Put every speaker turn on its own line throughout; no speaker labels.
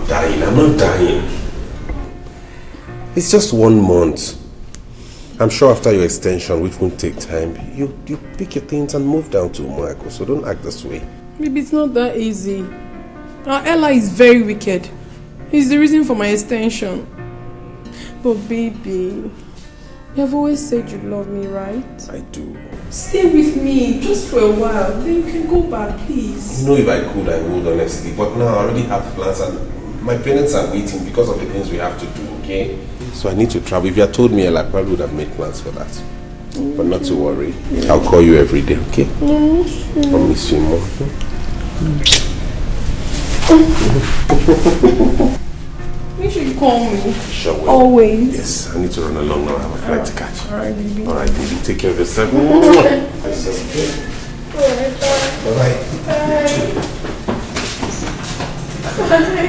dying. I'm not dying. It's just 1 month. I'm sure after your extension, which won't take time, you pick your things and move down to Umuako. So don't act this way.
Maybe it's not that easy. Ella is very wicked. He's the reason for my extension. But baby, you have always said you love me, right?
I do.
Stay with me just for a while. Then you can go back, please.
You know, if I could, I would, honestly. But now I already have plans and my parents are waiting because of the things we have to do, okay? So I need to travel. If you had told me, I probably would have made plans for that. But not to worry. I'll call you every day, okay? I'll miss you more.
Make sure you call me.
Sure will.
Always.
Yes, I need to run along now. I have a flight to catch.
Alright, baby.
Alright, baby. Take care of yourself. Bye-bye.
Bye.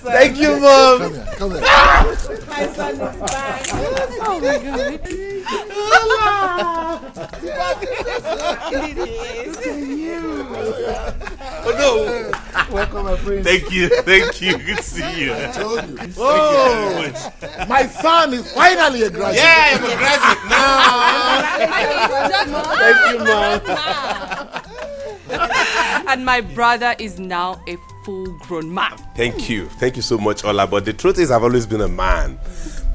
Thank you, Mom.
Come here.
My son is back.
Oh my God.
Oh no.
Welcome, my friend.
Thank you. Good to see you.
I told you.
Oh,
My son is finally a graduate.
yeah, I'm a graduate now. Thank you, Mom.
And my brother is now a full-grown man.
Thank you so much, Ola. But the truth is, I've always been a man.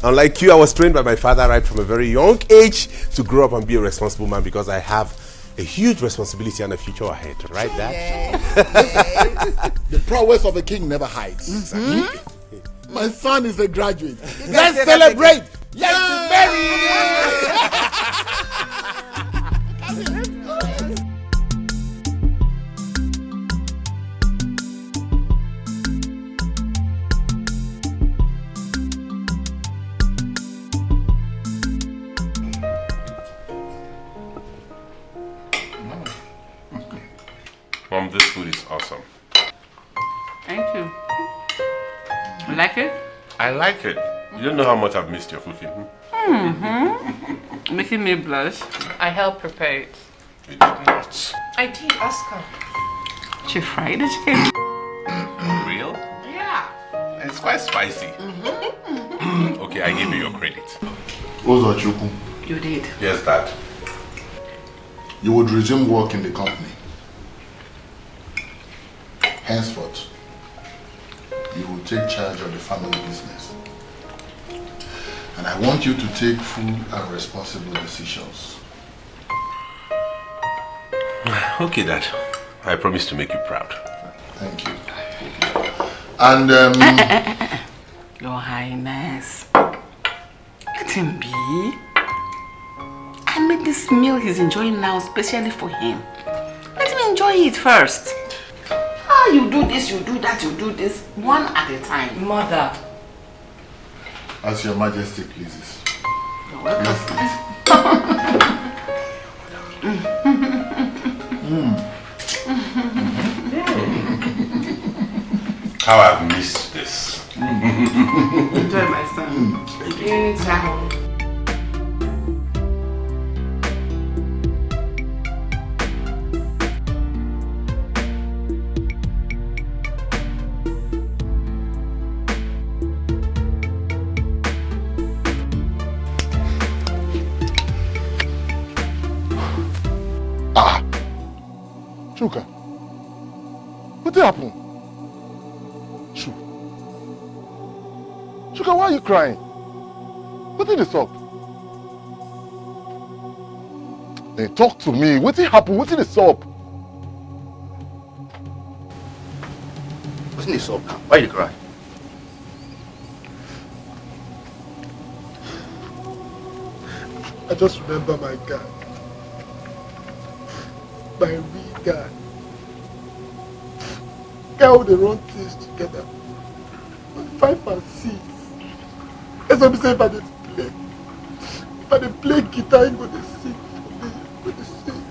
Unlike you, I was trained by my father right from a very young age to grow up and be a responsible man because I have a huge responsibility and a future ahead. Right, Dad?
Yes. The prowess of a king never hides. My son is a graduate. Let's celebrate. Let's be merry.
Mom, this food is awesome.
Thank you. You like it?
I like it. You don't know how much I've missed your cooking.
Making me blush. I helped prepare it.
You did not.
I did, Oscar. She fried the chicken.
Real?
Yeah.
It's quite spicy. Okay, I give you your credit.
Ozochukwu,
You did.
Yes, Dad.
you would resume work in the company. Henceforth, you will take charge of the family business. And I want you to take full and responsible decisions.
Okay, Dad. I promise to make you proud.
Thank you. And
Your Highness. Let him be. I made this meal he's enjoying now specially for him. Let him enjoy it first. Ah, you do this, you do that, you do this, one at a time. Mother.
as your majesty pleases.
You're welcome.
How I've missed this.
Enjoy my son. Anytime.
Chuka, what happened? Chuka, why are you crying? What did this up? Hey, talk to me. What did happen? What did this up?
What's this up now? Why you cry?
I just remember my guy. My real guy. Guy would run things together. 5 and 6. That's what I'm saying about the play. If I play guitar, I'm going to sing for me. I'm going to sing.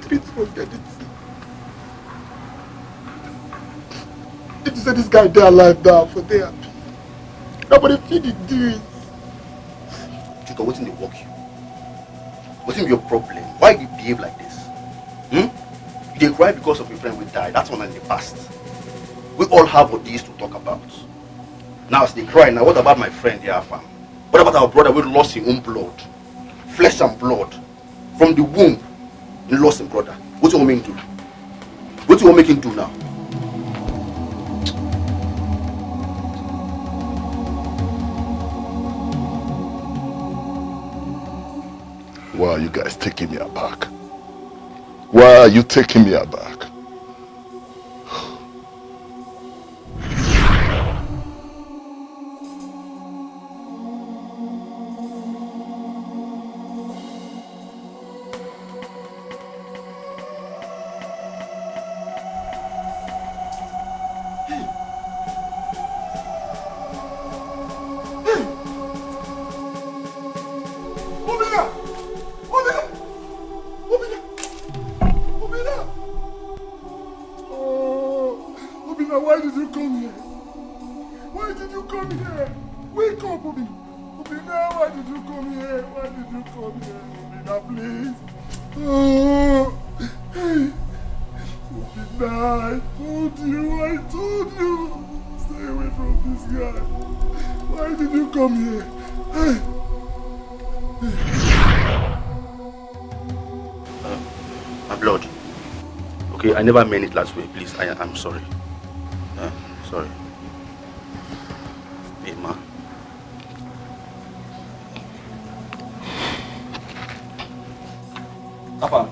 Streets forget it. If you say this guy they alive now, for they happy. Nobody feel the doing.
Chika, what's in the work you? What's in your problem? Why do you behave like this? You didn't cry because of your friend will die. That's one in the past. We all have what these to talk about. Now as they cry, now what about my friend here, fam? What about our brother who lost his own blood? Flesh and blood. From the womb, he lost his brother. What do you want me to do? What do you want me to do now?
Why are you guys taking me aback? Why are you taking me aback? Why did you come here? Why did you come here? Wake up, Obina. Obina, why did you come here? Why did you come here? Obina, please. Oh, hey. Obina, I told you. Stay away from this guy. Why did you come here? Hey.
My blood. Okay, I never meant it last way. Please, I'm sorry. Sorry. Hey, ma. Papa.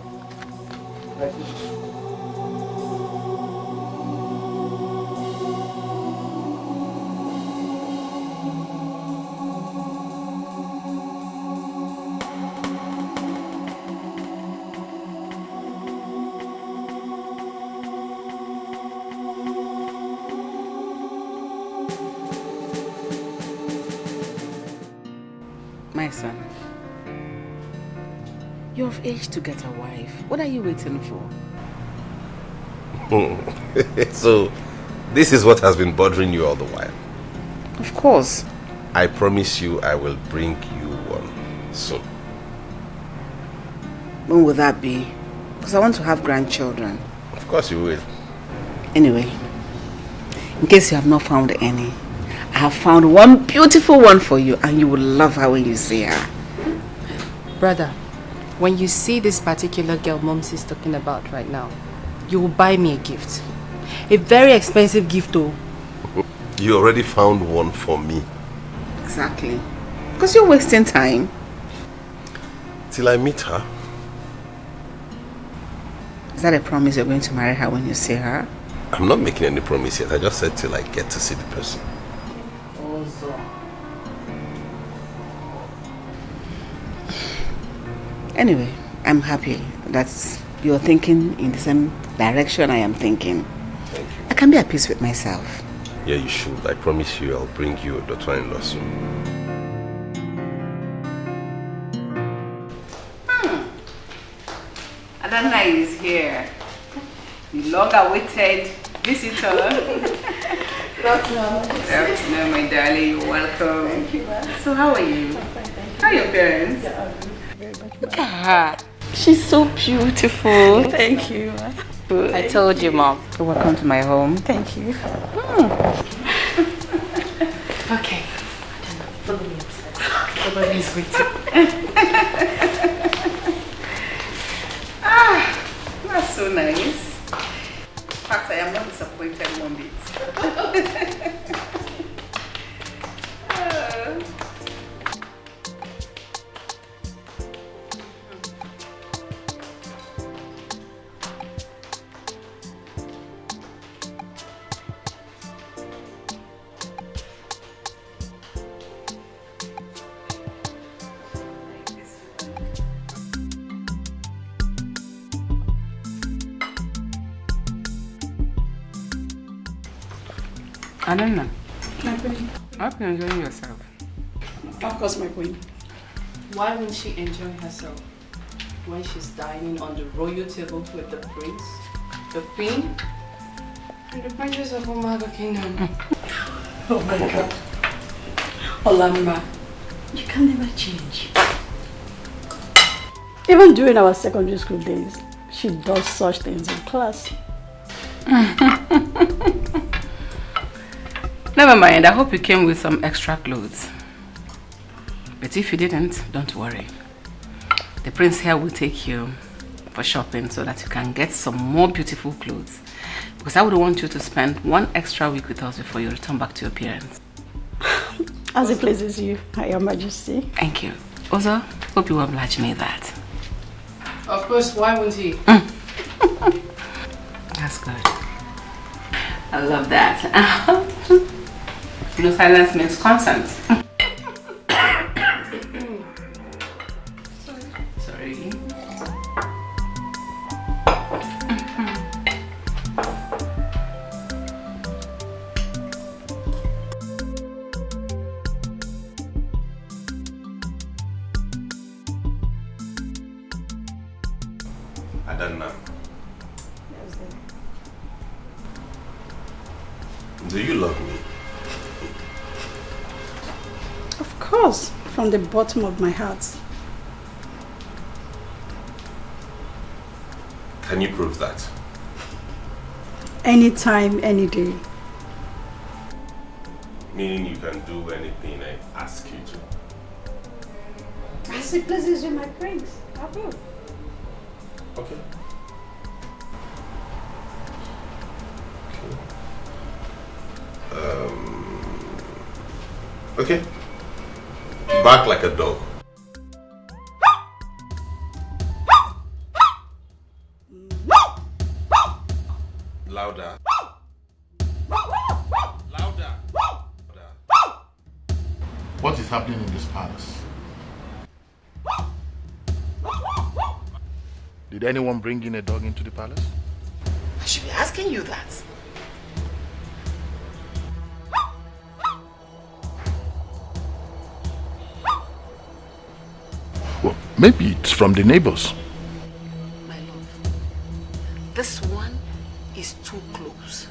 My son, you're of age to get a wife. What are you waiting for?
So, this is what has been bothering you all the while.
Of course.
I promise you I will bring you one soon.
When will that be? Because I want to have grandchildren.
Of course you will.
Anyway, in case you have not found any, I have found one beautiful one for you, and you will love her when you see her.
Brother, when you see this particular girl Mom's is talking about right now, you will buy me a gift. A very expensive gift though.
You already found one for me.
Exactly. Because you're wasting time.
Till I meet her.
Is that a promise you're going to marry her when you see her?
I'm not making any promise yet. I just said till I get to see the person.
Anyway, I'm happy that you're thinking in the same direction I am thinking.
Thank you.
I can be at peace with myself.
Yeah, you should. I promise you I'll bring you a daughter-in-law soon.
Adana is here. The long-awaited visitor.
Good afternoon.
Good afternoon, my darling. You're welcome.
Thank you, ma'am.
So how are you? How are your parents? Look at her. She's so beautiful.
Thank you, ma'am.
I told you, Mom. Welcome to my home.
Thank you.
Okay. Follow me upstairs. Everybody's waiting. That's so nice. In fact, I am not disappointed one bit. I don't know.
My queen.
I hope you're enjoying yourself.
Of course, my queen. Why won't she enjoy herself when she's dining on the royal table with the prince, the queen, and the princess of Umaga Kingdom? Oh my God. Olamma, you can never change.
Even during our secondary school days, she does such things in class.
Never mind, I hope you came with some extra clothes. But if you didn't, don't worry. The prince here will take you for shopping so that you can get some more beautiful clothes. Because I would want you to spend 1 extra week with us before you return back to your parents.
As it pleases you, Your Majesty.
Thank you. Also, hope you will oblige me that.
Of course, why won't he?
That's good. I love that. No silence means consent. Sorry.
Adanna. Do you love me?
Of course, from the bottom of my heart.
Can you prove that?
Anytime, any day.
Meaning you can do anything I ask you to.
As it pleases you, my prince. I will.
Okay. Okay. Bark like a dog. Louder. Louder.
What is happening in this palace? Did anyone bring in a dog into the palace?
I should be asking you that.
Well, maybe it's from the neighbors.
My love, this one is too close.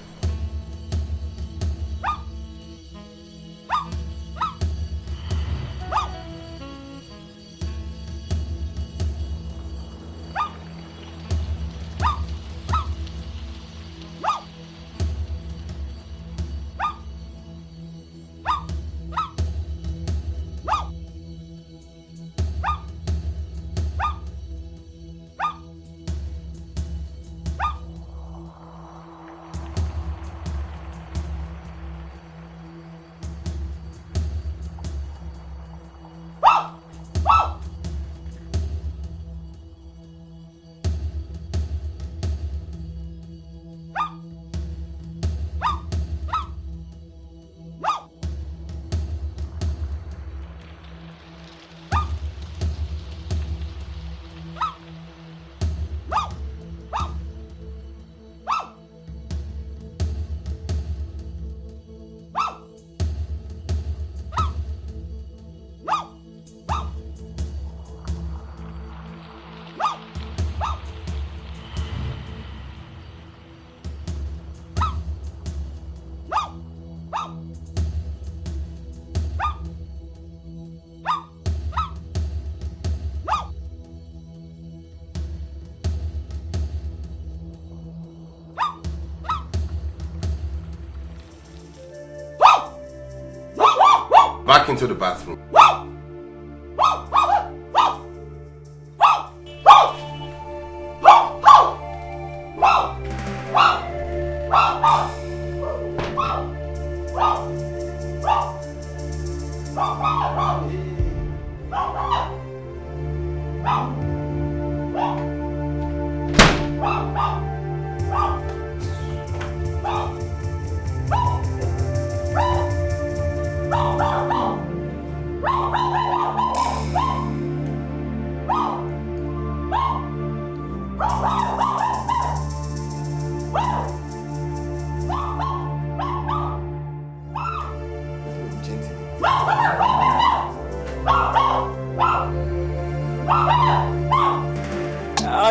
Back into the bathroom.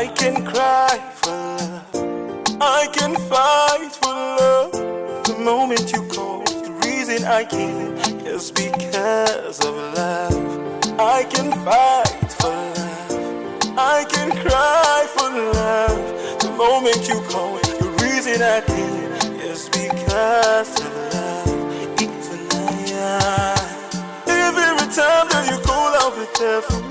I can cry for love, I can fight for love. The moment you call, the reason I came is because of love. I can fight for love, I can cry for love. The moment you call, the reason I came is because of love. Every time that you call, I'll be there for you.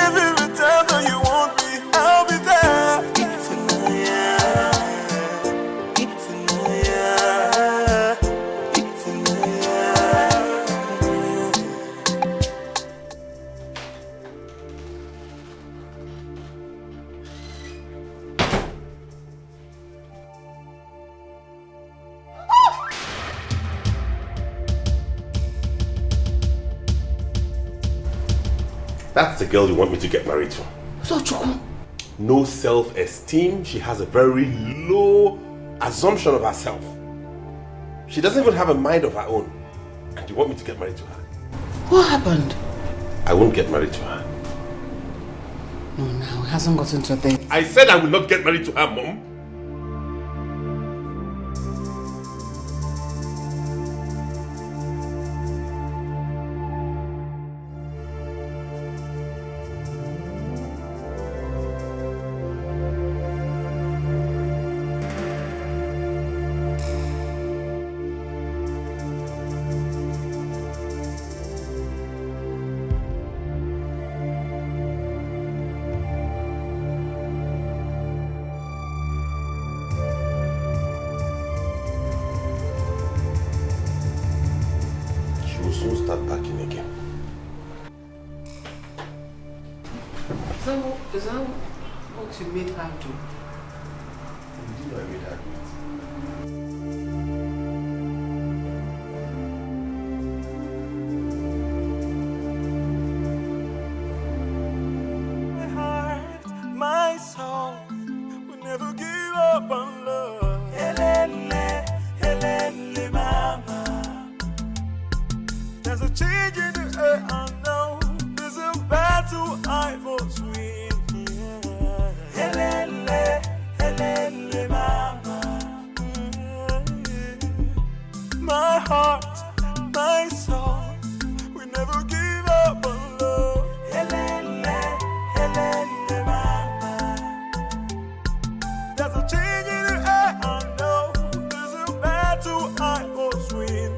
Every time that you want me, I'll be there.
That's the girl you want me to get married to.
So, Chuku.
No self-esteem. She has a very low assumption of herself. She doesn't even have a mind of her own. And you want me to get married to her?
What happened?
I won't get married to her.
No, now it hasn't gotten to this.
I said I will not get married to her, Mom. Start packing again.
Is that what you made her do?
Did you know I made her do
My heart, my soul will never give up on love. Helele, helele, mama. There's a change in the air, I know. There's a battle I must win. Yeah. Helele, helele, mama. My heart, my soul will never give up on love. Helele, helele, mama. There's a change in the air, I know. There's a battle I must win.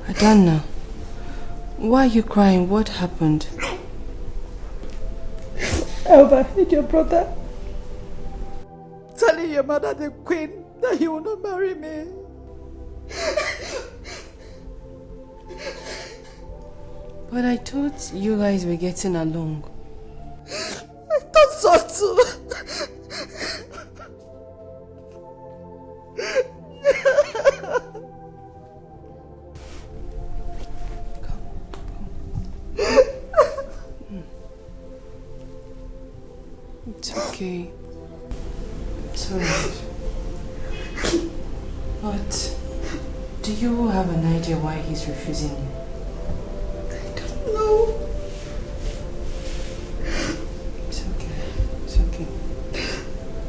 Adana, why are you crying? What happened?
I overheard your brother telling your mother, the queen, that he will not marry me.
But I thought you guys were getting along.
I thought so too.
It's okay. It's alright. But do you have an idea why he's refusing you?
No.
It's okay. It's okay.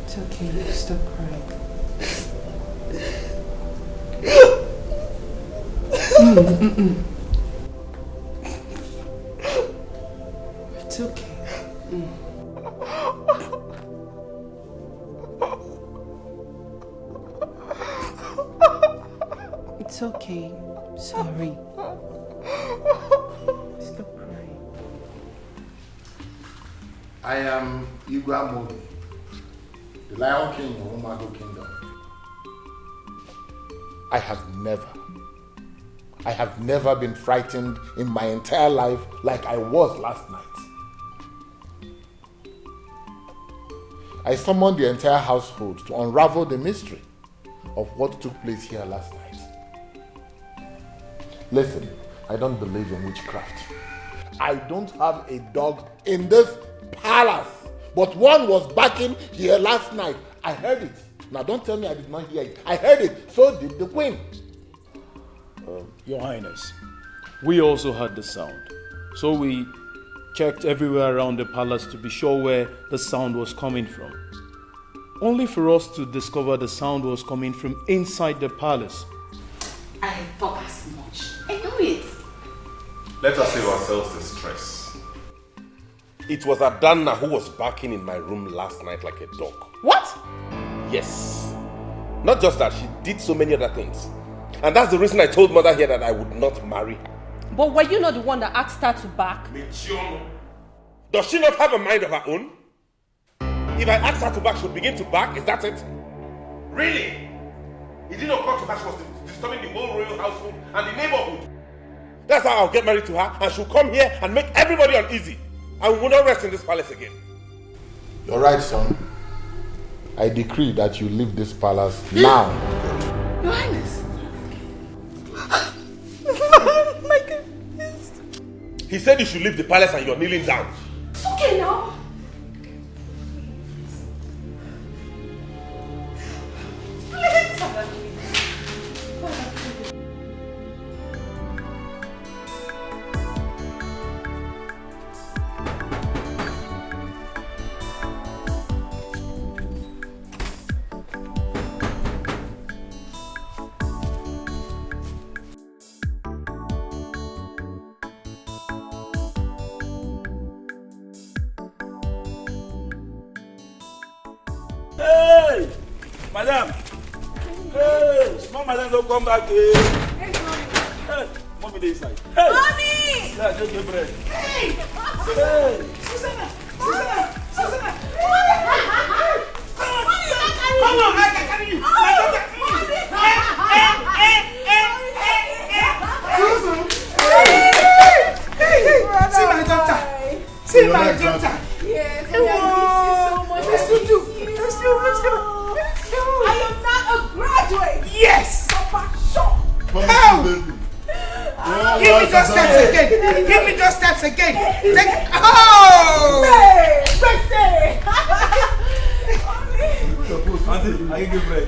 It's okay. Stop crying. It's okay. Sorry. Stop crying.
I am Igwe Amobi, the Lion King of Umago Kingdom. I have never been frightened in my entire life like I was last night. I summoned the entire household to unravel the mystery of what took place here last night. Listen, I don't believe in witchcraft. I don't have a dog in this palace, but one was barking here last night. I heard it. Now don't tell me I did not hear it. I heard it. So did the queen.
Your Highness, we also heard the sound. So we checked everywhere around the palace to be sure where the sound was coming from. Only for us to discover the sound was coming from inside the palace.
I thought as much. I knew it.
Let us save ourselves the stress. It was Adanna who was barking in my room last night like a dog.
What?
Yes. Not just that, she did so many other things. And that's the reason I told Mother here that I would not marry her.
But were you not the one that asked her to back?
Does she not have a mind of her own? If I ask her to back, she'll begin to back. Is that it? Really? It didn't occur to her she was disturbing the whole royal household and the neighborhood. That's how I'll get married to her, and she'll come here and make everybody uneasy. And we will not rest in this palace again.
You're right, son. I decree that you leave this palace now.
Your Highness. My goodness.
He said you should leave the palace and you're kneeling down.
It's okay now.
Hey! Madam! Hey! Small madam, don't come back here.
Hey, mommy.
Hey! Mommy, dey inside. Hey!
Mommy!
Yeah, take your bread.
Hey!
Hey!
Susanna! Susanna! Susanna!
Come on, I can carry you.
See my daughter! See my daughter! Yes, I miss you so much. Miss you too. Miss you. I am not a graduate. Yes! Papa, sure. How? Give me those steps again. Give me those steps again. Oh! Birthday!
Auntie, I can give bread.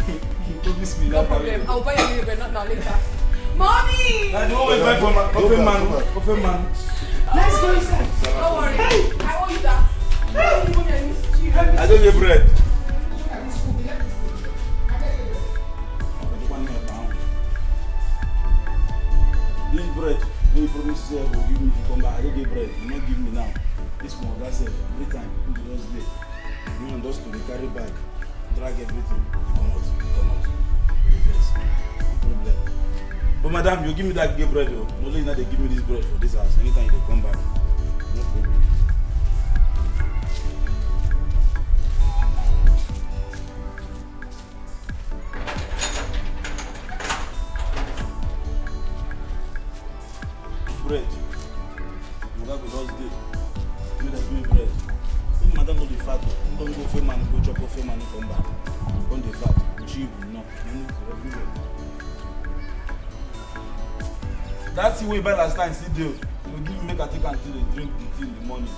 You promised me that.
No problem. I'll buy you bread, not now, later. Mommy!
I don't want to buy for my coffee man.
Let's go inside. Don't worry. I owe you that. I
don't get bread. This bread, when you promise you will give me if you come back, I don't get bread. You not give me now. This one, that's it. Every time, you just day. You want us to carry bag, drag everything. You come out. Reverse. No problem. But madam, you give me that get bread, though. Only now they give me this bread for this house. Anytime they come back, no problem. Bread. Madam go just dey. You dey give bread. If madam no dey fat, don't go for man, go chop for man, come back. Don't dey fat. Cheap, no. That thing we buy last time still dey. You give me make I take am till they drink the tea in the morning.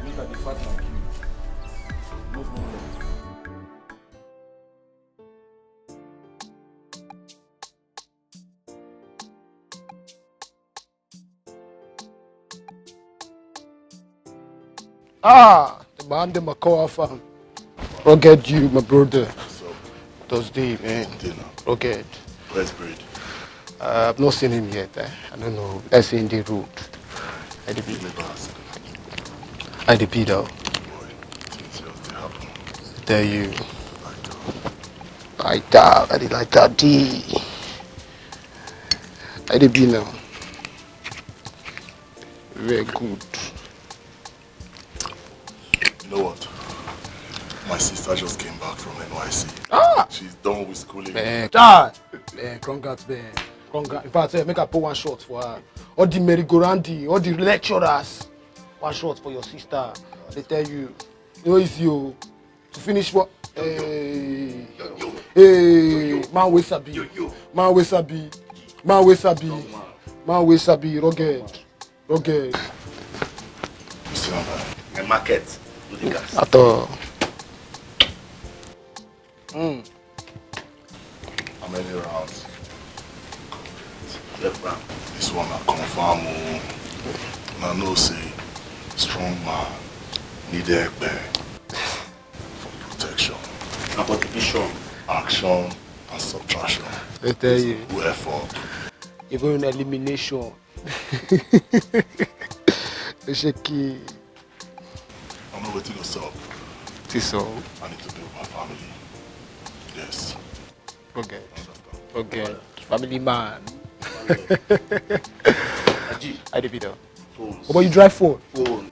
Make I dey fat like you. No problem.
The man, the Makoa fan. Rugged you, my brother. Thursday, man. Rugged.
Where's bread?
I've not seen him yet. I don't know. Let's say in the road. IDP. IDP though. Tell you. Like that. I did like that. D. I did be now. Very good.
You know what? My sister just came back from NYC.
Ah!
She's done with schooling.
Congrats, man. Congrats. In fact, make her put one shot for her. All the merry-go-roundy, all the lecturers. One shot for your sister. They tell you, you know it's you. To finish what? Hey, man we sabi. Man we sabi. Man we sabi. Man we sabi. Rugged.
My market.
At all.
How many rounds?
12 rounds.
This one I confirm. I know say strong man need help for protection.
And for division.
Action and subtraction.
I tell you.
Effort.
Even in elimination. Shaky.
I'm not waiting to solve.
So.
I need to build my family. Yes.
Okay. Family man. I did it. What about you drive phone?
Phone.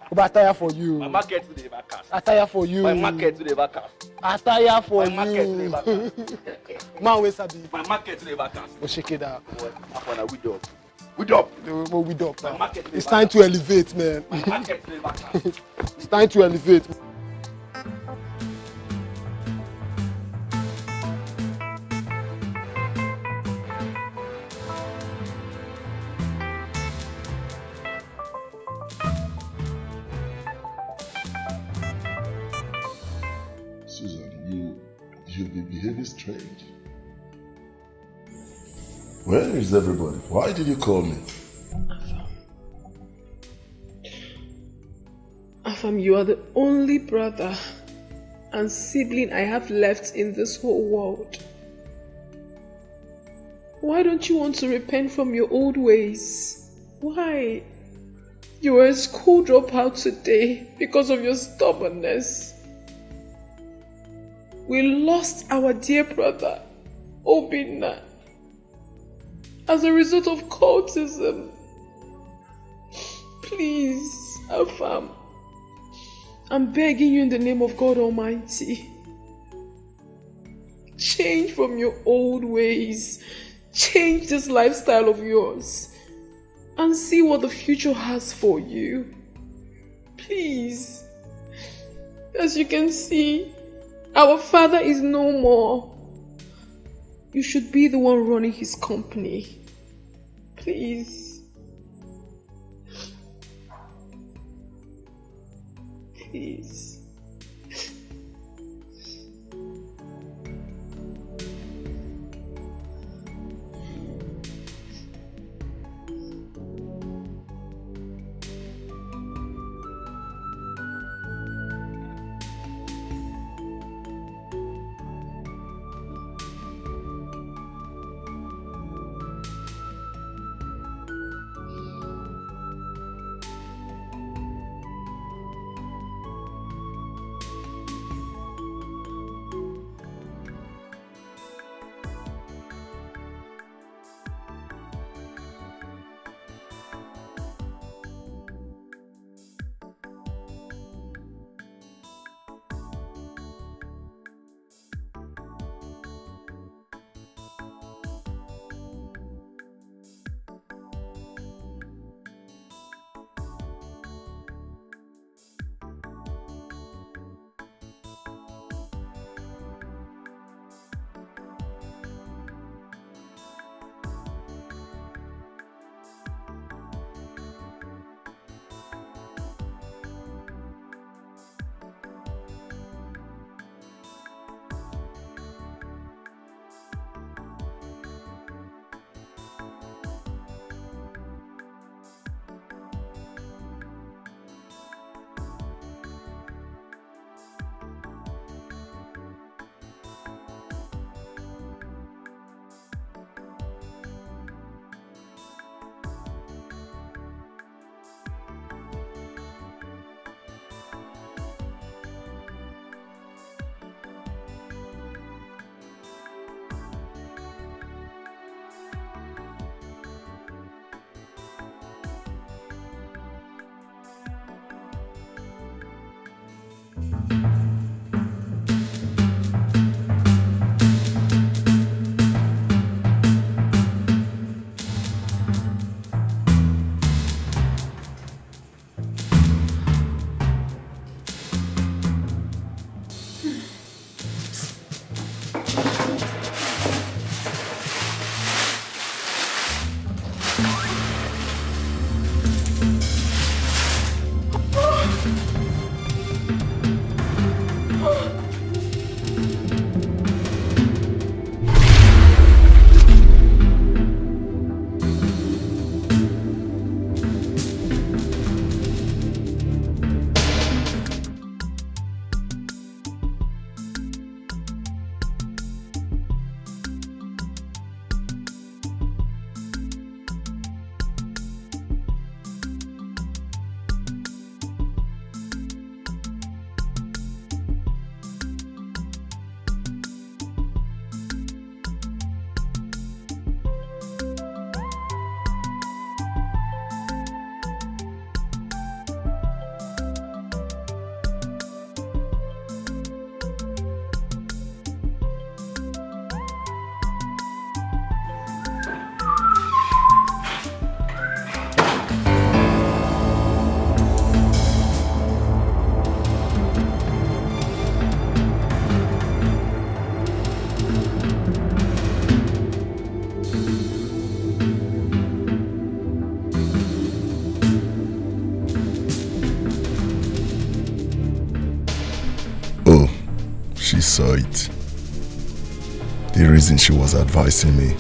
What about attire for you?
My market to the back.
Attire for you.
My market to the back.
Attire for
My market to the
you.
back.
Man, we sabi.
My market to the back.
We'll shake it out.
After we do. We do.
We do.
My market to the
It's
back.
time to elevate, man.
My market to the back.
It's time to elevate.
Susan, you've been behaving strange. Where is everybody? Why did you call me?
Afam, you are the only brother and sibling I have left in this whole world. Why don't you want to repent from your old ways? Why? You were a school dropout today because of your stubbornness. We lost our dear brother, Obinna, as a result of cultism. Please, Afam, I'm begging you in the name of God Almighty. Change from your old ways. Change this lifestyle of yours and see what the future has for you. Please. As you can see, our father is no more. You should be the one running his company. Please. Please.
She saw it. The reason she was advising me.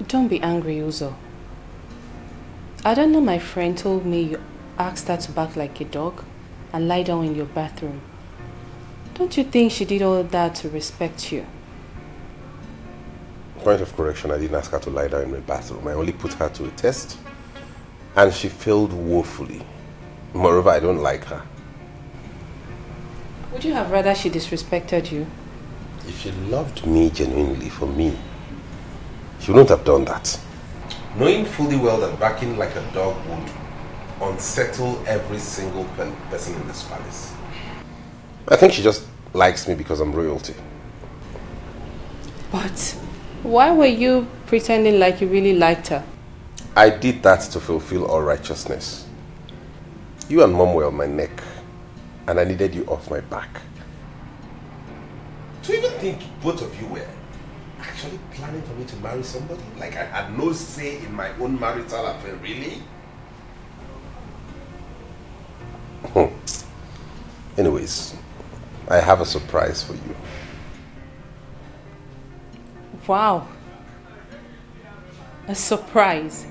Don't be angry, Uzo. I don't know, my friend told me you asked her to bark like a dog and lie down in your bathroom. Don't you think she did all that to respect you?
Point of correction, I didn't ask her to lie down in my bathroom. I only put her to a test and she failed woefully. Moreover, I don't like her.
Would you have rather she disrespected you?
If she loved me genuinely for me, she wouldn't have done that. Knowing fully well that barking like a dog would unsettle every single person in this palace. I think she just likes me because I'm royalty.
But why were you pretending like you really liked her?
I did that to fulfill all righteousness. You and Mom were on my neck, and I needed you off my back. To even think both of you were actually planning for me to marry somebody? Like I had no say in my own marital affair, really? Anyways, I have a surprise for you.
Wow. A surprise.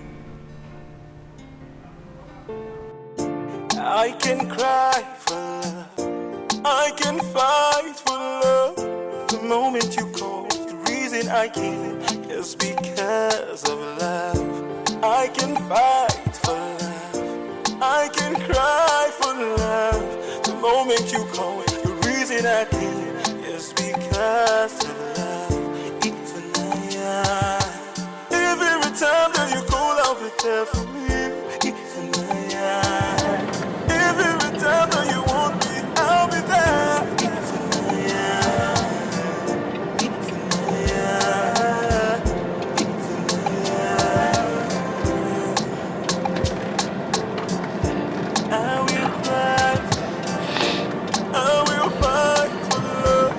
I can cry for love, I can fight for love. The moment you call, the reason I came is because of love. I can fight for love, I can cry for love. The moment you call, the reason I came is because of love. Even every time that you call, I'll be there for me. Even every time that you want me, I'll be there. I will cry, I will fight for love.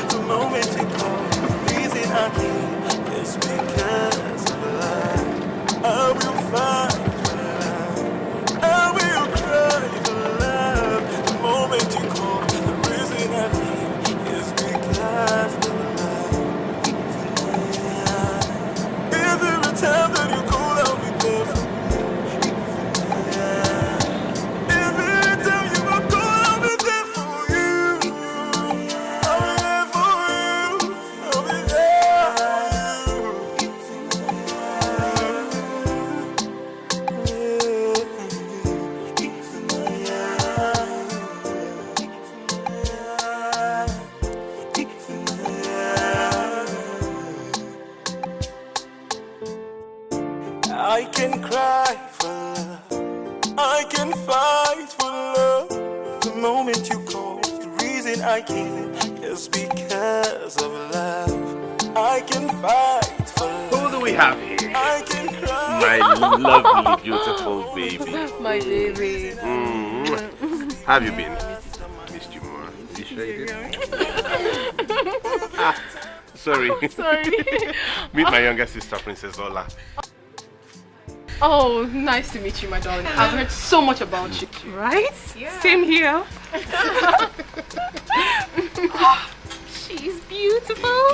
The moment you call, the reason I came is I can cry for love, I can fight for love. The moment you call, the reason I came is because of love. I can fight for love.
Who do we have here?
I can cry.
My lovely, beautiful baby.
My baby.
How have you been? Missed you more. You sure you did? Sorry.
Sorry.
Meet my younger sister, Princess Ola.
Oh, nice to meet you, my darling. I've heard so much about you. Right? Yeah. Same here. She's beautiful.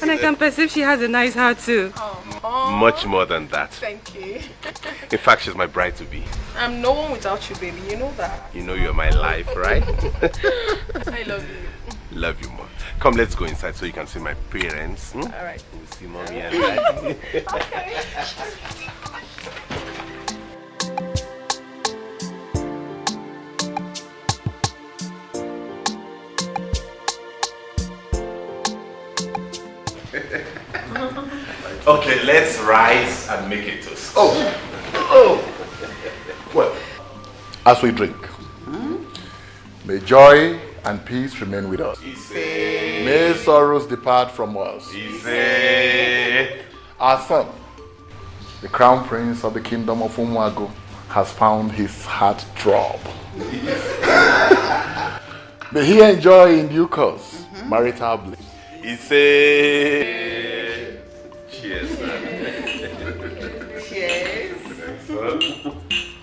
And I can perceive she has a nice heart too.
Oh.
Much more than that.
Thank you.
In fact, she's my bride to be.
I'm no one without you, baby. You know that.
You know you're my life, right?
I love you.
Love you more. Come, let's go inside so you can see my parents.
All right.
We'll see mommy and daddy.
Okay.
Okay, let's rise and make a toast.
Oh. Well, as we drink, may joy and peace remain with us. May sorrows depart from us. Our son, the crown prince of the kingdom of Umuago, has found his heart throb. May he enjoy in due course marital bliss.
Cheers.
Cheers.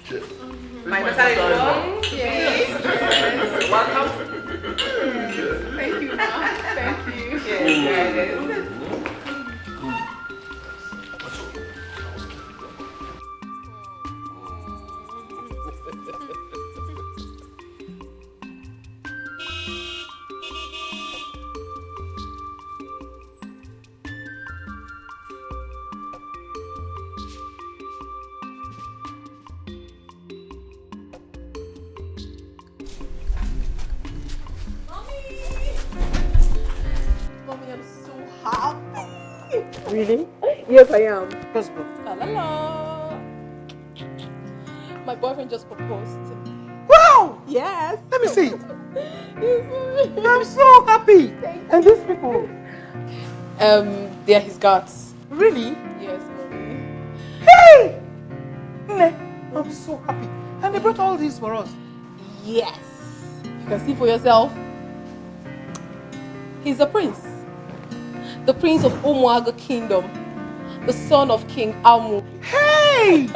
Cheers.
My daughter is born.
Yes.
Welcome.
Thank you, Ma. Thank you.
Yes, there it is.
Mommy, I'm so happy.
Really?
Yes, I am.
Possible.
La la la. My boyfriend just proposed.
Wow!
Yes.
Let me see it.
Yes.
I'm so happy. And these people,
They're his gods.
really?
Yes, mommy.
Hey! Nne, I'm so happy. And they brought all these for us.
Yes. You can see for yourself. He's a prince. The prince of Umuaga Kingdom. The son of King Amu.
Hey!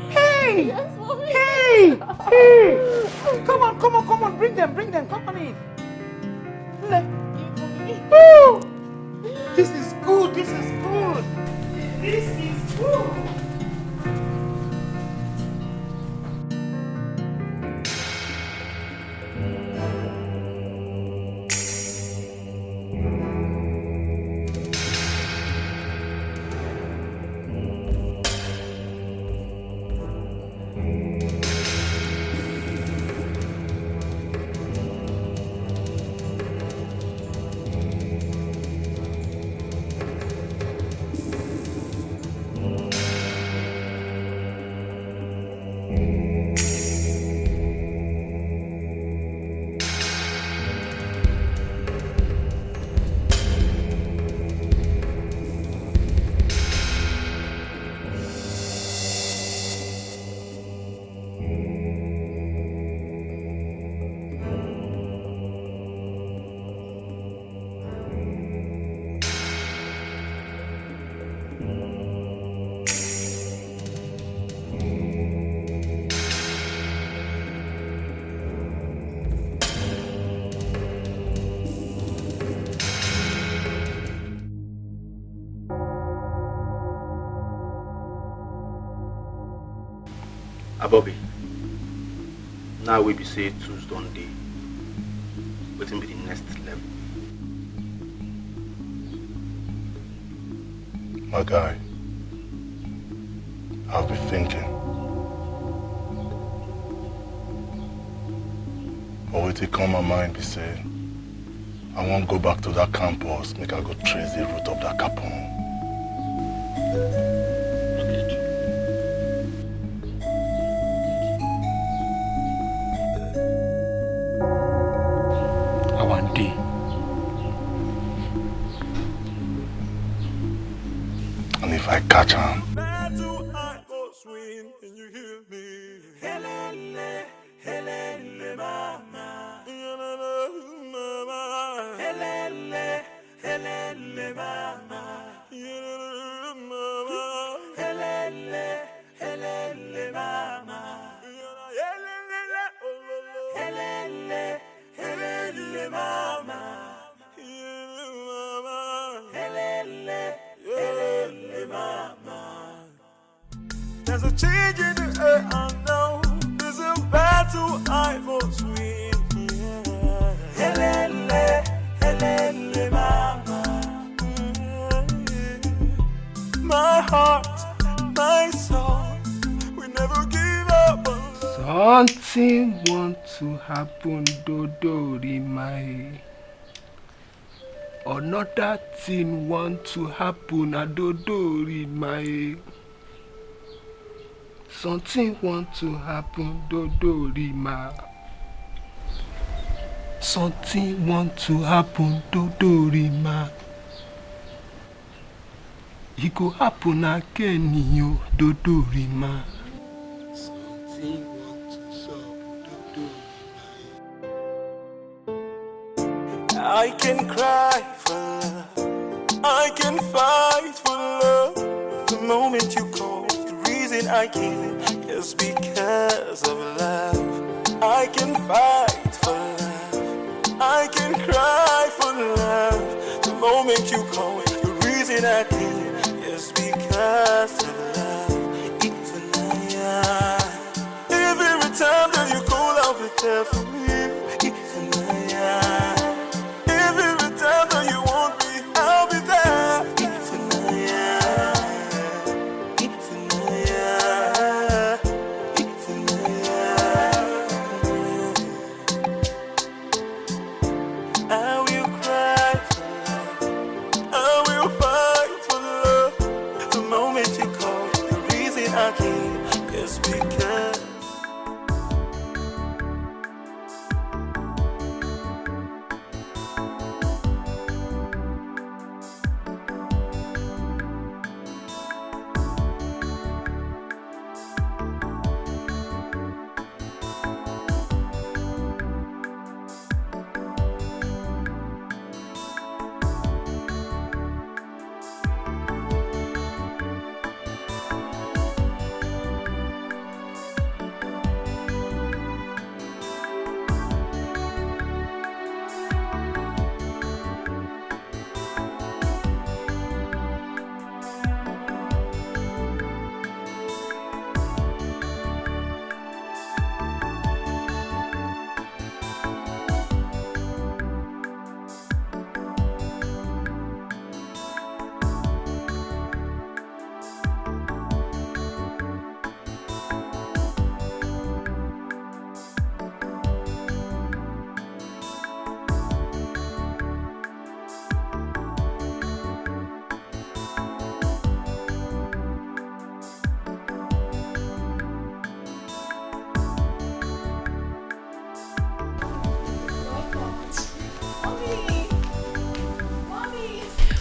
Hey!
Yes, mommy.
Hey! Hey! Come on. Bring them. Come on in. Nne. Woo! This is good. This is good.
Bobby, now we be say tools don't day. Waiting be the next level.
My guy, I've been thinking. But what it come my mind be say, I won't go back to that campus, make I go trace the root of that capone. And if I catch him,
there's a change in the air, I know. There's a battle I must win. Yeah. Helele, helele, mama. My heart, my soul, we never give up on love.
Something want to happen, Dodori my. Another thing want to happen, Dodori my. Something want to happen, Dodori ma. Something want to happen, Dodori ma. It go happen again, yo, Dodori ma. Something want to solve, Dodori ma.
I can cry for love, I can fight for love. The moment you call, the reason I came is because of love. I can fight for love, I can cry for love. The moment you call, the reason I came is because of love. Every time that you call, I'll be there for you. Every time that you want me, I'll be there. I will cry for love, I will fight for love. The moment you call, the reason I came is because.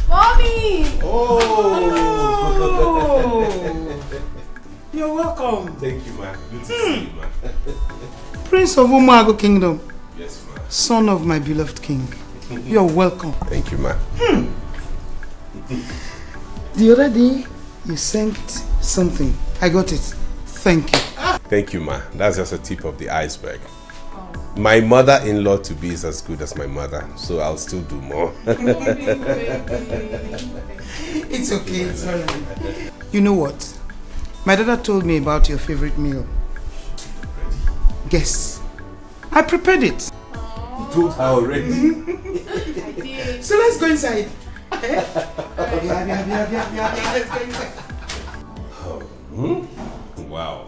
Mommy!
Oh!
You're welcome.
Thank you, man. Good to see you, man.
Prince of Umago Kingdom.
Yes, man.
Son of my beloved king. You're welcome.
Thank you, man.
The other day, you sent something. I got it. Thank you.
Thank you, ma. That's just a tip of the iceberg. My mother-in-law to be is as good as my mother, so I'll still do more.
It's okay, it's alright. You know what? My daughter told me about your favorite meal. Guess. I prepared it.
You told her already?
I did. So let's go inside. Let's go inside.
Wow.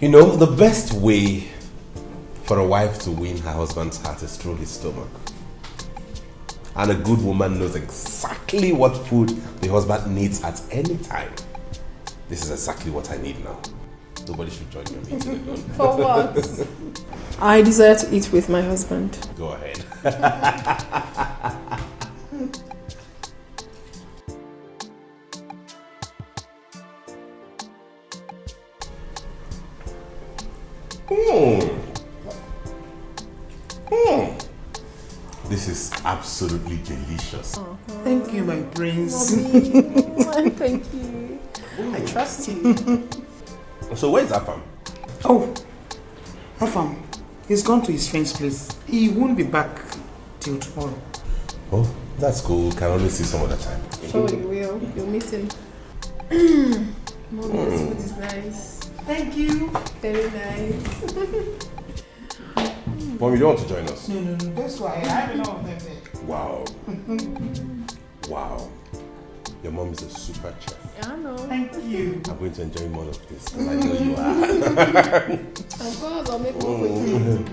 You know, the best way for a wife to win her husband's heart is through his stomach. And a good woman knows exactly what food the husband needs at any time. This is exactly what I need now. nobody should join your meeting alone.
For what? I desire to eat with my husband.
Go ahead. This is absolutely delicious.
Thank you, my prince.
Thank you.
I trust you.
So where's Afam?
Oh, Afam. He's gone to his friend's place. He won't be back till tomorrow.
Oh, that's cool. Can only see some other time.
Sure you will. You'll meet him. Mommy's food is nice.
Thank you.
Very nice.
Mom, you don't want to join us?
No. That's why I have enough of them there.
Wow. Wow. Your mom is a super chef.
I know.
Thank you.
I'm going to enjoy more of this because I know you are.
Of course, I'll make one for you.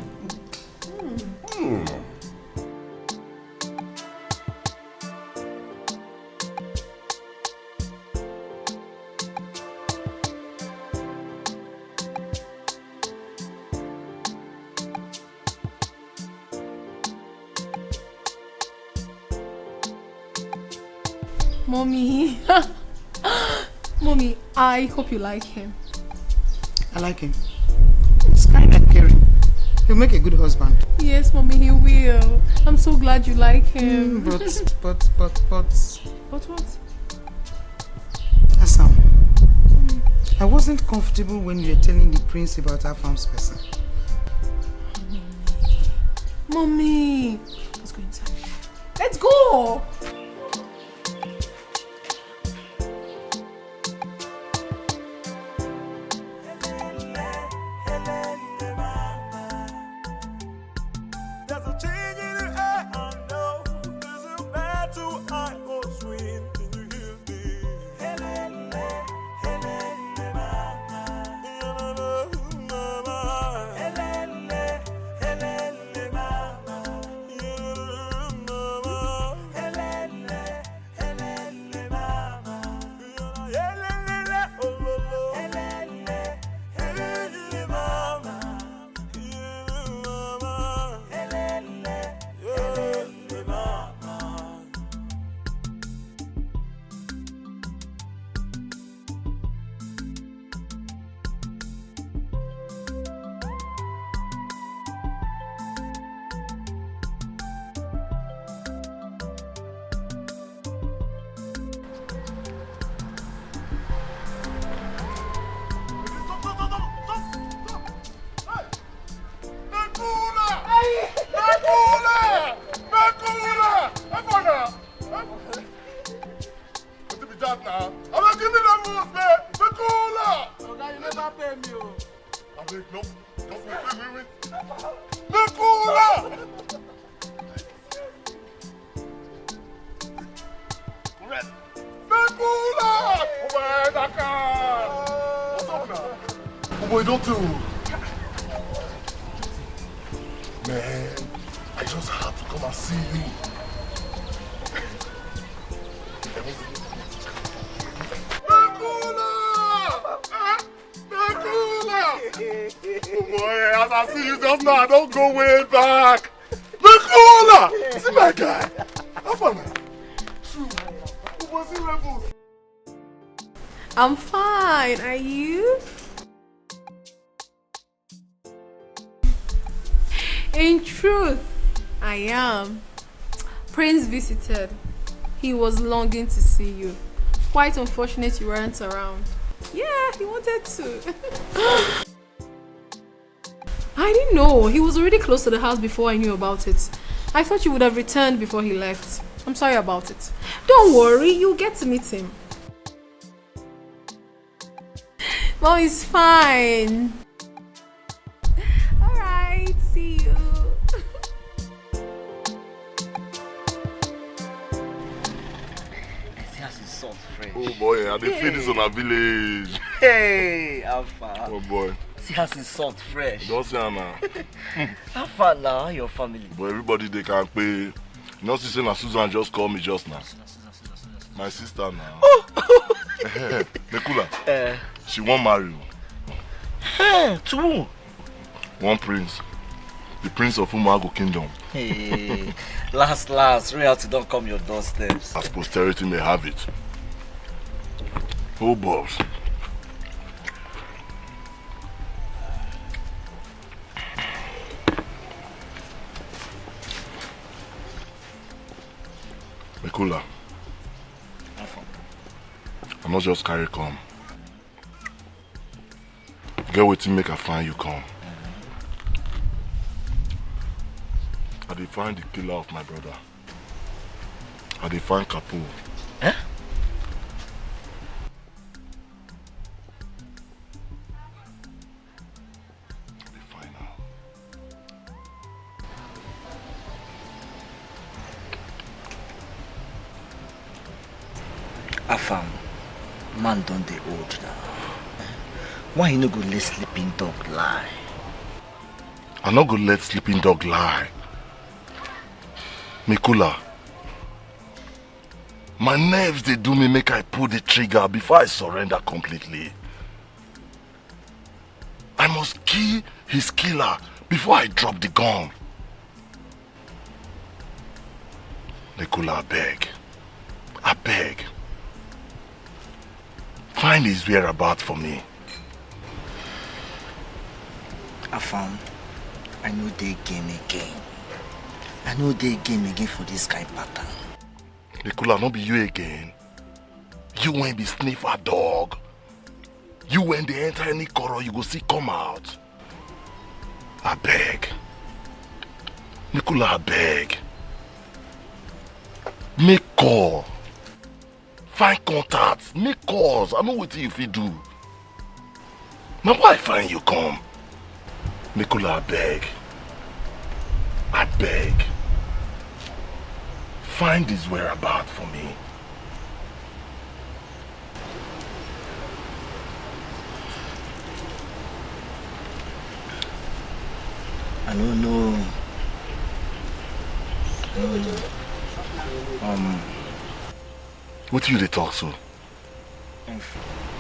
Mommy. Mommy, I hope you like him.
I like him. He's kind and caring. He'll make a good husband.
Yes, Mommy, he will. I'm so glad you like him.
But.
But what?
Assam, I wasn't comfortable when you were telling the prince about our farm's person.
Mommy. Let's go inside. Let's go!
Boy, don't do. Man, I just had to come and see you. Oh boy, as I see you just now, I don't go way back. Nakula! See my guy. How far now? True. Who was he levels?
I'm fine. Are you? In truth, I am. Prince visited. He was longing to see you. Quite unfortunate you weren't around. Yeah, he wanted to. I didn't know. He was already close to the house before I knew about it. I thought you would have returned before he left. I'm sorry about it. Don't worry, you'll get to meet him. Mom is fine. Alright, see you.
Oh boy, I didn't feel this on our village.
Hey, Alpha.
Oh boy.
See how it's salt fresh.
Don't say now.
Alpha now, your family.
But everybody they can pay. You know, Sister Susan just called me just now. My sister now. Nekula. She won't marry you.
To who?
One prince. The prince of Umago Kingdom.
Hey, last, royalty don't come your doorsteps.
As posterity may have it. Oh, boss. Mekula. I'm not just carry come. Get wetin make I find you come. I dey find the killer of my brother. I dey find Kapu.
Eh? Afam, man don't dey old now. Why you no go let sleeping dog lie?
I no go let sleeping dog lie. Mekula, my nerves they do me make I pull the trigger before I surrender completely. I must kill his killer before I drop the gun. Mekula, I beg. Find his whereabouts for me.
Afam, I know they game again. I know they game again for this kind of pattern.
Mekula, not be you again. You won't be sniffer dog. You when they enter any corral, you go see come out. I beg. Mekula, I beg. Make call. Find contacts, make calls. I know what you fit do. Now why find you come? Mekula, I beg. I beg. Find his whereabouts for me.
I don't know.
What do you dey talk to?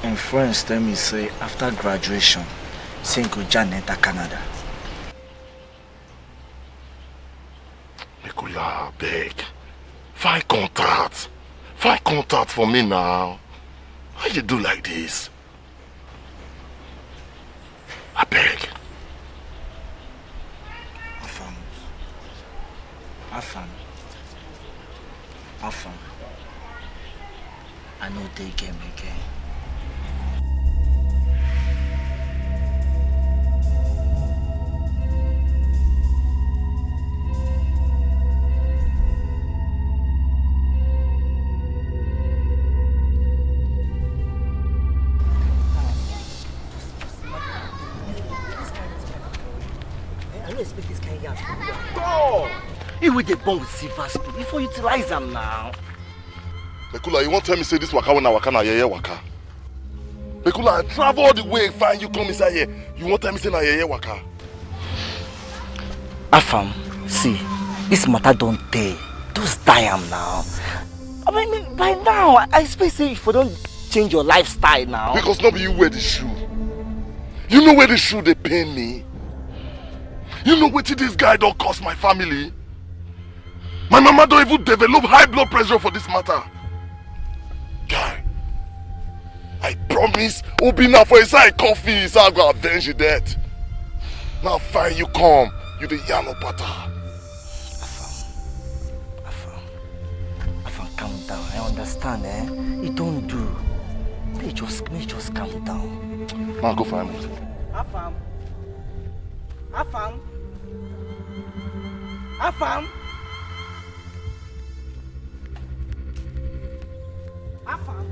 And friends tell me say after graduation, say go join enter Canada.
Mekula, beg. Find contact. Find contact for me now. Why you do like this? I beg.
Afam. I know they game again.
I don't expect this kind of gas.
You with the bomb with silver spoon before you utilize them now.
Mekula, you won't tell me say this waka when I waka na yeye waka. Mekula, I travel all the way find you come inside here. You won't tell me say na yeye waka.
Afam, see, this matter don't tell. Just die am now. I mean, by now, I expect say if you don't change your lifestyle now.
Because nobody you wear the shoe. You know where the shoe they pain me. You know what this guy don't cost my family. My mama don't even develop high blood pressure for this matter. Guy, I promise Obina for his side coffee so I'll go avenge your death. Now fine you come, you the yano pata.
Afam, calm down. I understand, eh? You don't do. May just calm down.
Now go find me.
Afam. Afam. Afam. Afam.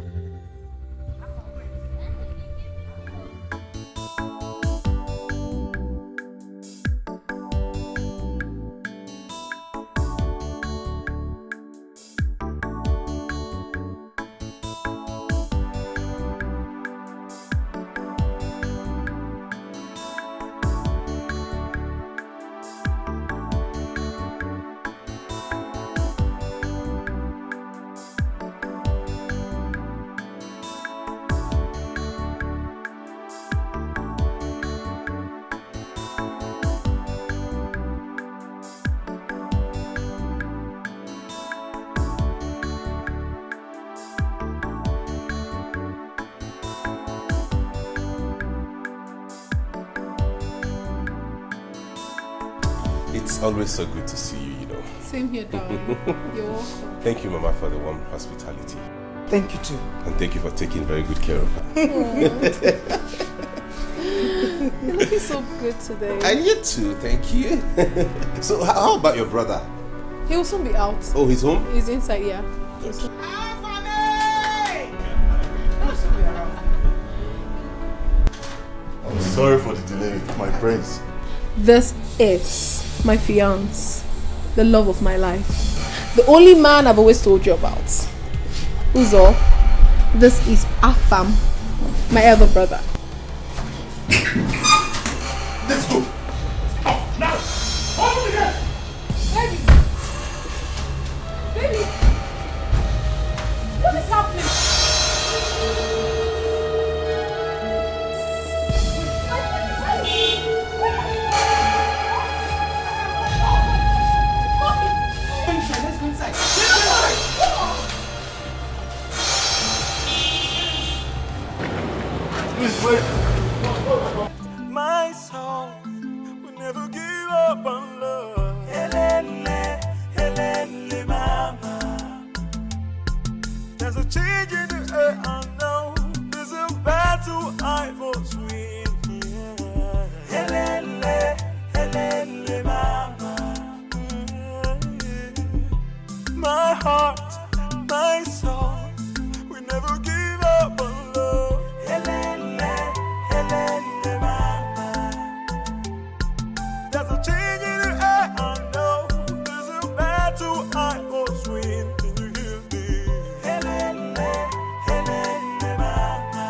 It's always so good to see you, you know.
Same here, darling. You're welcome.
Thank you, Mama, for the warm hospitality.
Thank you too.
And thank you for taking very good care of her.
You're looking so good today.
And you too, thank you. So, how about your brother?
He will soon be out.
Oh, he's home?
He's inside, yeah.
I'm sorry for the delay, my prince.
This is my fiance, the love of my life. The only man I've always told you about. Uzo, this is Afam, my elder brother.
Let's go. Now, open the gate.
Baby! Baby! What is happening?
Let's go inside.
Please wait.
My soul will never give up on love. Helele, helele, mama. There's a change in the air, I know. There's a battle I must win. Yeah. Helele, helele, mama. My heart, my soul will never give up on love. Helele, helele, mama. There's a change in the air, I know. There's a battle I must win. Can you hear me? Helele, helele, mama.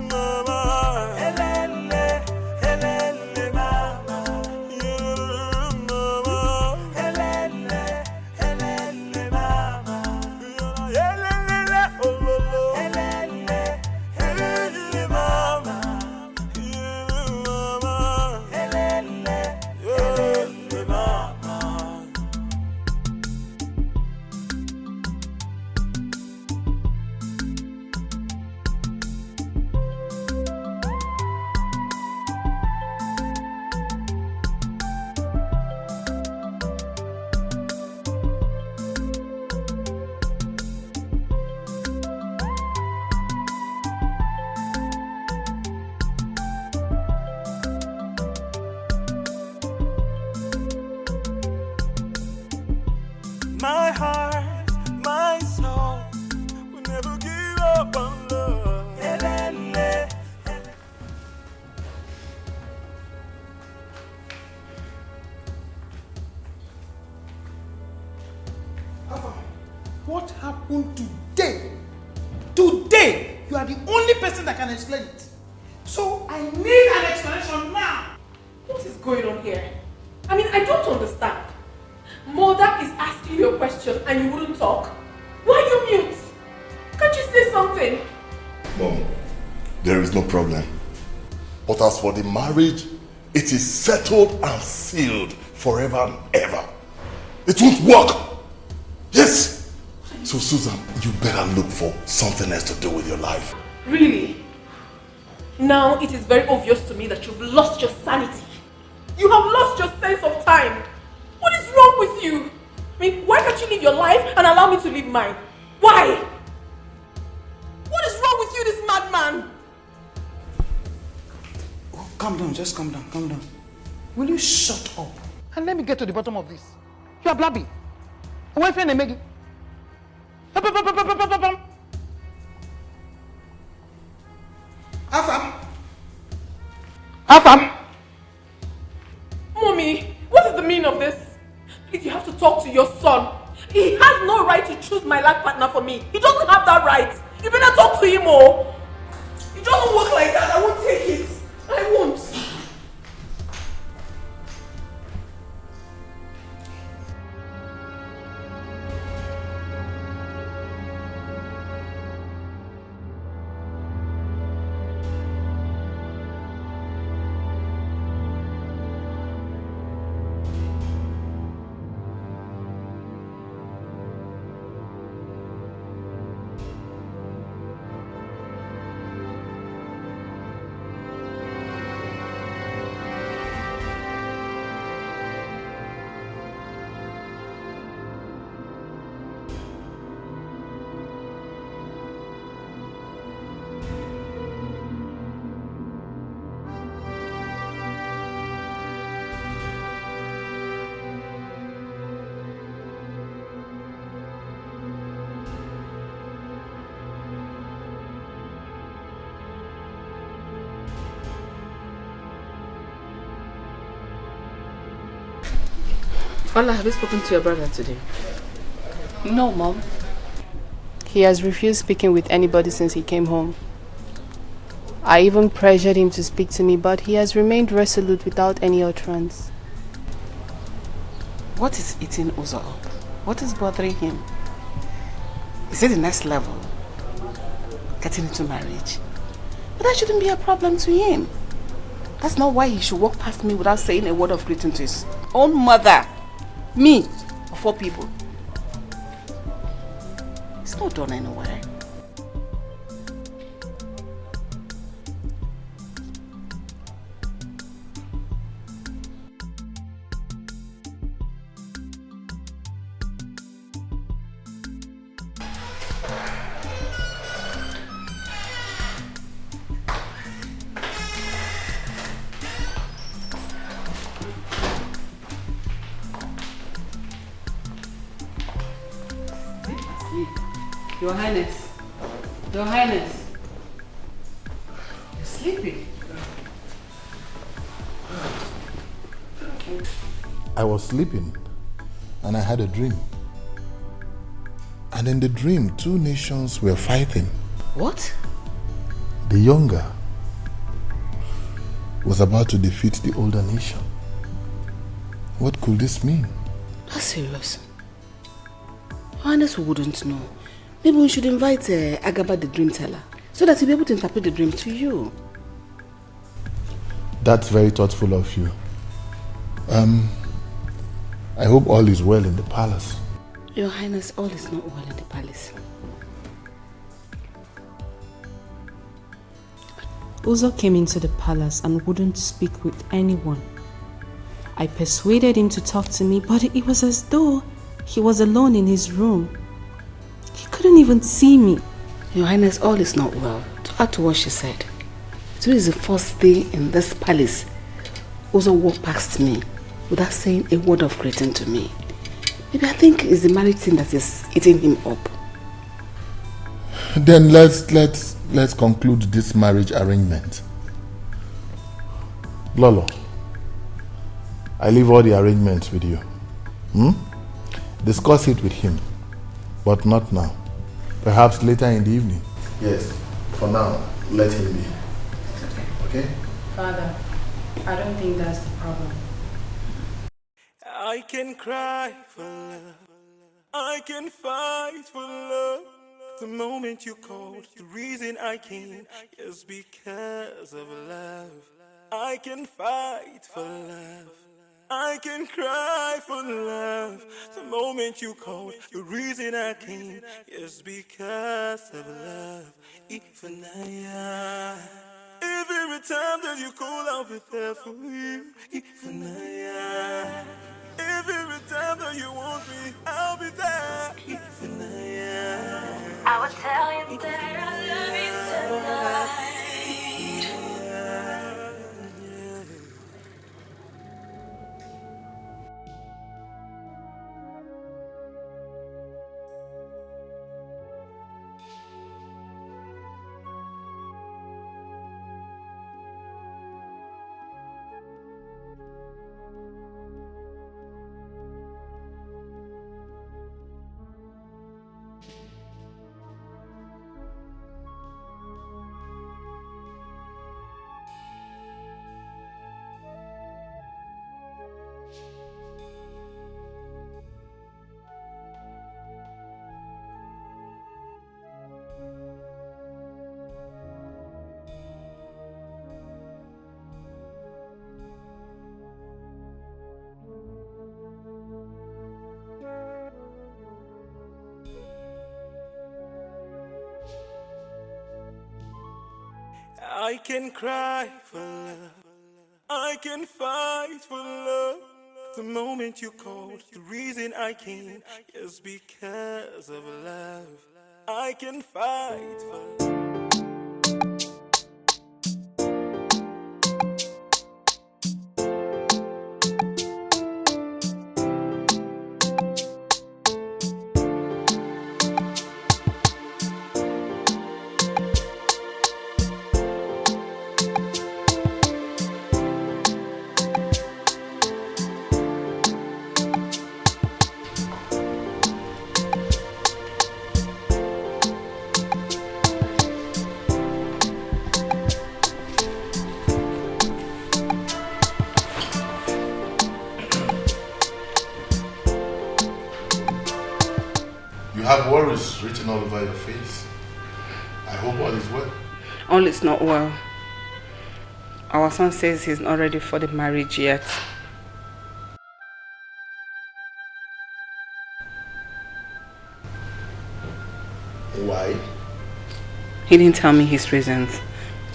Mama. Helele, helele, mama. Mama. Helele, helele, mama. Helele, oh, oh, oh. Helele, helele, mama. Mama. Helele, helele, mama. My heart, my soul will never give up on love. Helele.
What happened today? Today! You are the only person that can explain it. So I need an explanation now.
What is going on here? I mean, I don't understand. Mother is asking you a question and you wouldn't talk. Why are you mute? Can't you say something?
Mom, there is no problem. But as for the marriage, it is settled and sealed forever and ever. It won't work. Yes. So Susan, you better look for something else to do with your life.
Really? Now it is very obvious to me that you've lost your sanity. You have lost your sense of time. What is wrong with you? I mean, why can't you live your life and allow me to live mine? Why? What is wrong with you, this madman?
Oh, calm down, just calm down, calm down. Will you shut up and let me get to the bottom of this? You are blabbing. Wife and Maggie. Afam. Afam.
Mommy, what is the meaning of this? Please, you have to talk to your son. He has no right to choose my life partner for me. He doesn't have that right. You better talk to him more. It doesn't work like that. I won't take it. I won't.
Ola, have you spoken to your brother today?
No, Mom. He has refused speaking with anybody since he came home. I even pressured him to speak to me, but he has remained resolute without any utterance.
What is eating Uzo up? What is bothering him? Is it the next level? Getting into marriage? But that shouldn't be a problem to him. That's not why he should walk past me without saying a word of greeting to his own mother. Me, of 4 people. It's not done anywhere. Your Highness. Your Highness. You're sleeping.
I was sleeping and I had a dream. And in the dream, 2 nations were fighting.
What?
The younger was about to defeat the older nation. What could this mean?
That's serious. Your Highness wouldn't know. Maybe we should invite Agaba the dream teller so that he'll be able to interpret the dream to you.
That's very thoughtful of you. I hope all is well in the palace.
Your Highness, all is not well in the palace.
Uzo came into the palace and wouldn't speak with anyone. I persuaded him to talk to me, but it was as though he was alone in his room. He couldn't even see me.
Your Highness, all is not well. To add to what she said, today is the first day in this palace Uzo walked past me without saying a word of greeting to me. Maybe I think it's the marriage thing that is eating him up.
Then let's conclude this marriage arrangement. Lolo, I leave all the arrangements with you. Discuss it with him, but not now. Perhaps later in the evening. Yes, for now, let him be. Okay?
Father, I don't think that's the problem.
I can cry for love. I can fight for love. The moment you called, the reason I came is because of love. I can fight for love. I can cry for love. The moment you called, the reason I came is because of love. Even every time that you call, I'll be there for you. Even every time that you want me, I'll be there. Even
I would tell you that I love you tonight.
I can cry for love. I can fight for love. The moment you called, the reason I came is because of love. I can fight for love.
have worries written all over your face. I hope all is well.
All is not well. Our son says he's not ready for the marriage yet.
Why?
He didn't tell me his reasons.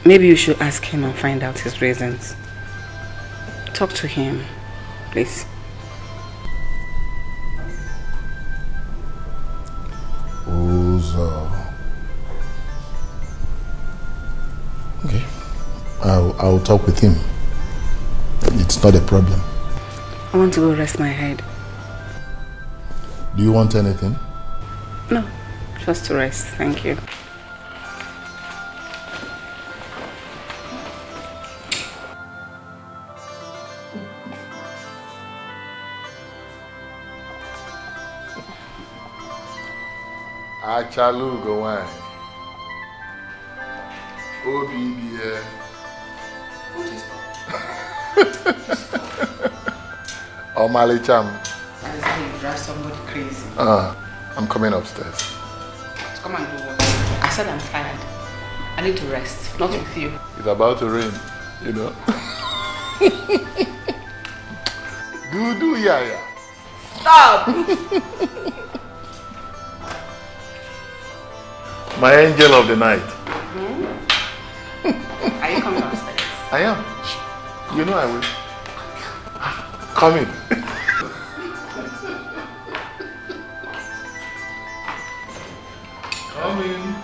Maybe you should ask him and find out his reasons. Talk to him, please.
Okay. I'll talk with him. It's not a problem.
I want to go rest my head.
Do you want anything?
No, just to rest. Thank you.
Achalu go wine. OBBA. Omali Cham.
I said you drive somebody crazy.
I'm coming upstairs.
Come and do what? I said I'm tired. I need to rest, not with you.
It's about to rain, you know. do, yeah.
Stop!
My angel of the night.
Are you coming upstairs?
I am. You know I will. Come in. Come in.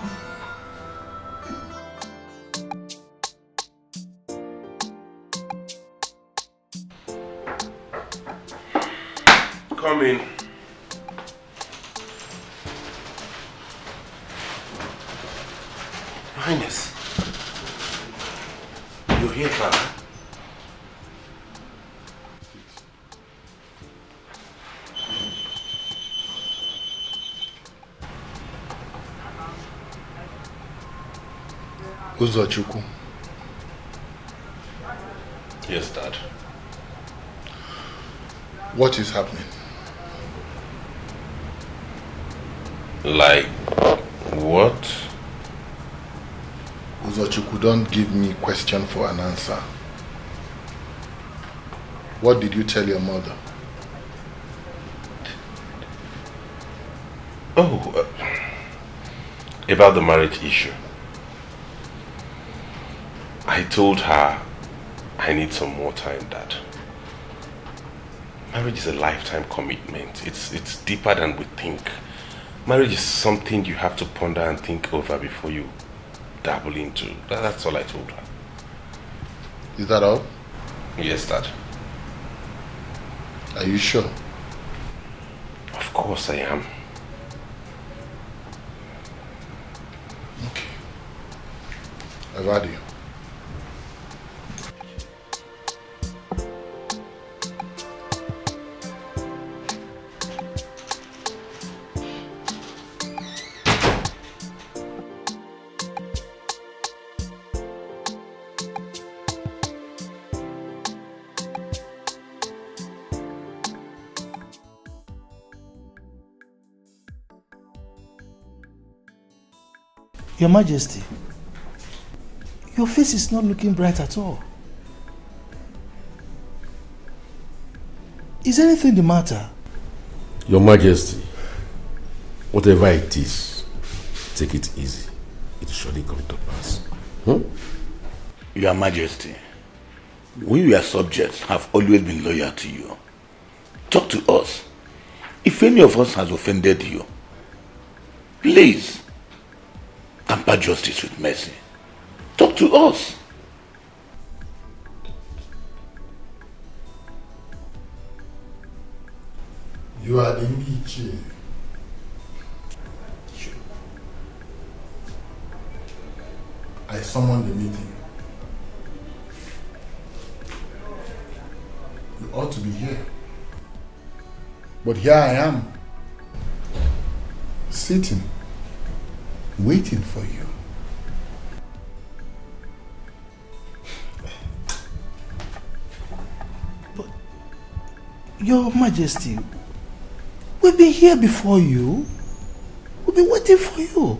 Come in. Your Highness, you're here, Clara.
Uzochukwu.
Yes, Dad.
What is happening?
Like what?
Uzochukwu, don't give me question for an answer. What did you tell your mother?
Oh, about the marriage issue. I told her I need some more time, Dad. Marriage is a lifetime commitment. It's deeper than we think. Marriage is something you have to ponder and think over before you dabble into. That's all I told her.
Is that all?
Yes, Dad.
Are you sure?
Of course I am.
Okay. I've had you.
Your Majesty, your face is not looking bright at all. Is anything the matter?
Your Majesty, whatever it is, take it easy. It will surely come to pass.
Your Majesty, we your subjects have always been loyal to you. Talk to us. If any of us has offended you, please temper justice with mercy. Talk to us.
You are the Michi. I summoned the meeting. You ought to be here. But here I am, sitting, waiting for you.
But, Your Majesty, we've been here before you.
We've been waiting for you.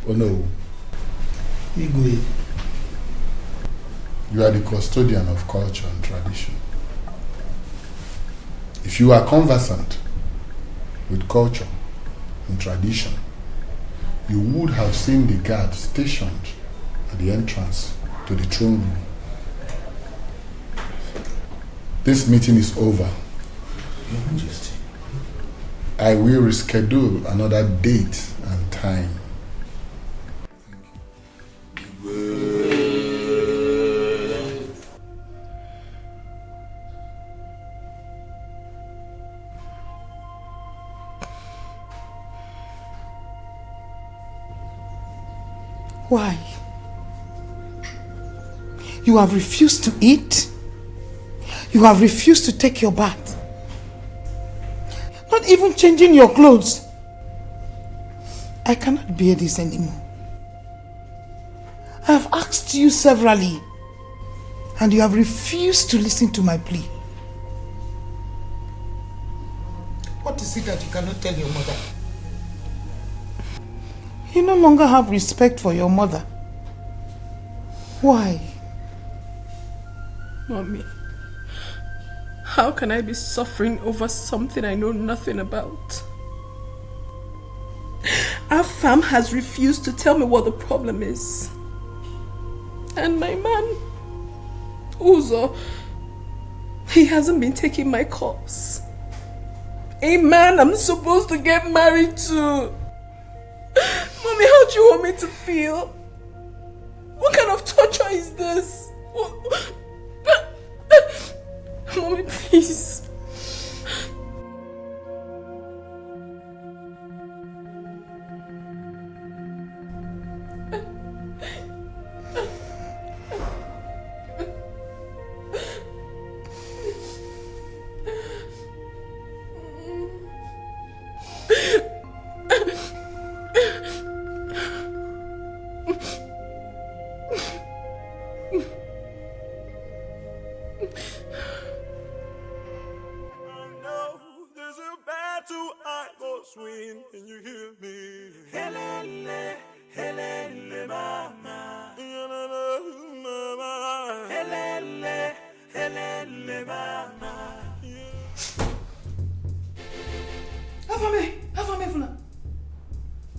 Oh no. Igwe, you are the custodian of culture and tradition. If you are conversant with culture and tradition, you would have seen the guard stationed at the entrance to the throne room. This meeting is over.
Your Majesty.
I will reschedule another date and time.
Why? You have refused to eat. You have refused to take your bath. Not even changing your clothes. I cannot bear this anymore. I have asked you severally, and you have refused to listen to my plea. What is it that you cannot tell your mother? You no longer have respect for your mother. Why?
Mommy, how can I be suffering over something I know nothing about? Our farm has refused to tell me what the problem is. And my man, Uzo, he hasn't been taking my calls. A man I'm supposed to get married to. Mommy, how do you want me to feel? What kind of torture is this? Mommy, please.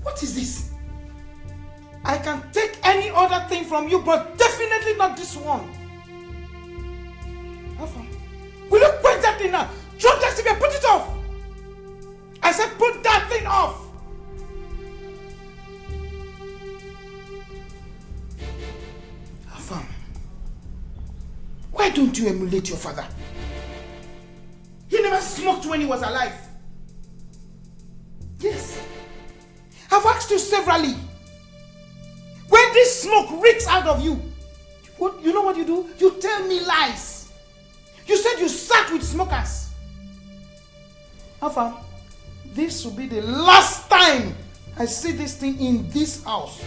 What is this? I can take any other thing from you, but definitely not this one. Alpha, will you quit that thing now? Drop that cigarette, put it off! I said put that thing off! Alpha, why don't you emulate your father? He never smoked when he was alive. Yes. I've asked you severally. When this smoke reeks out of you, you know what you do? You tell me lies. You said you sat with smokers. Alpha, this will be the last time I see this thing in this house.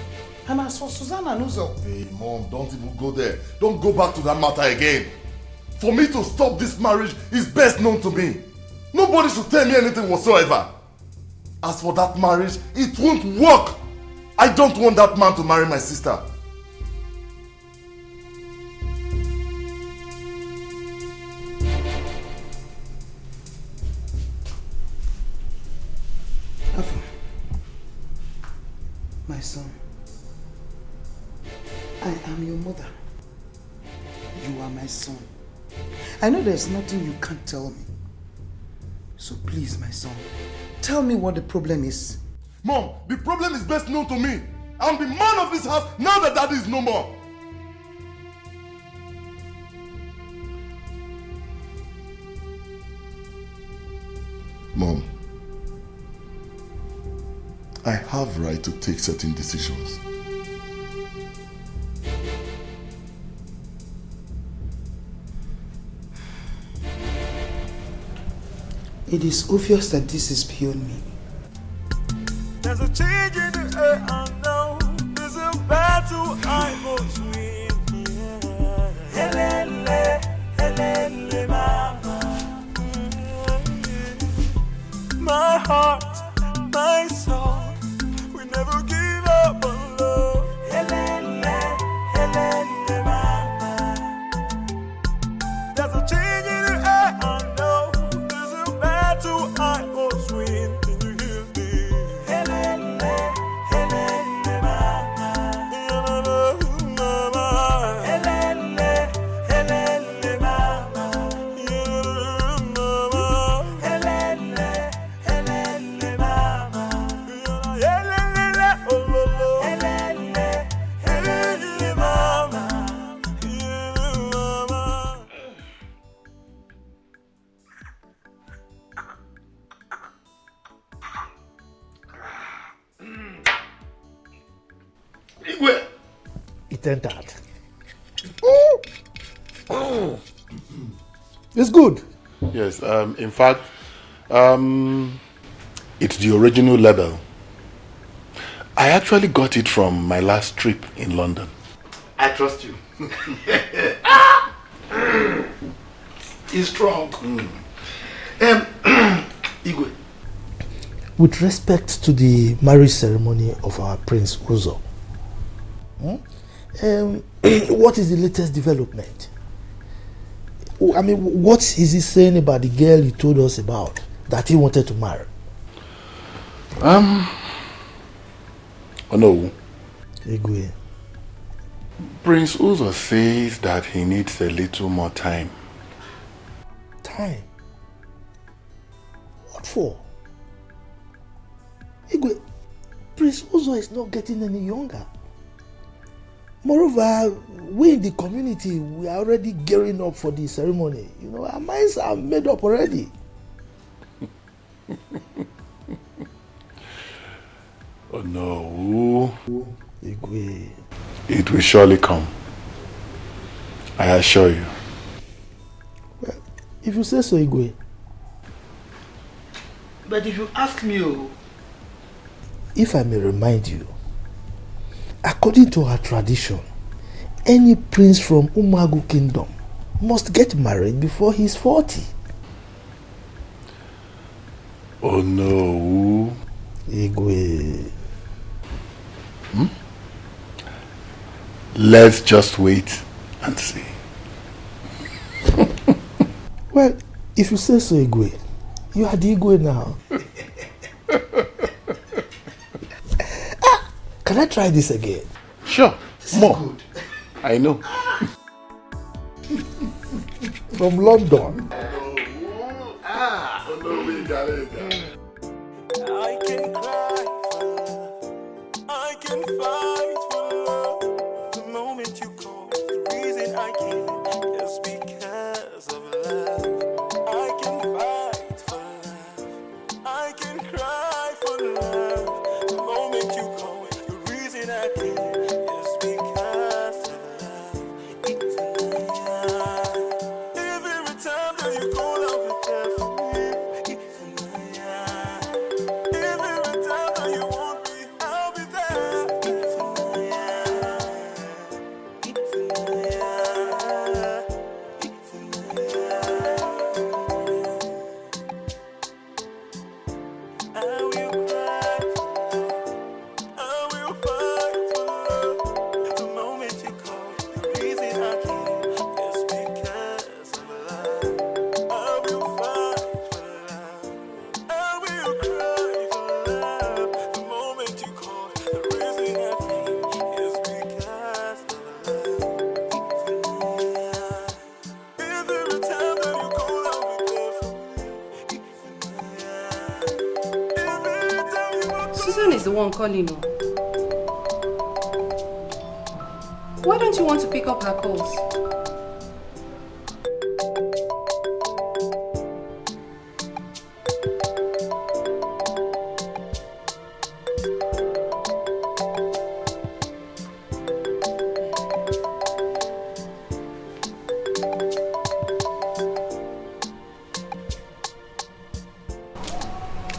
And as for Susanna and Uzo...
Hey, Mom, don't even go there. Don't go back to that matter again. For me to stop this marriage is best known to me. Nobody should tell me anything whatsoever. As for that marriage, it won't work. I don't want that man to marry my sister.
Alpha, my son, I am your mother. You are my son. I know there's nothing you can't tell me. So please, my son, tell me what the problem is.
Mom, the problem is best known to me. I'm the man of this house now that Daddy is no more. Mom, I have right to take certain decisions.
It is obvious that this is beyond me.
There's a change in the air, I know. There's a battle I must win. Yeah. never give up on love. Helele, helele, mama. There's a change in the air, I know. There's a battle I must win. Can you hear me? Helele, helele, mama. Mama. Helele, helele, mama. Mama. Helele, helele, mama. Helele, oh, lo, lo. Helele, helele, mama.
It entered. It's good.
Yes, in fact, it's the original label. I actually got it from my last trip in London.
I trust you. He's strong. Igwe. With respect to the marriage ceremony of our Prince Uzo, what is the latest development? I mean, what is he saying about the girl you told us about that he wanted to marry?
Oh no.
Igwe.
Prince Uzo says that he needs a little more time.
Time? What for? Igwe, Prince Uzo is not getting any younger. Moreover, we in the community, we are already gearing up for the ceremony. You know, our minds are made up already.
Oh no.
Igwe.
It will surely come. I assure you.
Well, if you say so, Igwe.
But if you ask me,
if I may remind you, according to our tradition, any prince from Umagu Kingdom must get married before he's 40.
Oh no.
Igwe.
Let's just wait and see.
Well, if you say so, Igwe, you are the Igwe now. Can I try this again?
Sure. More. Good. I know.
From London.
Oh no, we got it. I can cry for love. I can fight for love. The moment you call, the reason I came is because of love. I can fight for love. I can cry for love. The moment you call, the reason I came is because of love. It's every time that you call, I'll be there for you. It's every time that you want me, I'll be there. It's I will cry for love. I will fight for love. The moment you call, the reason I came is because of love. I will fight for love. I will cry for love. The moment you call, the reason I came is because of love. Every time that you call, I'll be there for you.
Susan is the one calling you. Why don't you want to pick up her calls?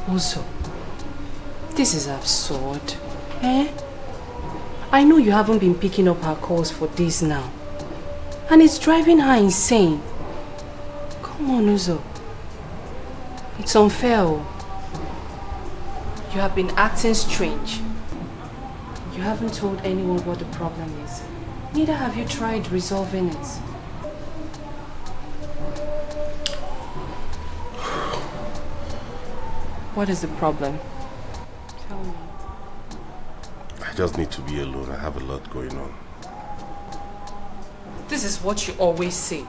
Uzo, this is absurd. Eh? I know you haven't been picking up her calls for days now. And it's driving her insane. Come on, Uzo. It's unfair. You have been acting strange. You haven't told anyone what the problem is. Neither have you tried resolving it. What is the problem? Tell me.
I just need to be alone. I have a lot going on.
This is what you always say.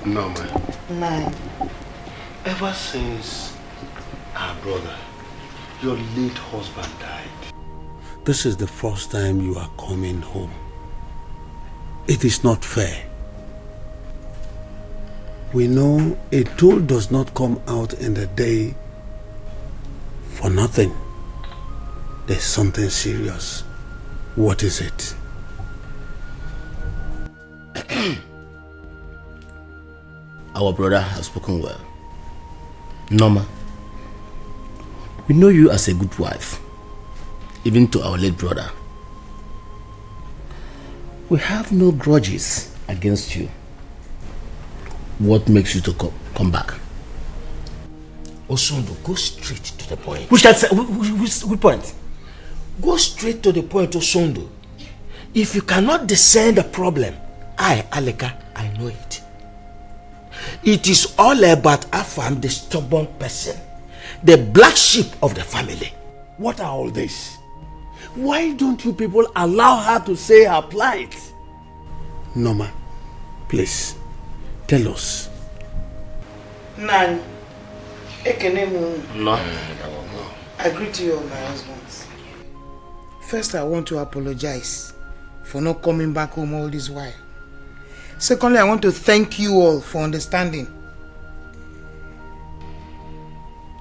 No, man. Ever since our brother, your late husband, died,
this is the first time you are coming home. It is not fair. We know a tool does not come out in the day for nothing. There's something serious. What is it?
Our brother has spoken well. Norma, we know you as a good wife, even to our late brother. We have no grudges against you. What makes you to come back?
Osondo, go straight to the point.
Which point?
Go straight to the point, Osondo. If you cannot discern the problem, Aleka, I know it. It is all about Afam, the stubborn person, the black sheep of the family.
What are all this? Why don't you people allow her to say her plight? Norma, please, tell us.
Nan, Ekenemu.
No.
I greet you all, my husbands. First, I want to apologize for not coming back home all this while. Secondly, I want to thank you all for understanding.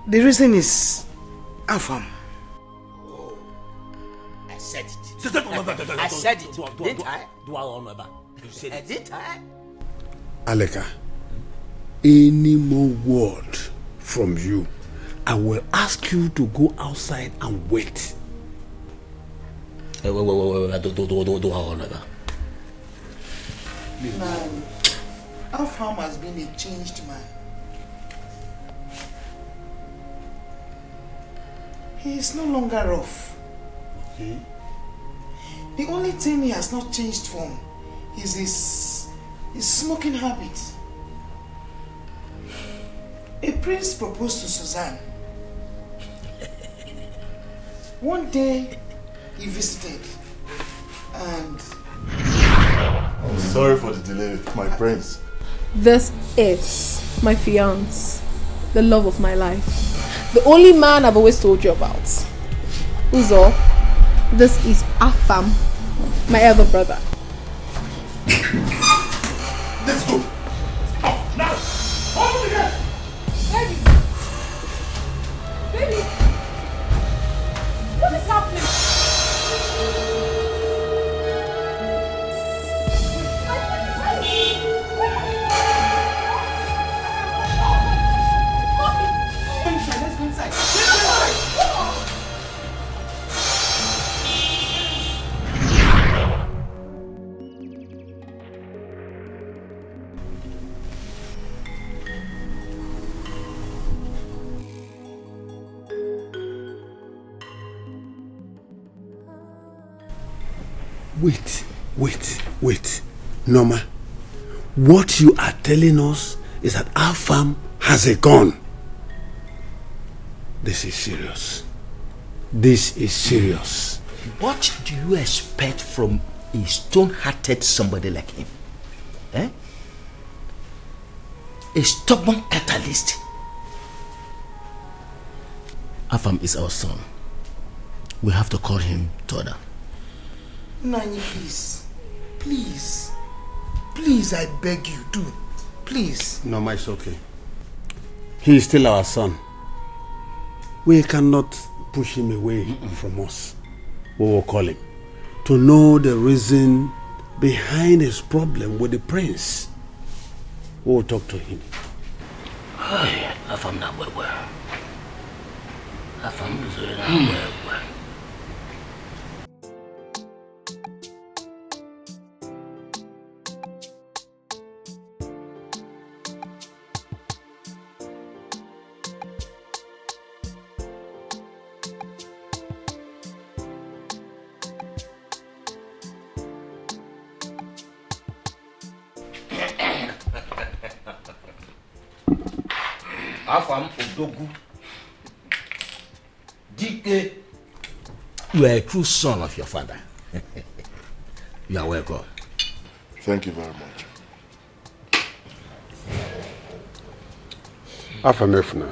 The reason is Afam.
I said it. I said it. Didn't I? You said it. Didn't I?
Aleka, any more word from you, I will ask you to go outside and wait.
Man, Afam has been a changed man. He is no longer rough.
Okay.
The only thing he has not changed from is his smoking habit. A prince proposed to Suzanne. One day he visited and...
Sorry for the delay, my prince.
This is my fiance, the love of my life. The only man I've always told you about. Uzo, this is Afam, my elder brother.
Let's go. Now, open the gate.
Baby, what is happening?
Let's go inside.
Wait. Norma, what you are telling us is that our farm has a gun. This is serious. This is serious.
What do you expect from a stone-hearted somebody like him? Eh? A stubborn catalyst.
Afam is our son. We have to call him to order.
Nani, please. Please. Please, I beg you, do. Please.
No, it's okay. He is still our son. We cannot push him away from us. We will call him to know the reason behind his problem with the prince. We will talk to him.
Afam na wewe. Afam mzuri na wewe.
Afam Odogu. Dike. You are a true son of your father. You are welcome.
Thank you very much.
Afamefuna,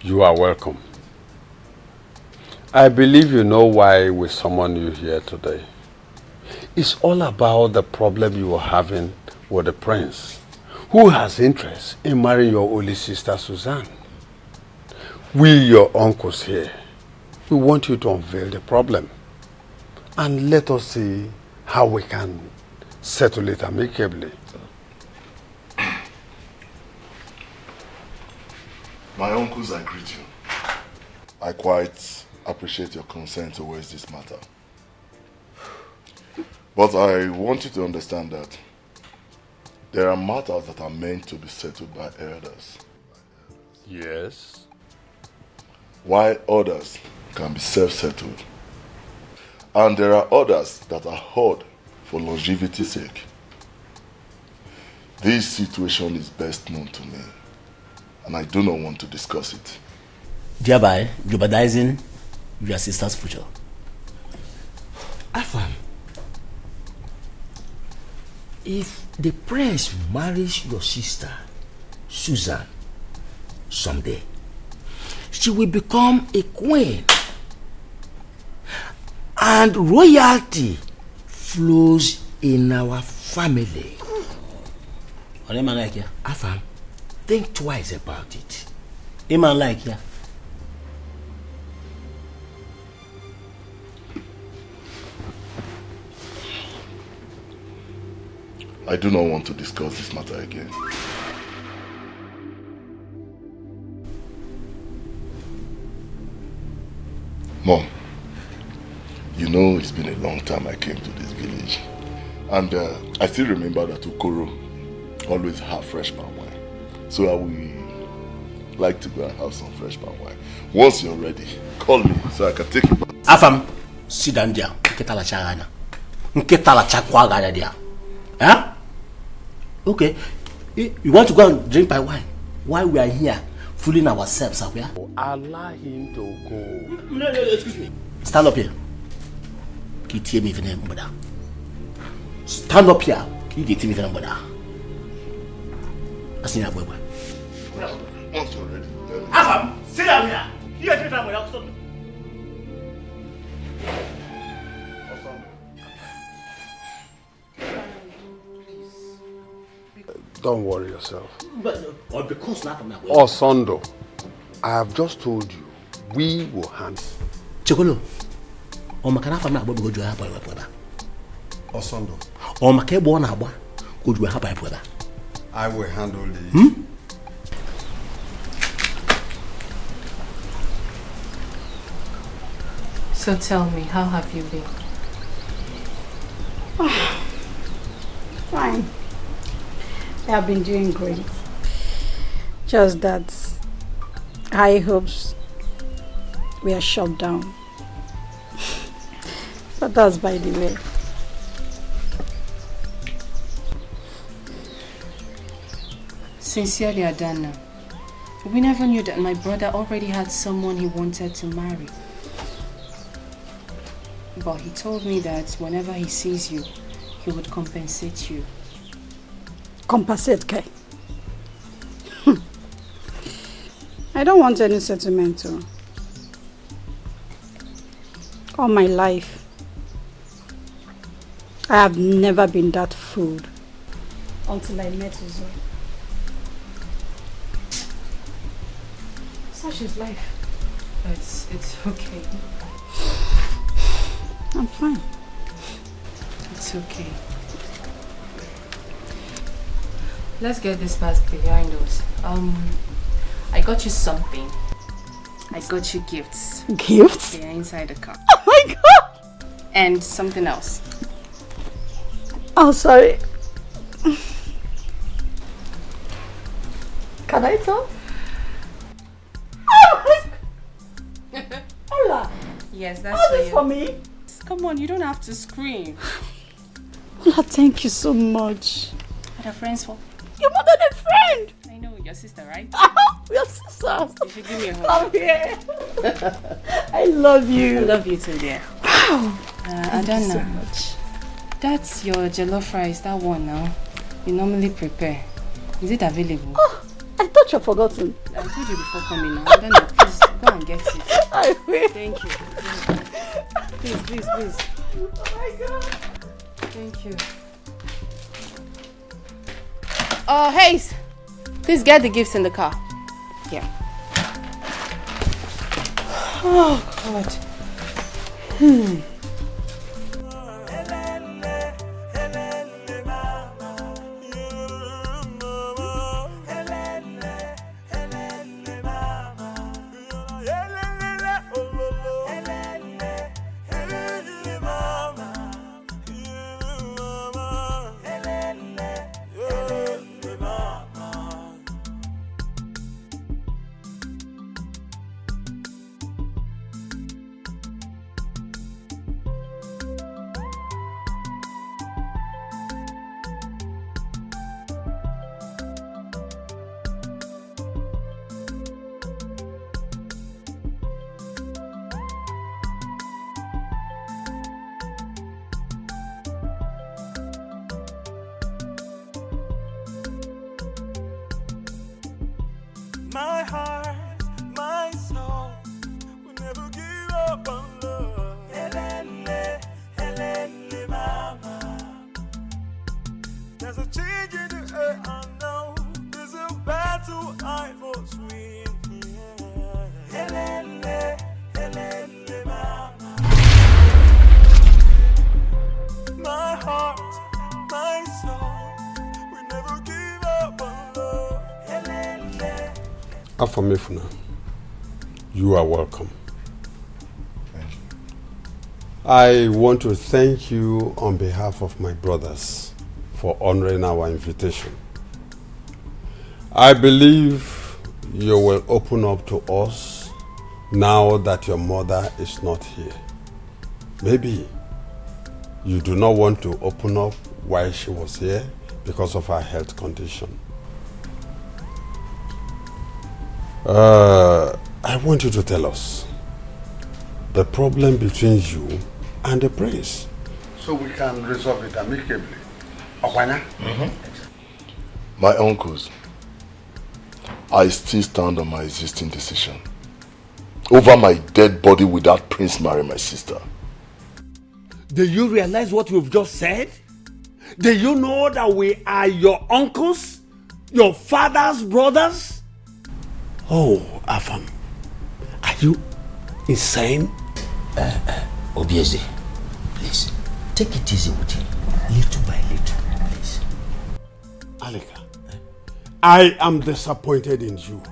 you are welcome. I believe you know why we summoned you here today. It's all about the problem you are having with the prince, who has interest in marrying your only sister, Suzanne. We, your uncles here, we want you to unveil the problem and let us see how we can settle it amicably.
My uncles, I greet you. I quite appreciate your concern towards this matter. But I want you to understand that there are matters that are meant to be settled by elders.
Yes.
While others can be self-settled. And there are others that are held for longevity's sake. This situation is best known to me, and I do not want to discuss it.
Thereby jeopardizing your sister's future.
Afam, if the prince marries your sister, Susan, someday, she will become a queen. And royalty flows in our family. Afam, think twice about it.
I do not want to discuss this matter again. Mom, you know it's been a long time I came to this village. And I still remember that Okoro always have fresh palm wine. So I will like to go and have some fresh palm wine. Once you're ready, call me so I can take you back.
Afam, sit down there. Huh? Okay. You want to go and drink my wine while we are here fooling ourselves up, yeah?
Allow him to go.
No, excuse me. Stand up here. Stand up here.
Once you're ready.
Afam, sit down here. You are doing without stopping.
Don't worry yourself.
Or because not from that way.
Osondo, I have just told you, we will handle.
Chokolo. O makana from that boy go join hapa wewe.
Osondo.
O makebo na agba go join hapa wewe.
I will handle this.
So tell me, how have you been?
Fine. I have been doing great. Just that high hopes were shut down. But that's by the way.
Sincerely, Adana, we never knew that my brother already had someone he wanted to marry. But he told me that whenever he sees you, he would compensate you.
Compensate, Kai? I don't want any sentimental. All my life, I have never been that fooled until I met Uzo. Such is life.
It's okay.
I'm fine.
It's okay. Let's get this past behind us. I got you something. I got you gifts.
Gifts?
They are inside the car.
Oh my god!
And something else.
Oh, sorry. Can I talk? Oh my god! Ola!
Yes, that's
all
for
this
you.
for me?
Come on, you don't have to scream.
Ola, thank you so much.
What are friends for?
You're more than a friend!
I know, your sister, right?
Your sister.
You should give me a hug.
Come here. I love you.
I love you too, dear.
Wow.
Thank you so much. That's your jollof rice, that one now. You normally prepare. Is it available?
Oh, I thought you'd forgotten.
I told you before coming now. I don't know. Please go and get it.
I will.
Thank you. Please, please, please.
Oh my god.
Thank you. Oh, Hayes, please get the gifts in the car. Yeah. Oh, God.
My heart, my soul will never give up on love. Helene, Helene, mama. There's a change in the air, I know. There's a battle I must win. Yeah. Helene, Helene, mama. My heart, my soul will never give up on love. Helene.
Afamifuna, you are welcome.
Thank you.
I want to thank you on behalf of my brothers for honoring our invitation. I believe you will open up to us now that your mother is not here. Maybe you do not want to open up while she was here because of her health condition. I want you to tell us the problem between you and the prince,
so we can resolve it amicably. Okwanya? My uncles, I still stand on my existing decision. Over my dead body without Prince marrying my sister.
Do you realize what you've just said? Do you know that we are your uncles? Your father's brothers? Oh, Afam, are you insane?
Obieze, please, take it easy with him, little by little, please.
Alika, I am disappointed in you.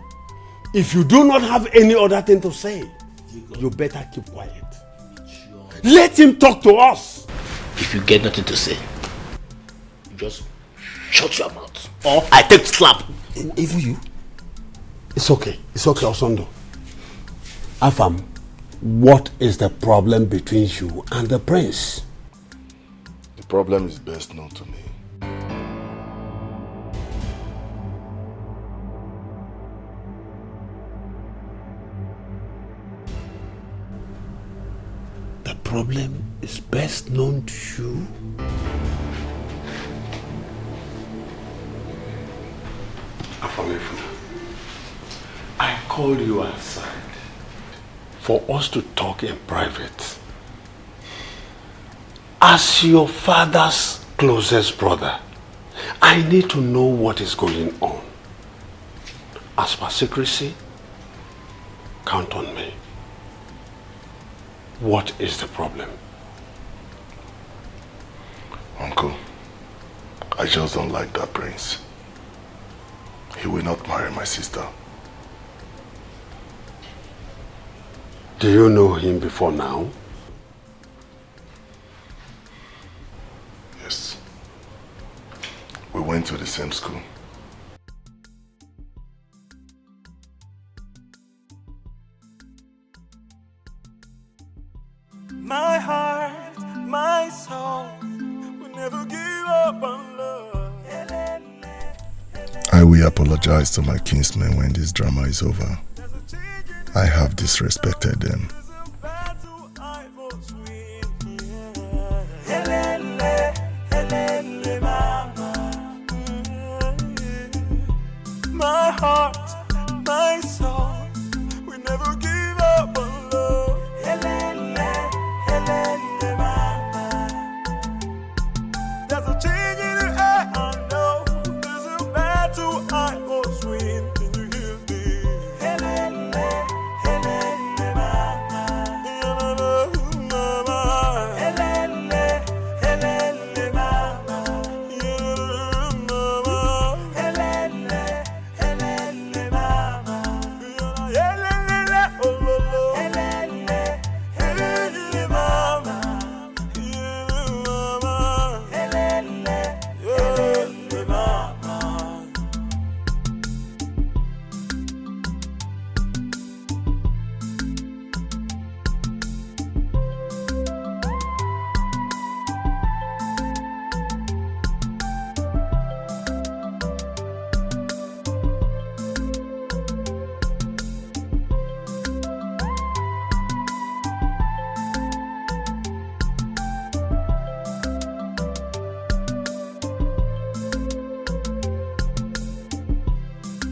If you do not have any other thing to say, you better keep quiet. Let him talk to us.
If you get nothing to say, you just shut your mouth, or I take slap. Even you.
It's okay, Osondo. Afam, what is the problem between you and the prince?
The problem is best known to me.
The problem
is best known to you. Afamefuna, I called you aside for us to talk in private. As your father's closest brother, I need to know what is going on. As per secrecy, count on me. What is the problem?
Uncle, I just don't like that prince. He will not marry my sister.
Do you know him before now?
Yes. We went to the same school.
My heart, my soul will never give up on love.
I will apologize to my kinsmen when this drama is over. I have disrespected them.
My heart, my soul will never give up on love. There's a change in the air, I know. There's a battle I must win. Can you hear me?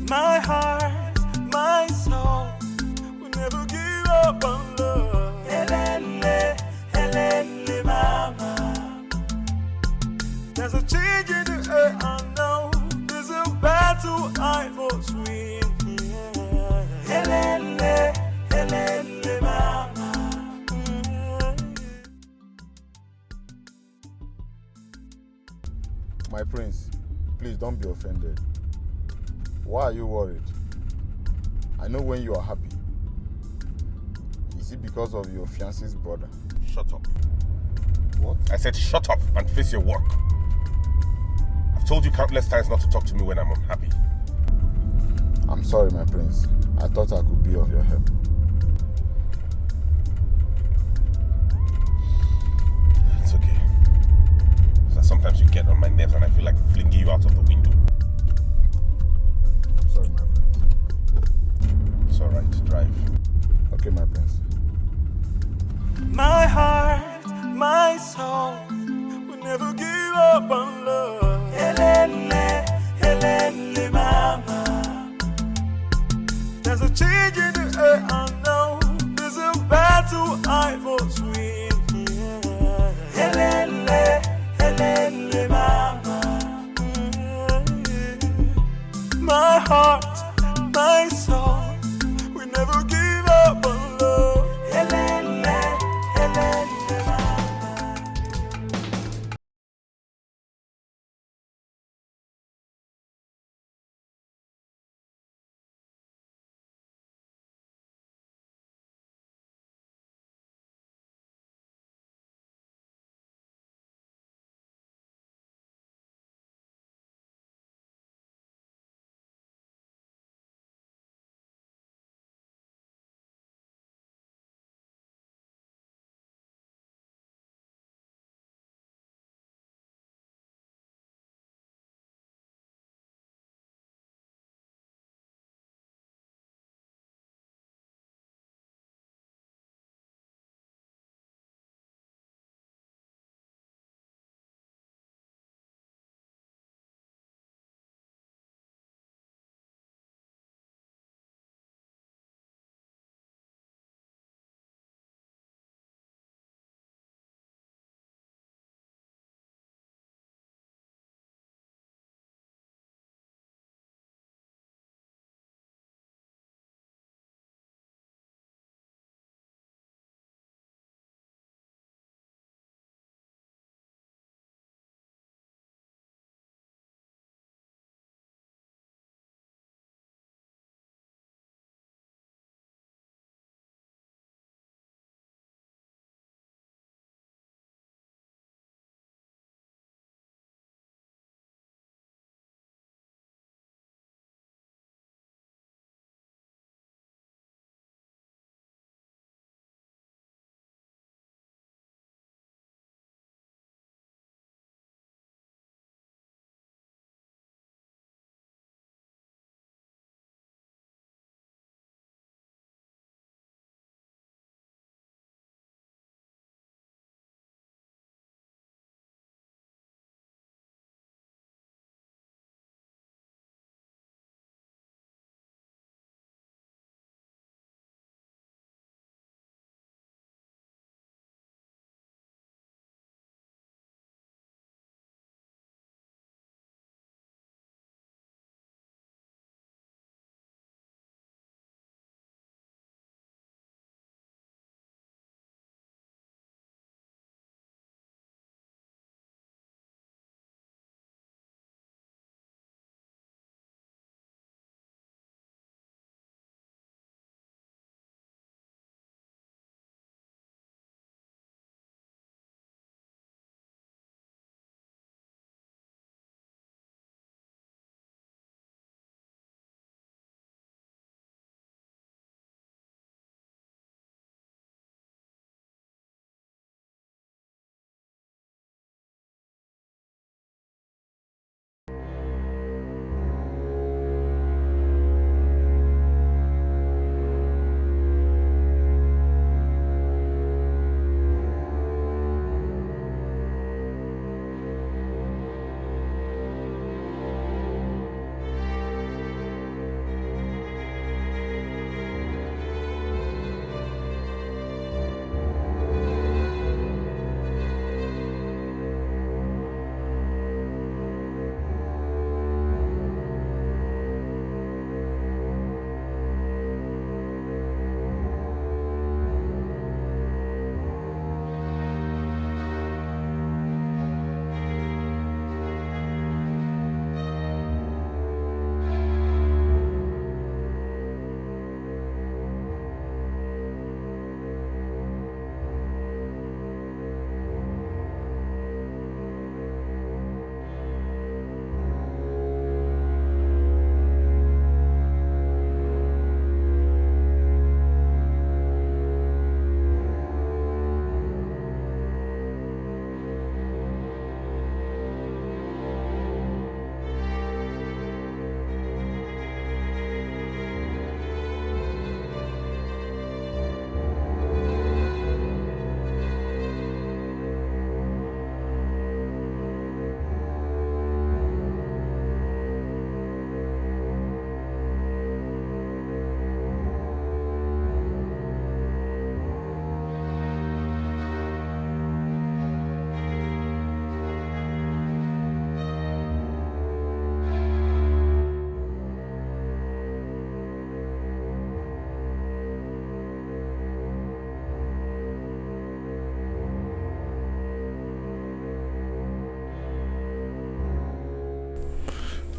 My heart, my soul will never give up on love. Helene, mama. There's a change in the air, I know. There's a battle I must win. Helene, mama.
My prince, please don't be offended. Why are you worried? I know when you are happy. Is it because of your fiancé's brother?
Shut up.
What?
I said shut up and face your work. I've told you countless times not to talk to me when I'm unhappy.
I'm sorry, my prince. I thought I could be of your help.
It's okay. So sometimes you get on my nerves and I feel like flinging you out of the window.
I'm sorry, my prince.
It's alright, drive.
Okay, my prince.
My heart, my soul will never give up on love. Helene, mama. There's a change in the air, I know. There's a battle I must win. Helene, mama. My heart, my soul will never give up on love. Helene, mama.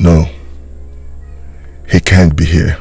No. He can't be here.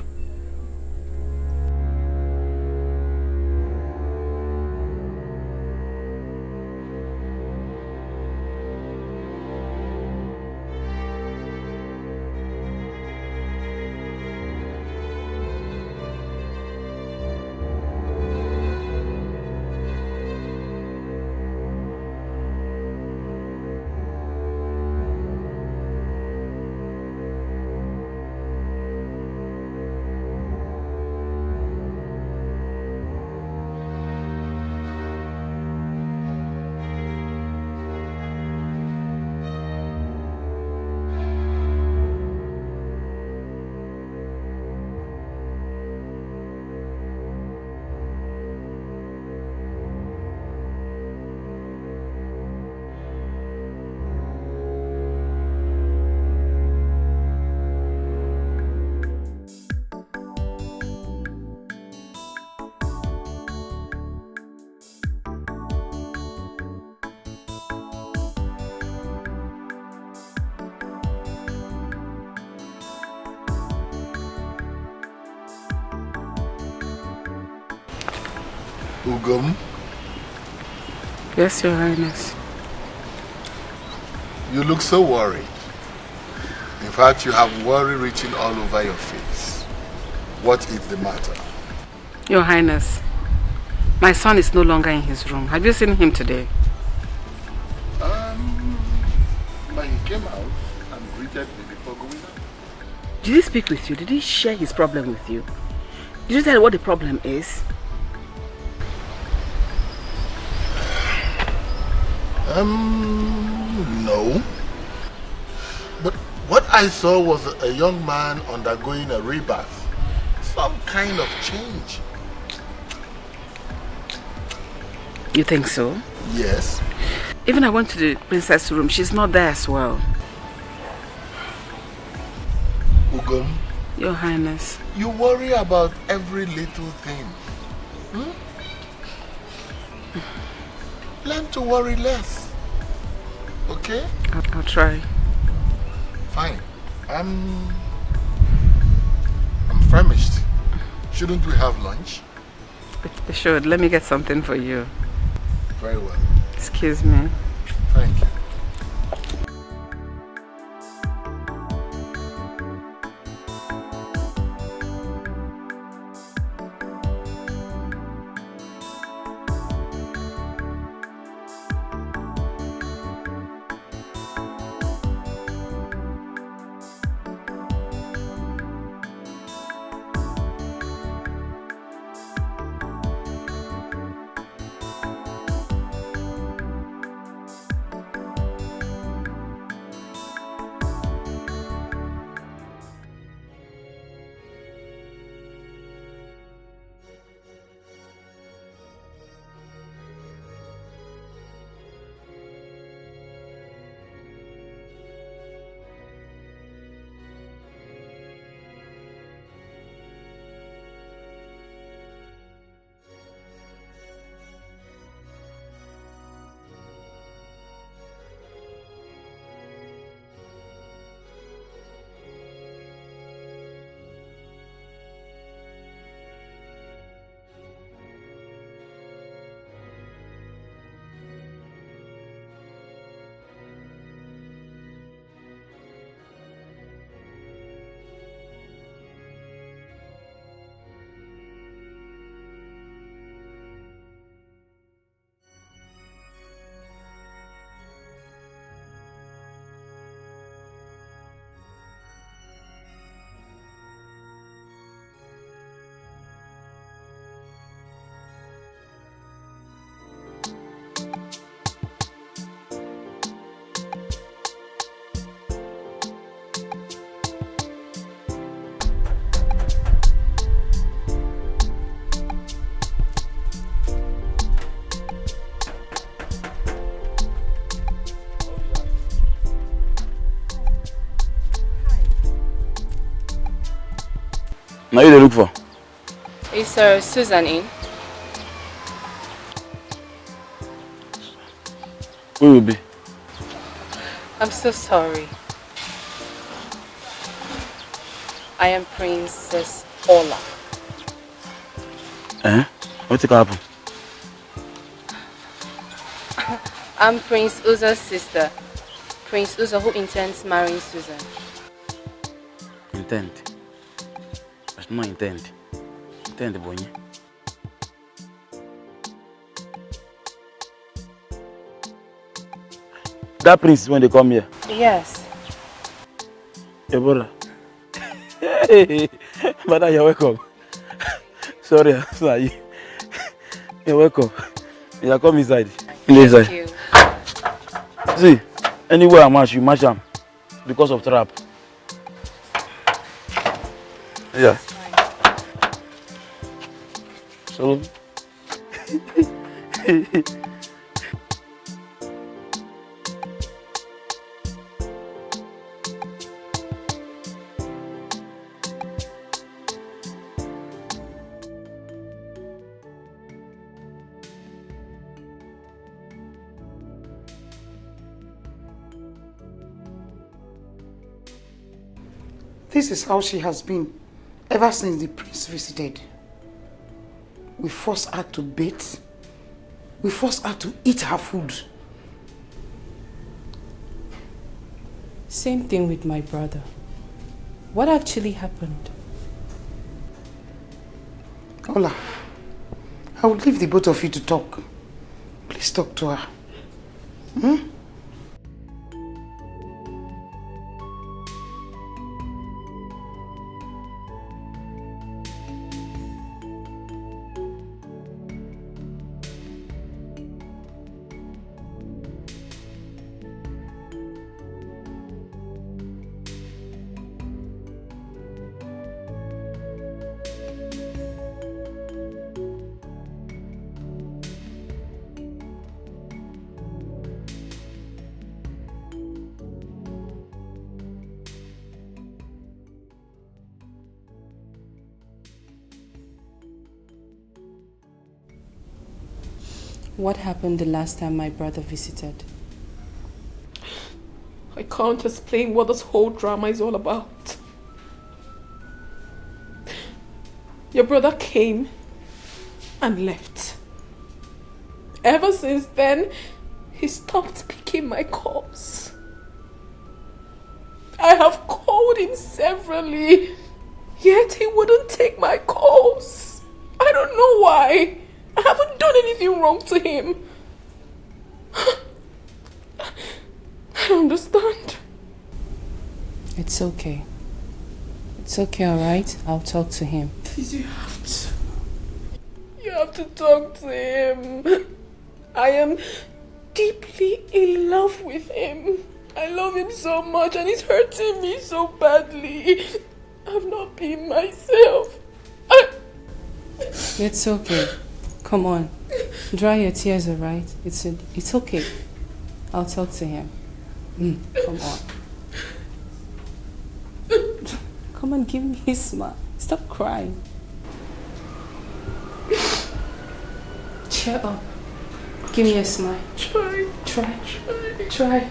Ugom?
Yes, Your Highness.
You look so worried. In fact, you have worry reaching all over your face. What is the matter?
Your Highness, my son is no longer in his room. Have you seen him today?
But he came out and greeted me before going out.
Did he speak with you? Did he share his problem with you? Did you tell him what the problem is?
No. But what I saw was a young man undergoing a rebirth. Some kind of change.
You think so?
Yes.
Even I went to the princess' room. She's not there as well.
Ugom,
Your Highness.
you worry about every little thing. Learn to worry less. Okay?
I'll try.
Fine. I'm famished. Shouldn't we have lunch?
We should. Let me get something for you.
Very well.
Excuse me.
Thank you.
Now you look for?
Is Susan in?
Who will be?
I'm so sorry.
I am Princess Ola.
What's it happen?
I'm Prince Uza's sister. Prince Uza who intends marrying Susan.
Intent? That's not intent. Intent, boy. That prince when they come here?
Yes.
Your brother? Hey, brother, you're welcome. Sorry, sorry. You're welcome. You come inside. Inside.
You.
See, anywhere I match, you match them because of trap. Yeah. So.
This is how she has been ever since the prince visited. We forced her to bathe. We forced her to eat her food.
Same thing with my brother. What actually happened?
Ola, I would leave the both of you to talk. Please talk to her.
What happened the last time my brother visited?
I can't explain what this whole drama is all about. Your brother came and left. Ever since then, he stopped picking my calls. I have called him severally, yet he wouldn't take my calls. I don't know why. I haven't done anything wrong to him. I don't understand.
It's okay. It's okay, alright? I'll talk to him.
Please, you have to. You have to talk to him. I am deeply in love with him. I love him so much and he's hurting me so badly. I've not been myself.
It's okay. Come on. Dry your tears, alright? It's okay. I'll talk to him. Come on. Come on, give me a smile. Stop crying. Cheer up. Give me a smile. Try.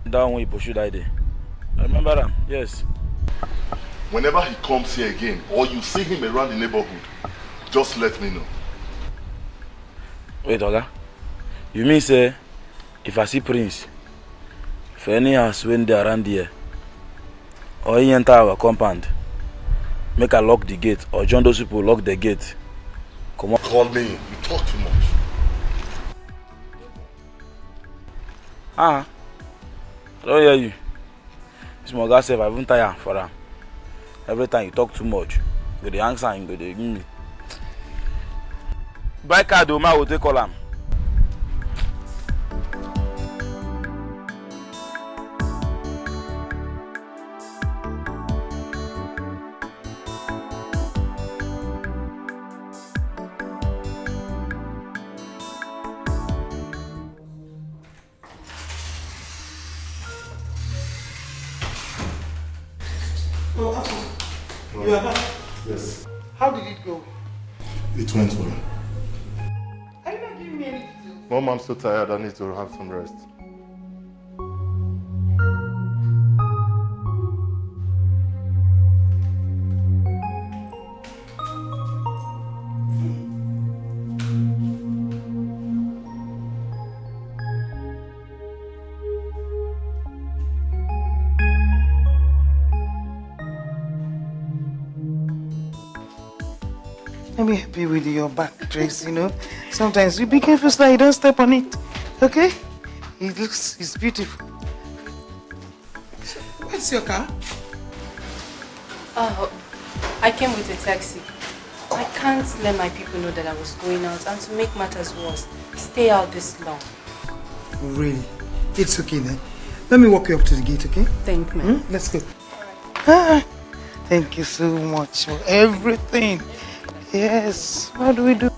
That one you pursue that day. I remember that, yes.
Whenever he comes here again, or you see him around the neighborhood, just let me know.
Wait, Oga. You mean say, if I see Prince, for any house when they around here, or he enter our compound, make I lock the gate, or join those people lock the gate. Come on.
Call me. You talk too much.
I don't hear you. This Moga self, I won't tire for her. Every time you talk too much, you go the answer and you go the give me. Buy card, Oma will take all am.
Oh, Afam, you are back.
Yes.
How did it go?
It went well.
Are you not giving me any details?
Mom, I'm so tired. I need to have some rest.
Let me help you with your back dress, you know. Sometimes you be careful so you don't step on it. Okay? It's beautiful. Where's your car?
Oh, I came with a taxi. I can't let my people know that I was going out, and to make matters worse, stay out this long.
Really? It's okay then. Let me walk you up to the gate, okay?
Thank you.
Let's go. Ah, thank you so much for everything. Yes. What do we do?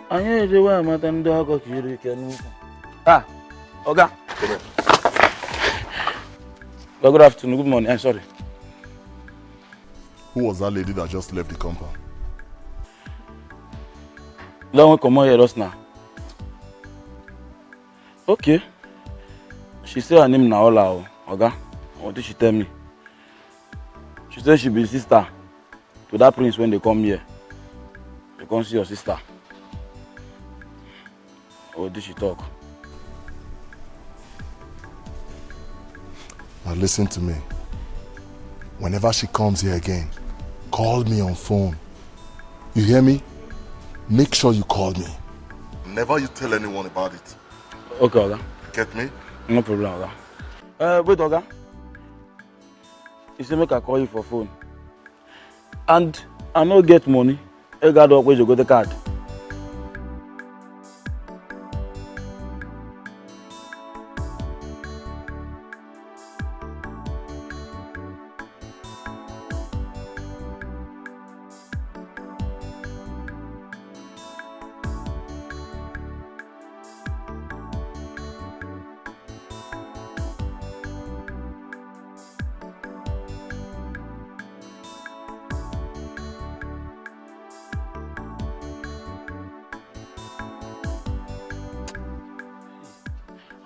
Anyị ejewe amata ndị ọgọ ka iri ike n'ukwu. Ah, Oga. Good afternoon, good morning. I'm sorry.
Who was that lady that just left the compound?
Long come on here just now. Okay. She said her name na Ola, Oga. What did she tell me? She said she be sister to that prince when they come here. They come see your sister. Or did she talk?
Now listen to me. Whenever she comes here again, call me on phone. You hear me? Make sure you call me. Never you tell anyone about it.
Okay, Oga.
Get me?
No problem, Oga. Wait, Oga. You say make I call you for phone. And I no get money. I got up where you go the card.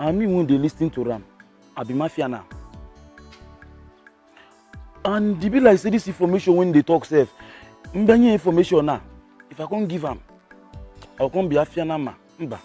And me when they listen to Ram, I be mafia now. And the be like say this information when they talk safe. Mbanya information now. If I can't give them, I'll come be mafia now, ma. Mba.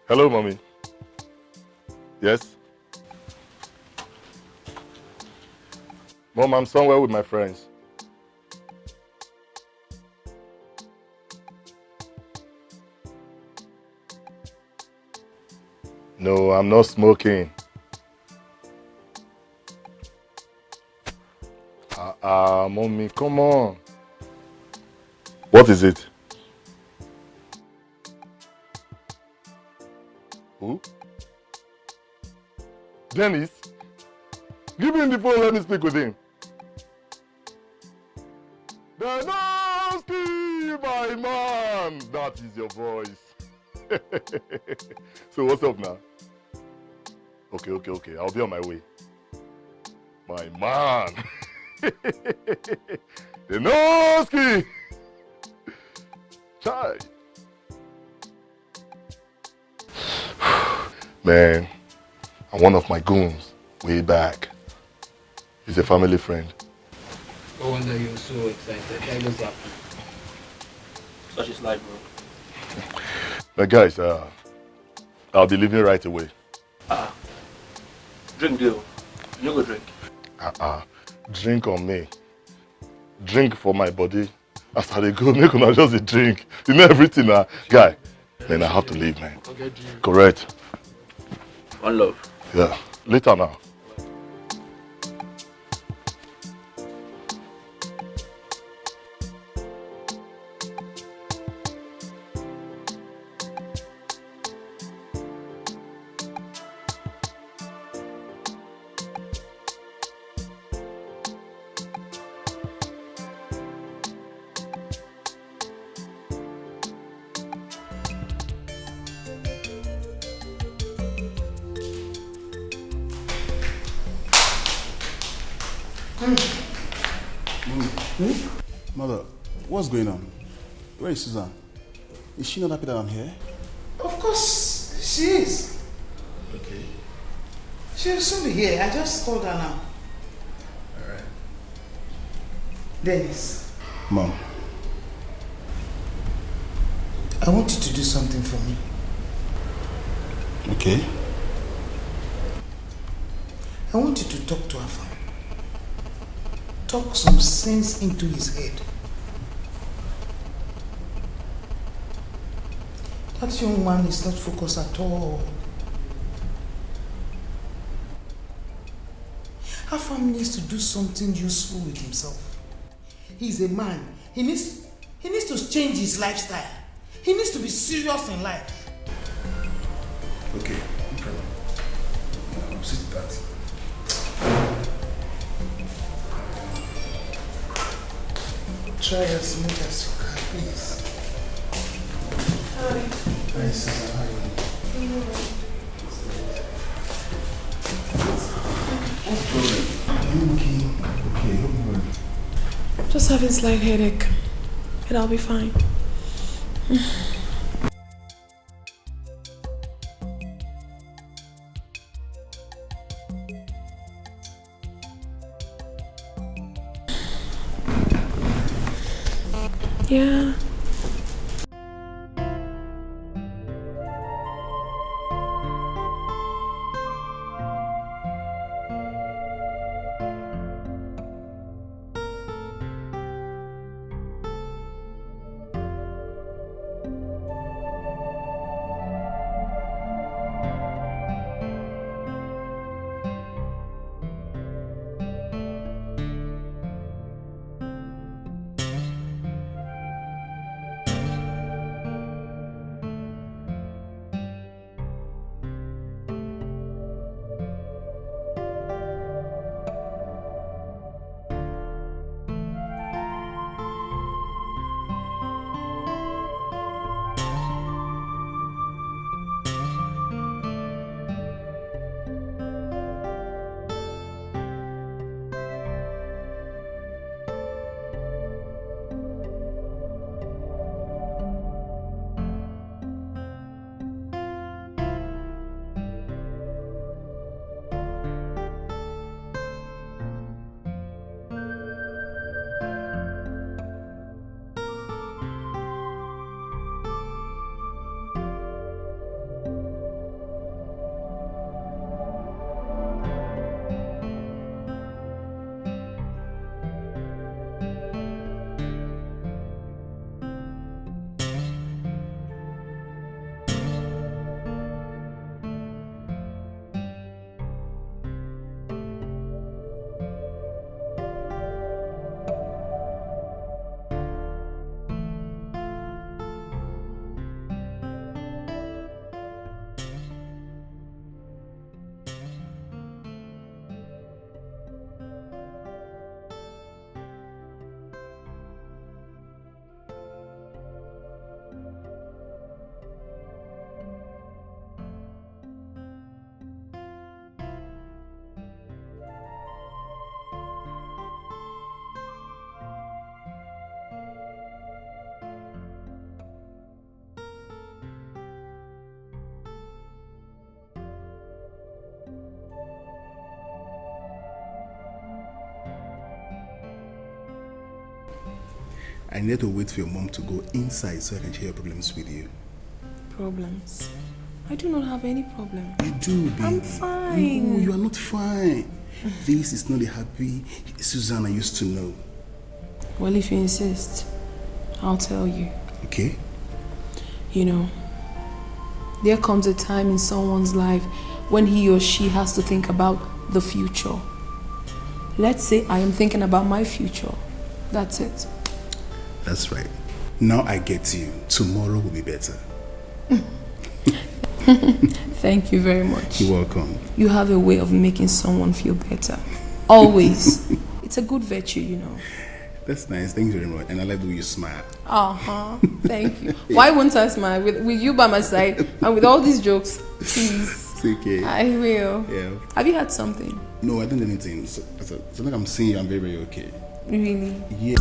Hello, mommy. Yes? Mom, I'm somewhere with my friends. No, I'm not smoking. Mommy, come on. What is it? Who? Dennis? Give me the phone, let me speak with him. Denoski, my man! That is your voice. So what's up now? Okay. I'll be on my way. My man! Denoski! tight. Man, and one of my goons way back. He's a family friend.
No wonder you're so excited. That was happening. Such is life, bro.
But guys, I'll be leaving right away.
Drink deal. You go drink.
Drink on me. Drink for my body. After they go, make una just a drink. You know everything, guy. Then I have to leave, man. Correct.
One love.
Yeah. Later now.
Mother, what's going on? Where is Susan? Is she not happy that I'm here?
Of course, she is.
Okay.
She'll soon be here. I just called her now.
Alright.
Dennis.
Mom.
I want you to do something for me.
Okay.
I want you to talk to Afam. Talk some sense into his head. That young man is not focused at all. Afam needs to do something useful with himself. He's a man. He needs to change his lifestyle. He needs to be serious in life.
Okay, no problem. I'll see to that.
Try as much as you can, please. Hi, Susan. How are you? What's the problem? Are you okay? Okay, don't worry.
Just having a slight headache, and I'll be fine. Yeah.
I need to wait for your mom to go inside so I can share your problems with you.
Problems? I do not have any problem.
You do, baby.
I'm fine.
No, you are not fine. This is not the happy Susanna used to know.
Well, if you insist, I'll tell you.
Okay?
You know, there comes a time in someone's life when he or she has to think about the future. Let's say I am thinking about my future. That's it.
That's right. Now I get you. Tomorrow will be better.
Thank you very much.
You're welcome.
You have a way of making someone feel better. Always. It's a good virtue, you know.
That's nice. Thank you very much. And I like the way you smile.
Thank you. Why won't I smile with you by my side and with all these jokes? Please.
It's okay.
I will.
Yeah.
Have you had something?
No, I didn't do anything. So like I'm seeing you, I'm very, very okay.
Really?
Yeah.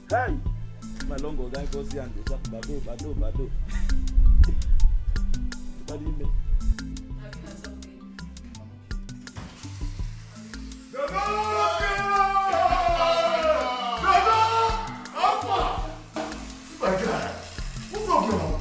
Hey, my long guy goes here and they start bado. What do you mean?
Have you had something?
My guy, what's up now?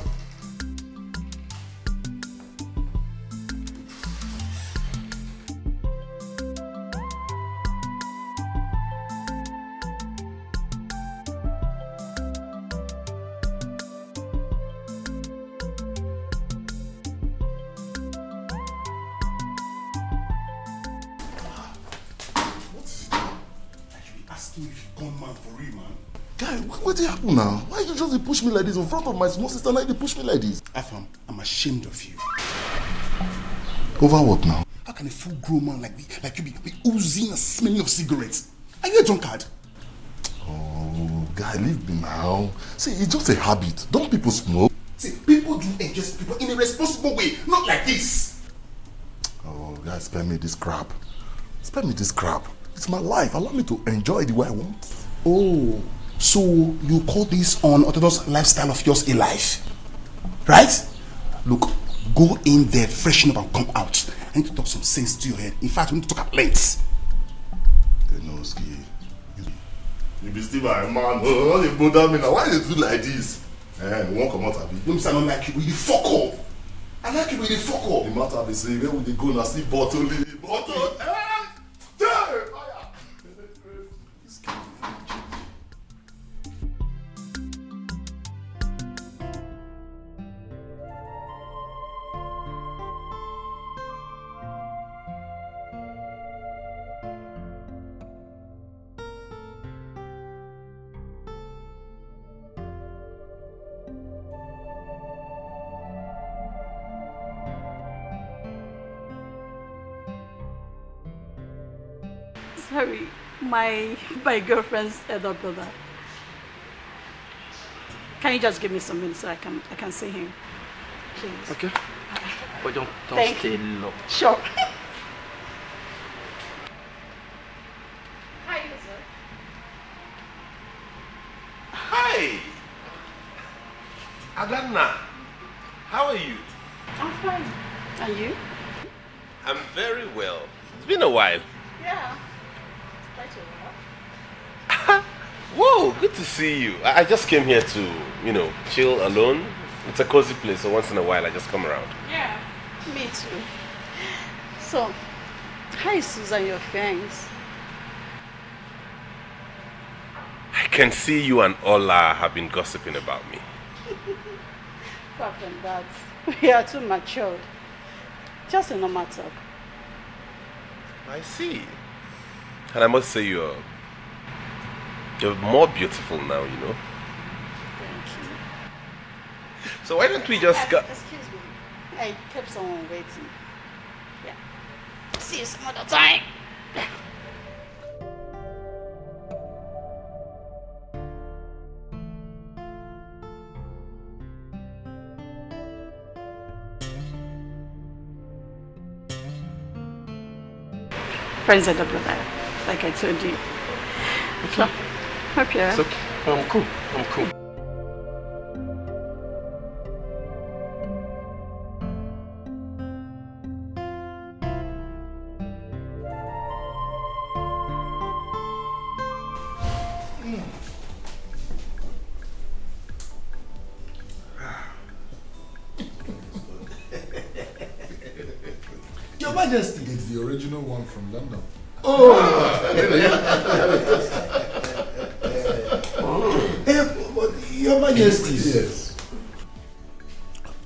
Guy, what did happen now? Why you just push me like this in front of my small sister? Now you push me like this?
Afam, I'm ashamed of you.
Over what now?
How can a full-grown man like you be oozing and smelling of cigarettes? Are you a drunkard?
Oh, guy, leave me now. See, it's just a habit. Don't people smoke?
See, people do enjoy people in a responsible way, not like this.
Oh, guys, spare me this crap. Spare me this crap. It's my life. Allow me to enjoy it the way I want.
Oh, so you call this unorthodox lifestyle of yours a life, right? Look, go in there, freshen up and come out. I need to talk some sense to your head. In fact, we need to talk at length.
You be still my man. Oh, you bother me now. Why you do like this? You won't come out of it.
Let me say I don't like you with the fuck up. I like you with the fuck up.
The matter be saying, where would they go now? See bottle.
Sorry, my girlfriend's elder brother. Can you just give me some minutes so I can see him, please?
Okay. But don't
Thank
stay
you.
long.
Sure.
Hi, sir.
fine. And you?
I'm very well. It's been a while.
Yeah. Quite a while.
Whoa, good to see you. I just came here to, chill alone. It's a cozy place, so once in a while I just come around.
Yeah. Me too. So, how is Susan, your friends?
I can see you and Ola have been gossiping about me.
Apart from that, we are too matured. Just a normal talk.
I see. And I must say you're more beautiful now,
Thank you.
So why don't we just go...
Excuse me. I kept someone waiting. Yeah. See you some other time. Friends and the brother, like I told you. So, hope you're...
It's okay. I'm cool.
Your Majesty. It's the original one from London. Your Majesty. Yes.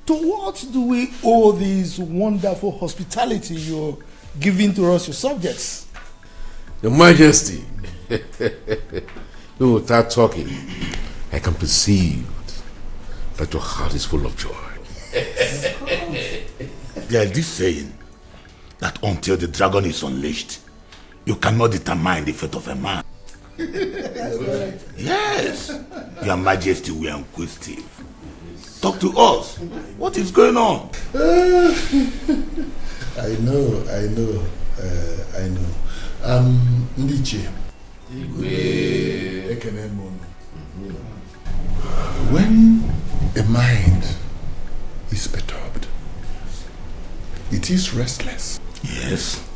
To what do we owe this wonderful hospitality you're giving to us, your subjects?
Your Majesty, no, without talking, I can perceive that your heart is full of joy.
There is this saying that until the dragon is unleashed, you cannot determine the fate of a man. Yes, Your Majesty, we are inquisitive. Talk to us. What is going on?
I know. Ndiche. When a mind is perturbed, it is restless.
Yes.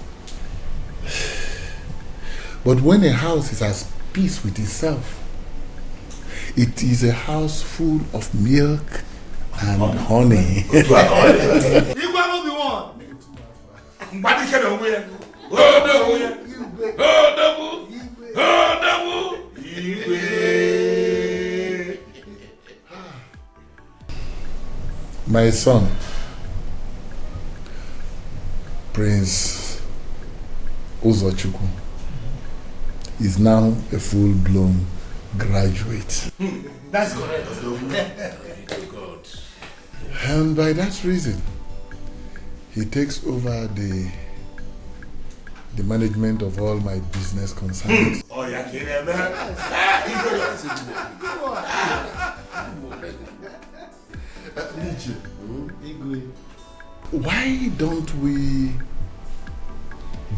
But when a house is at peace with itself, it is a house full of milk and honey. My son, Prince Uzochukwu, is now a full-blown graduate.
That's correct.
And by that reason, he takes over the management of all my business concerns.
Oh, yeah,
Why don't we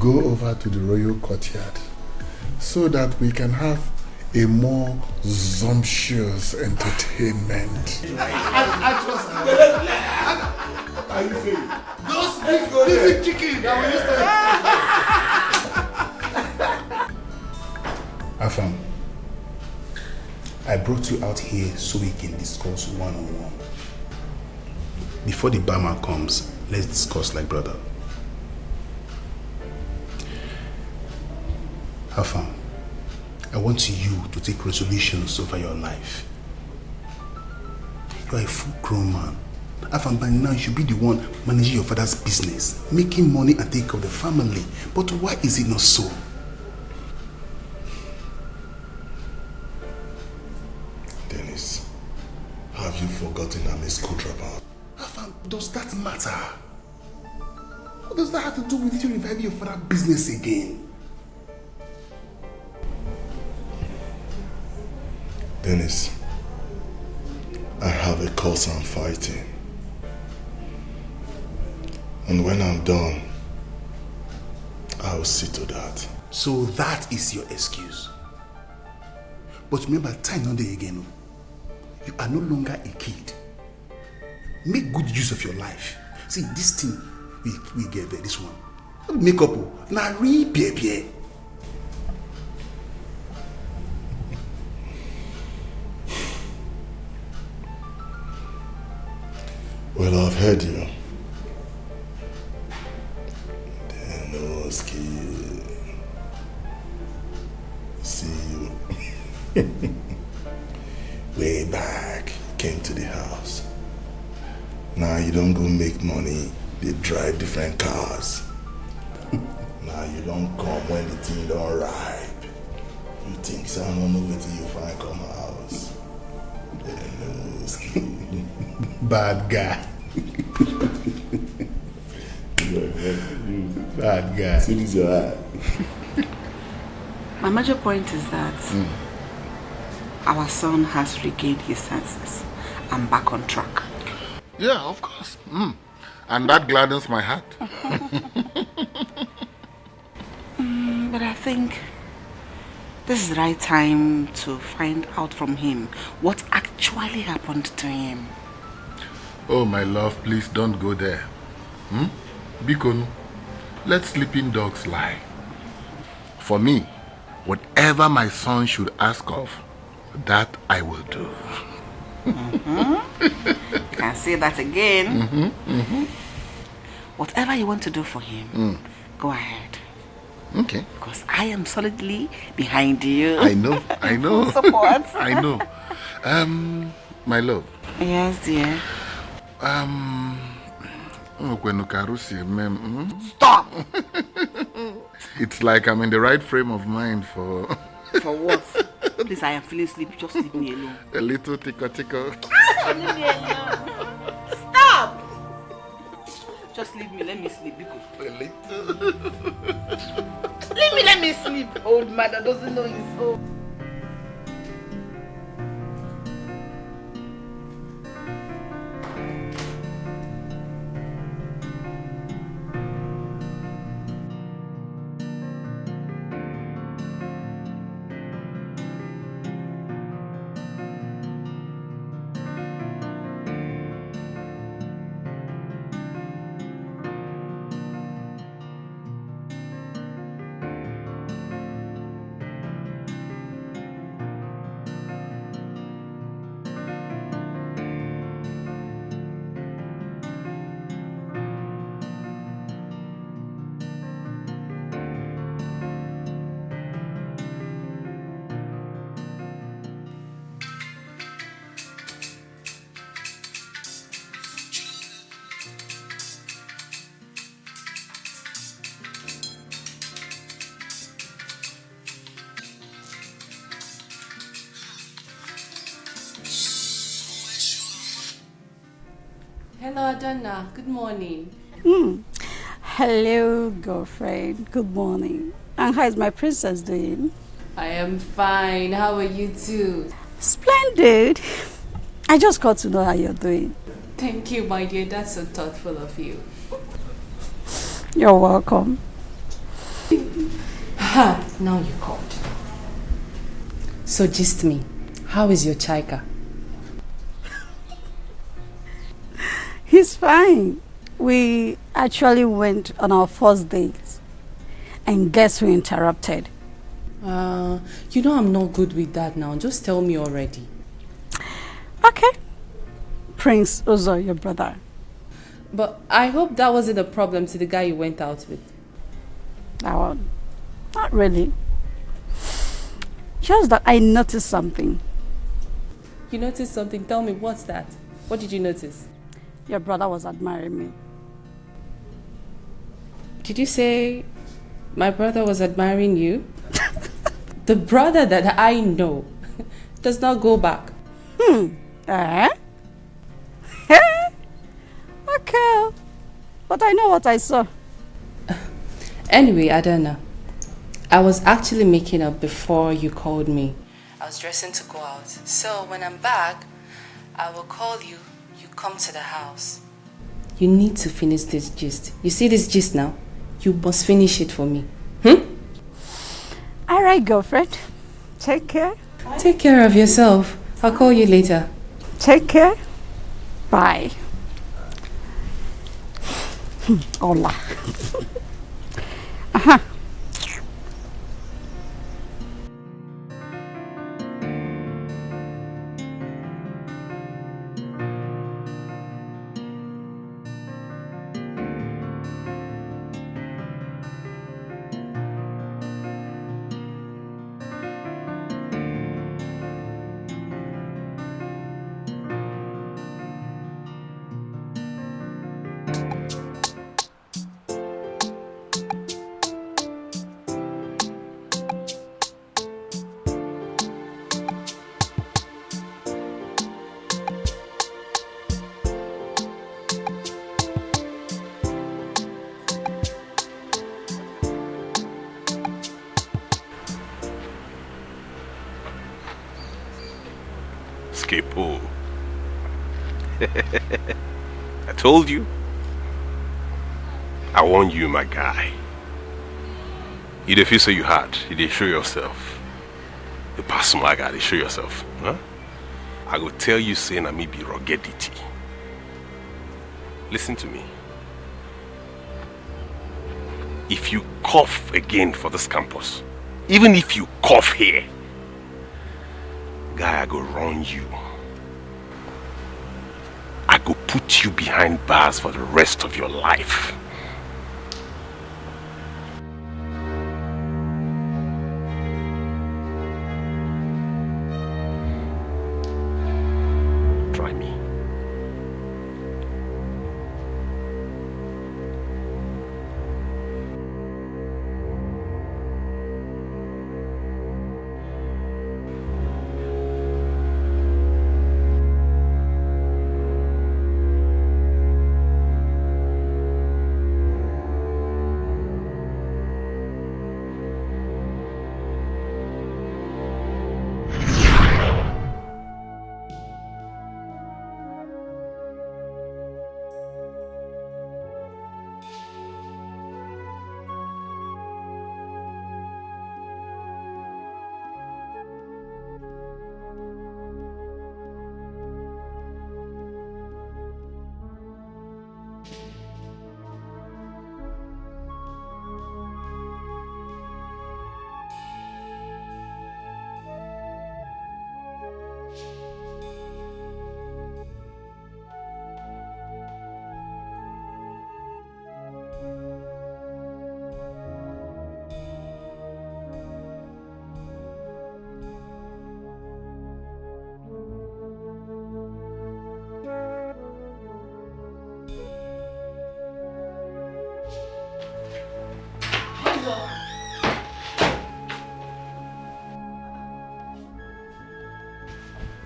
go over to the royal courtyard so that we can have a more sumptuous entertainment?
I trust you. Are you saying? Those big chicken that we used to...
Afam, I brought you out here so we can discuss one-on-one. Before the barman comes, let's discuss like brother. Afam, I want you to take resolutions over your life. You are a full-grown man. Afam, by now you should be the one managing your father's business, making money and take care of the family. But why is it not so?
Dennis, have you forgotten I'm a school dropout?
Afam, does that matter? What does that have to do with you reviving your father's business again?
Dennis, I have a cause I'm fighting. And when I'm done, I'll see to that.
So that is your excuse. But remember, time not there again. You are no longer a kid. Make good use of your life. See, this thing we get there, this one. Make up, na real baby.
Well, I've heard you. Denoski. See you. Way back, came to the house. Now you don't go make money, they drive different cars. Now you don't come when the thing don't ripe. You think so I don't know where you find come house. Denoski.
Bad guy. Bad guy.
See this your eye.
My major point is that our son has regained his senses. I'm back on track.
Yeah, of course. And that gladdens my heart.
But I think this is the right time to find out from him what actually happened to him.
Oh, my love, please don't go there. Bikonu, let sleeping dogs lie. For me, whatever my son should ask of, that I will do.
Can say that again. Whatever you want to do for him, go ahead.
Okay.
Because I am solidly behind you.
I know.
Full support.
I know. My love.
Yes, dear.
Stop! It's like I'm in the right frame of mind for...
For what? Please, I am feeling sleepy. Just leave me alone.
A little tickle.
Leave me alone. Stop! Just leave me. Let me sleep. Let me sleep. Old man that doesn't know his own.
Hello, Adana. Good morning.
Hello, girlfriend. Good morning. And how is my princess doing?
I am fine. How are you too?
Splendid. I just got to know how you're doing.
Thank you, my dear. That's so thoughtful of you.
You're welcome.
Now you called. So gist me, how is your Chaika?
He's fine. We actually went on our first date. And guess who interrupted?
You know I'm not good with that now. Just tell me already.
Okay. Prince Uzo, your brother.
But I hope that wasn't a problem to the guy you went out with.
That one? Not really. Just that I noticed something.
You noticed something? Tell me, what's that? What did you notice?
Your brother was admiring me.
Did you say my brother was admiring you? The brother that I know does not go back.
Okay. But I know what I saw.
Anyway, Adana, I was actually making up before you called me. I was dressing to go out. So when I'm back, I will call you. You come to the house. You need to finish this gist. You see this gist now? You must finish it for me.
All right, girlfriend. Take care.
Take care of yourself. I'll call you later.
Take care. Bye. Hola. Ajá.
Scapo. I told you. I warned you, my guy. You the feel so you had. You did show yourself. You pass my guy, you show yourself. Huh? I go tell you saying I may be ruggedity. Listen to me. If you cough again for this campus, even if you cough here, guy, I go run you. I go put you behind bars for the rest of your life. Try me.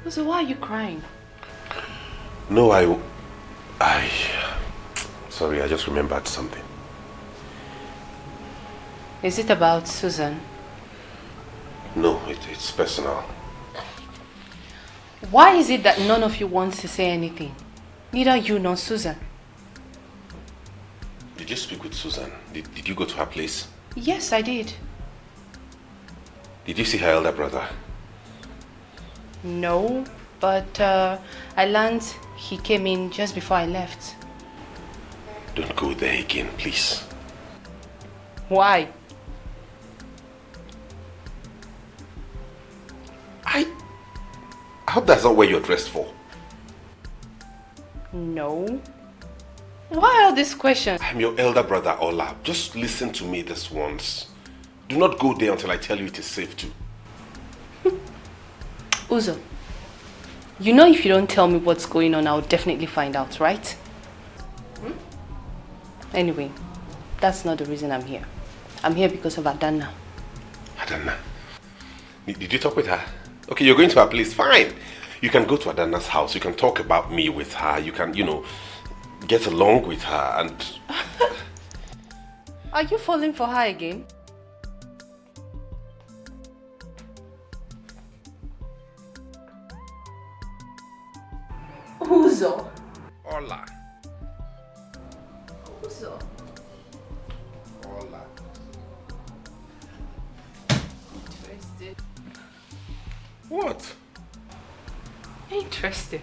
So why are you crying?
No, sorry, I just remembered something.
Is it about Susan?
No, it's personal.
Why is it that none of you wants to say anything? Neither you nor Susan.
Did you speak with Susan? Did you go to her place?
Yes, I did.
Did you see her elder brother?
No, but I learned he came in just before I left.
Don't go there again, please.
Why?
I hope that's not what you're dressed for.
No. Why all these questions?
I'm your elder brother, Ola. Just listen to me this once. Do not go there until I tell you it is safe to.
Uzo, you know if you don't tell me what's going on, I'll definitely find out, right? Anyway, that's not the reason I'm here. I'm here because of Adana.
Adana? Did you talk with her? Okay, you're going to her place. Fine. You can go to Adana's house. You can talk about me with her. You can, get along with her and...
Are you falling for her again? Uzo.
Hola.
Uzo.
Hola.
Interested.
What?
Interested.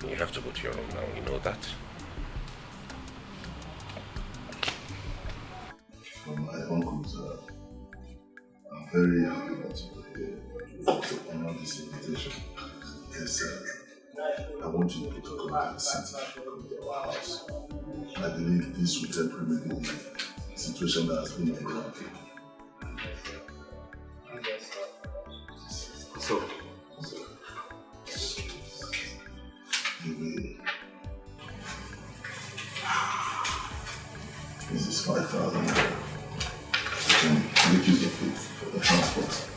You have to go to your room now, you know that?
My uncles I'm very happy that you were here to honor this invitation. Yes, I want you to come to the city, come to our house. I believe this will help remedy the situation that has been on the
So,
this is 5,000. You can make use of it for the transport.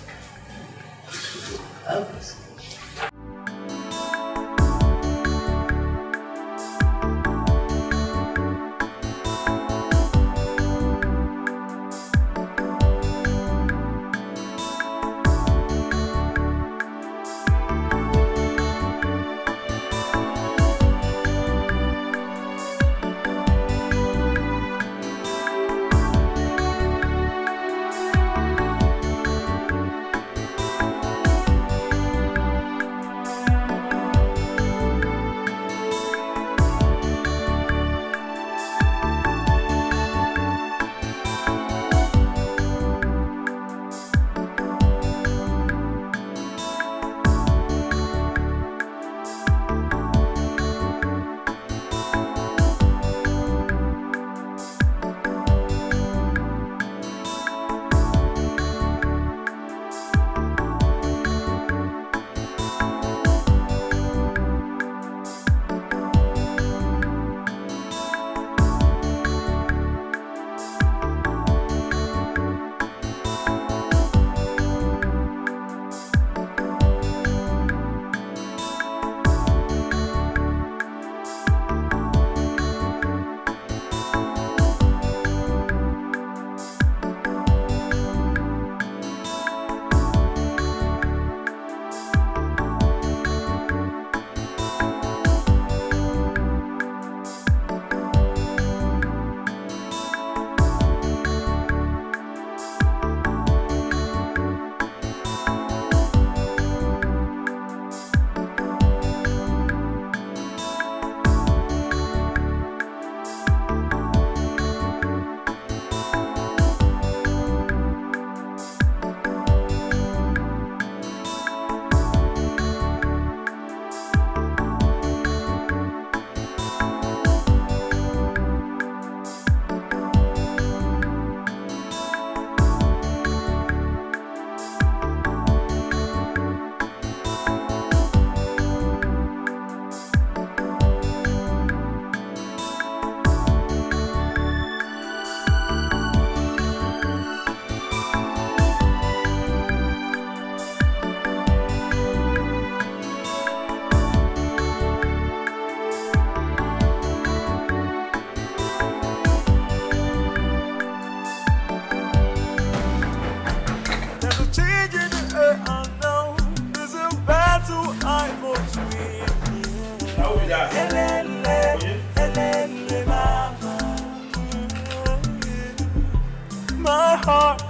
My heart,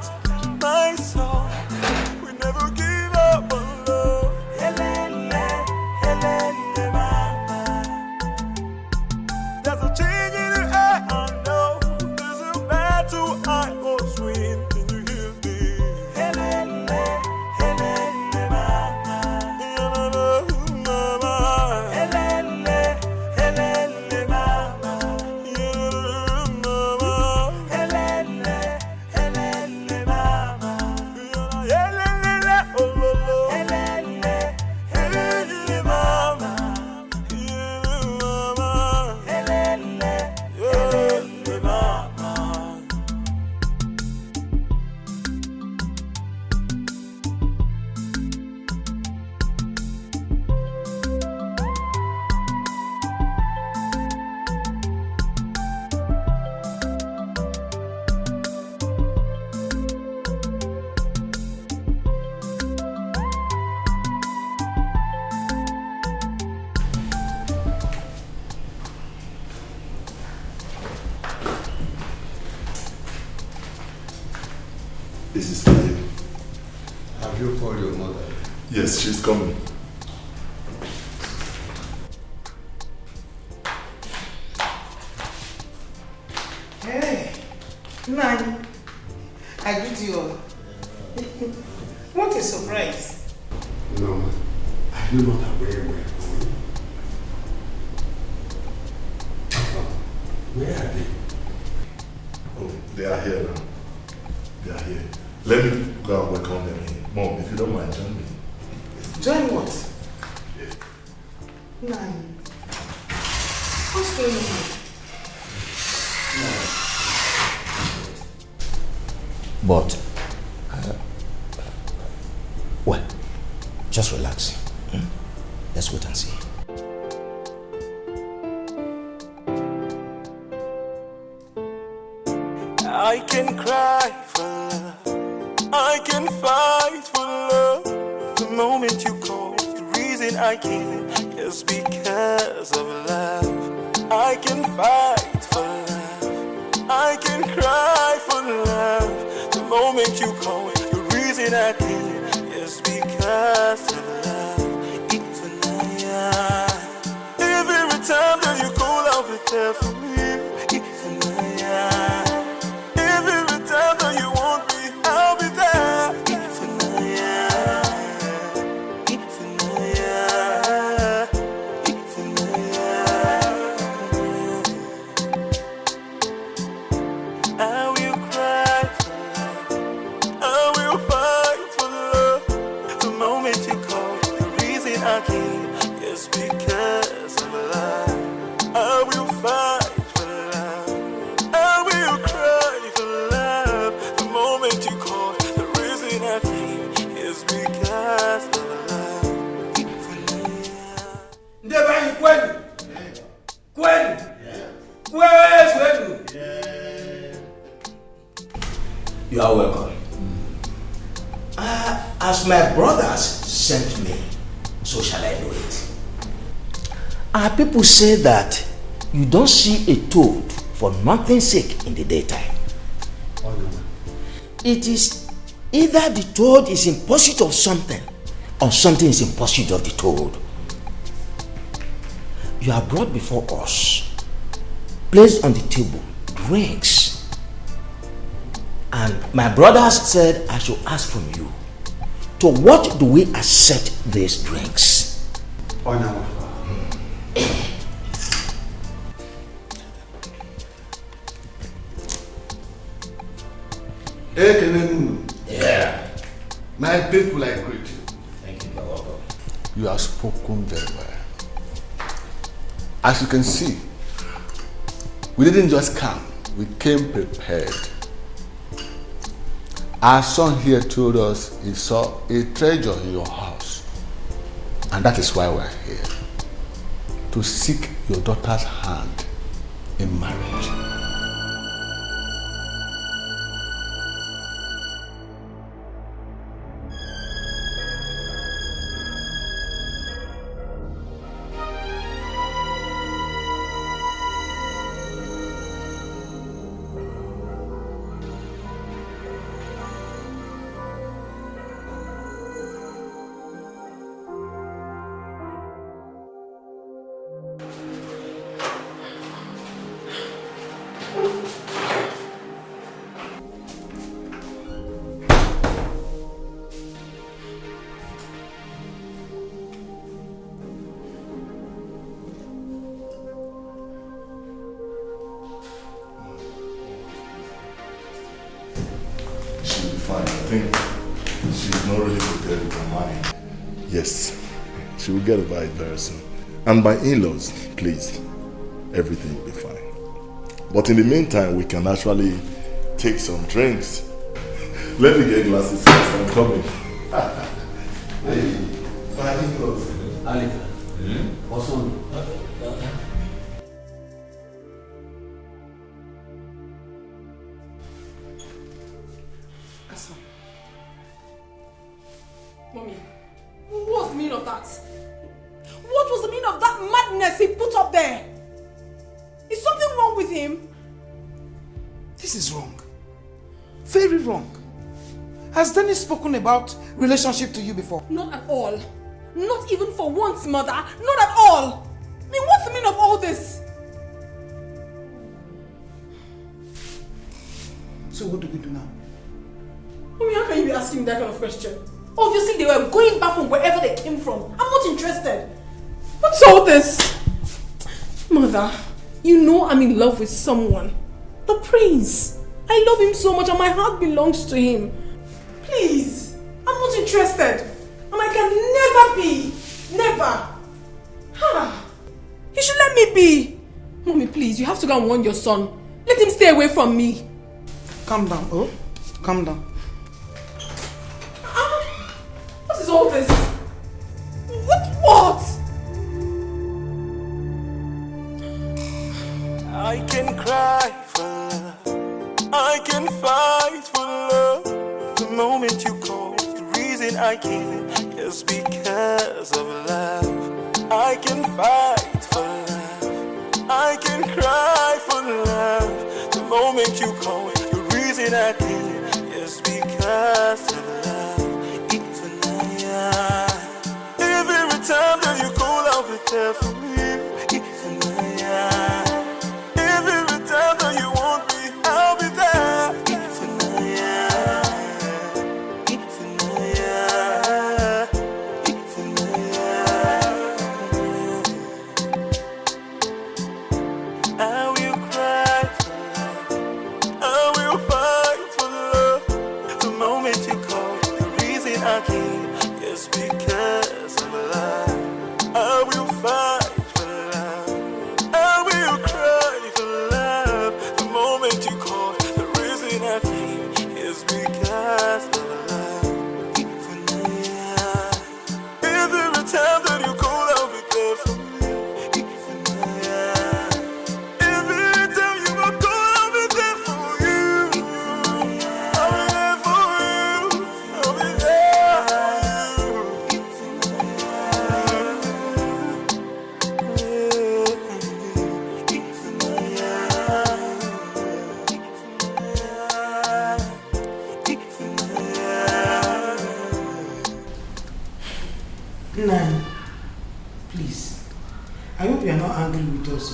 my soul, we never give up on love. Helene, Helene, mama. There's a change in the air, I know. There's a battle I must win. Can you hear me? Helene, Helene, mama. Mama. Helene, Helene, mama.
This is Tayo.
Have you called your mother?
Yes, she's coming.
Hey, Nani, I greet you all. What a surprise.
No, I do not have where we're going. Where are they?
Oh, they are here now. They are here. Let me go and welcome them in. Mom, if you don't mind, join me.
Join what? Nani, what's going on?
But, well, just relax. Let's wait and see.
I can cry for love, I can fight for love. The moment you call, the reason I came is because of love. I can fight for love, I can cry for love. The moment you call, the reason I came is because of love. Ifunaya. Every time that you call, I'll be there for you. Ifunaya. Every time that you want me, I'll be there. Ifunaya. Ifunaya. Ifunaya. I will cry for love, I will fight for love. The moment you call, the reason I came is because of love. I will fight for love, I will cry for love. The moment you call, the reason I came is because of love.
Ndeba kwenu. Kwenu. Kwenu.
You are welcome. As my brothers sent me, so shall I do it. Our people say that you don't see a toad for nothing's sake in the daytime. It is either the toad is in pursuit of something or something is in pursuit of the toad. You are brought before us, placed on the table, drinks. And my brothers said I should ask from you, to what do we accept these drinks?
Yeah. My people, I greet you.
Thank you, you're welcome.
You have spoken very well. As you can see, we didn't just come, we came prepared. Our son here told us he saw a treasure in your house. And that is why we're here. To seek your daughter's hand in marriage. She'll be fine. I think she's not really prepared with her mind. Yes, she will get over it very soon. And my in-laws, please, everything will be fine. But in the meantime, we can actually take some drinks. Let me get glasses first. I'm coming. Hey, my in-laws.
Alika. What's on?
Mommy, what's the meaning of that? What was the meaning of that madness he put up there? Is something wrong with him? This is wrong. Very wrong. Has Dennis spoken about relationship to you before?
Not at all. Not even for once, mother. Not at all. I mean, what's the meaning of all this?
So what do we do now?
Mommy, how can you be asking me that kind of question? Obviously, they were going back from wherever they came from. I'm not interested. What's all this? Mother, you know I'm in love with someone. The prince. I love him so much and my heart belongs to him. Please, I'm not interested. And I can never be. Never. You should let me be. Mommy, please, you have to go and warn your son. Let him stay away from me.
Calm down, oh? Calm down.
What is all this? What?
I can cry for love, I can fight for love. The moment you call, the reason I came is because of love. I can fight for love, I can cry for love. The moment you call, the reason I came is because of love. Every time that you call, I'll be there for you. Every time that you want me, I'll be there. I will cry for love, I will fight for love. The moment you call, the reason I came is because of love. I will fight for love, I will cry for love. The moment you call, the reason I came is because of love. Every time that you call, I'll be there for you. Every time you call, I'll be there for you. I'll be there for you. I'll be there
Nine, please. I hope you are not angry with us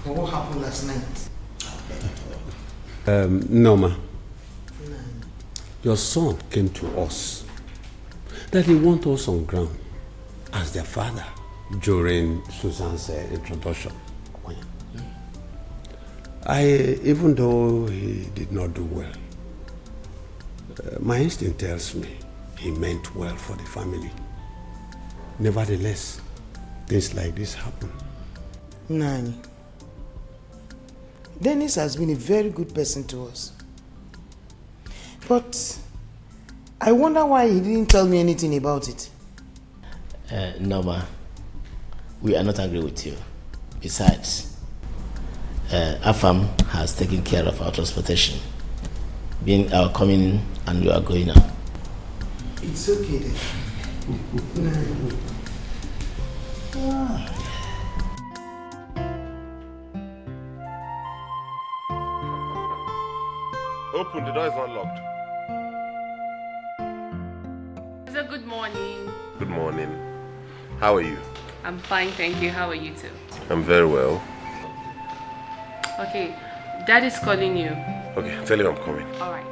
for what happened last night.
Norma, your son came to us that he wants us on ground as their father during Susan's introduction. Even though he did not do well, my instinct tells me he meant well for the family. Nevertheless, things like this happen.
Nani, Dennis has been a very good person to us. But I wonder why he didn't tell me anything about it.
Norma, we are not angry with you. Besides, AFAM has taken care of our transportation, being our coming in and you are going out.
It's okay then.
Open, the door is not locked.
So good morning.
Good morning. How are you?
I'm fine, thank you. How are you too?
I'm very well.
Okay, Daddy's calling you.
Okay, tell him I'm coming.
Alright.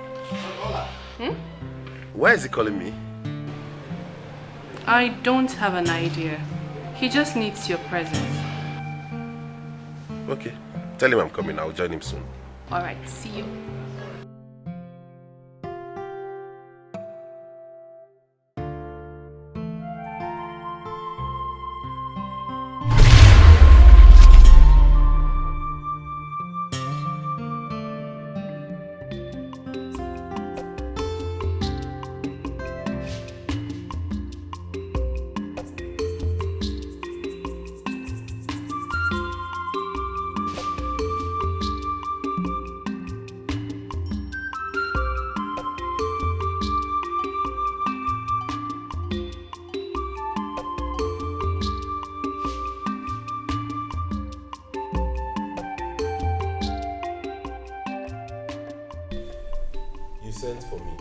Why is he calling me?
I don't have an idea. He just needs your presence.
Okay, tell him I'm coming. I'll join him soon.
Alright, see you.
Sent for me.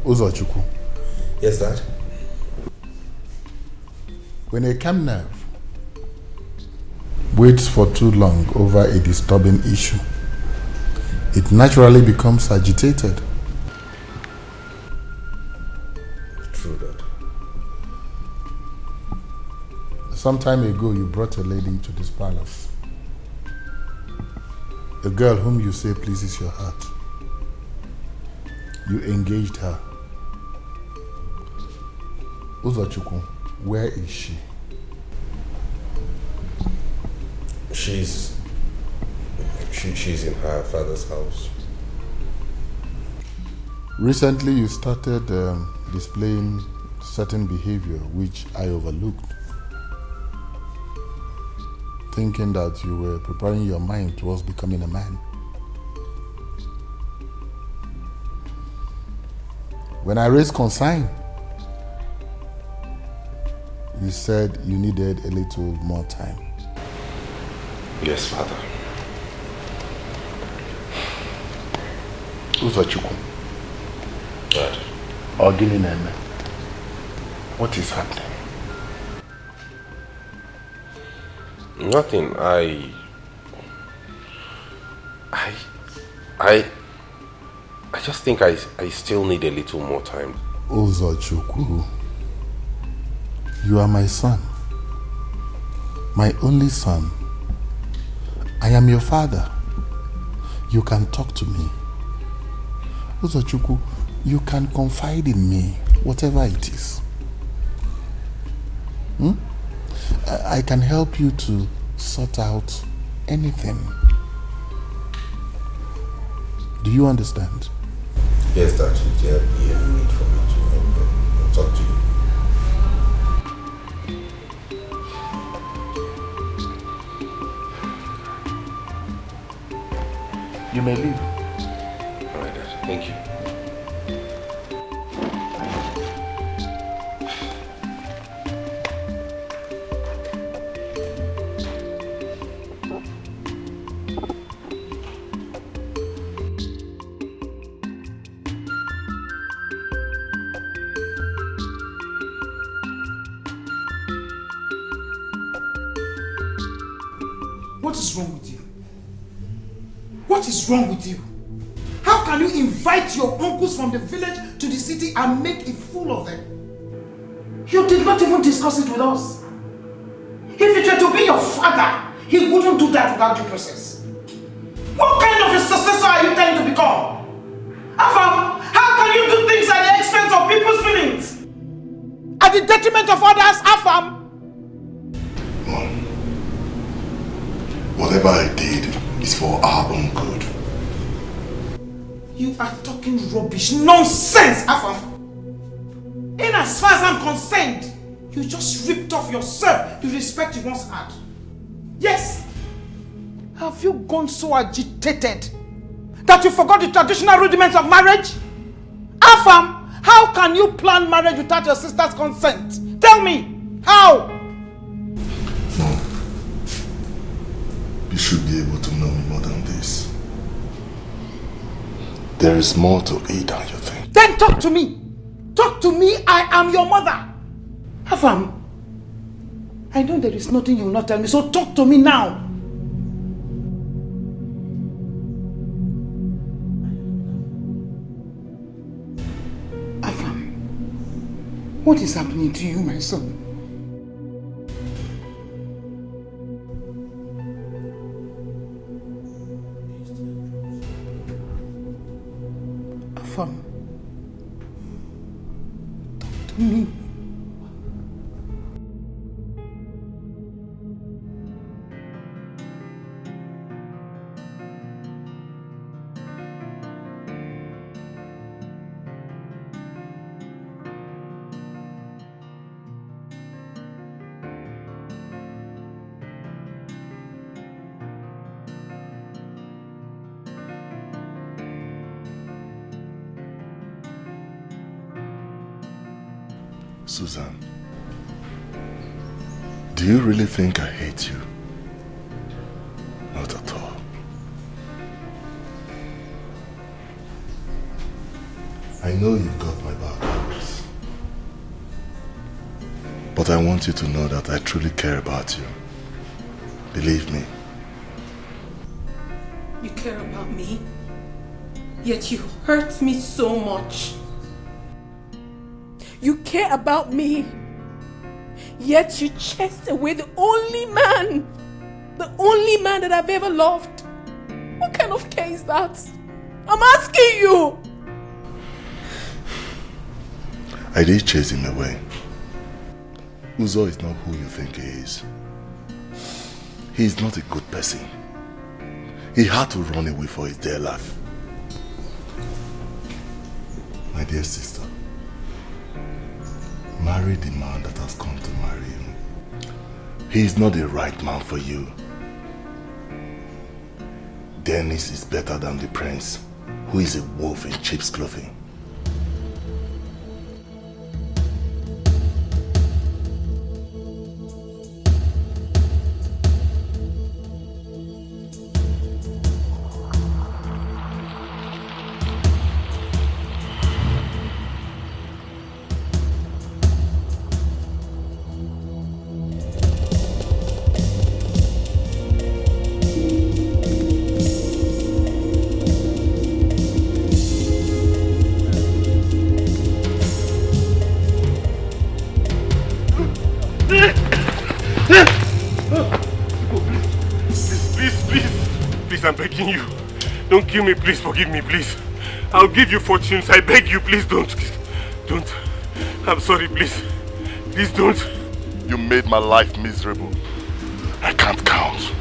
Uzochukwu.
Yes, Dad?
When you come now, waits for too long over a disturbing issue, it naturally becomes agitated.
True that.
Some time ago, you brought a lady to this palace. A girl whom you say pleases your heart. You engaged her. Uzochukwu, where is she?
She's in her father's house.
Recently, you started displaying certain behavior which I overlooked, thinking that you were preparing your mind towards becoming a man. When I raised concern, you said you needed a little more time.
Yes, Father.
Uzochukwu.
Dad.
Oginineme. What is happening?
Nothing. I just think I still need a little more time.
Uzochukwu, you are my son. My only son. I am your father. You can talk to me. Uzochukwu, you can confide in me, whatever it is. I can help you to sort out anything. Do you understand?
Yes, Dad. If there be any need for me to talk to you.
You may leave.
All right, Dad. Thank you.
What is wrong with you? What is wrong with you? How can you invite your uncles from the village to the city and make a fool of them? You did not even discuss it with us. If it were to be your father, he wouldn't do that without due process. What kind of a successor are you trying to become? Afam, how can you do things at the expense of people's feelings? At the detriment of others, Afam?
Mom, whatever I did is for our own good.
You are talking rubbish, nonsense, Afam. In as far as I'm concerned, you just ripped off yourself the respect you once had. Yes. Have you gone so agitated that you forgot the traditional rudiments of marriage? Afam, how can you plan marriage without your sister's consent? Tell me, how?
Mom, you should be able to know me more than this. There is more to it than you think.
Then talk to me. Talk to me, I am your mother. Afam, I know there is nothing you will not tell me, so talk to me now. Afam, what is happening to you, my son? Afam, talk to me.
Susan, do you really think I hate you? Not at all. I know you've got my back always. But I want you to know that I truly care about you.
Believe me.
You care about me, yet you hurt me so much. You care about me, yet you chased away the only man that I've ever loved. What kind of care is that? I'm asking you!
I did chase him away. Uzo is not who you think he is. He is not a good person. He had to run away for his dear life. My dear sister, marry the man that has come to marry you. He is not the right man for you. Dennis is better than the prince, who is a wolf in sheep's clothing.
I'm begging you. Don't kill me, please. Forgive me, please. I'll give you fortunes. I beg you, please don't. Don't. I'm sorry, please. Please don't.
You made my life miserable. I can't count.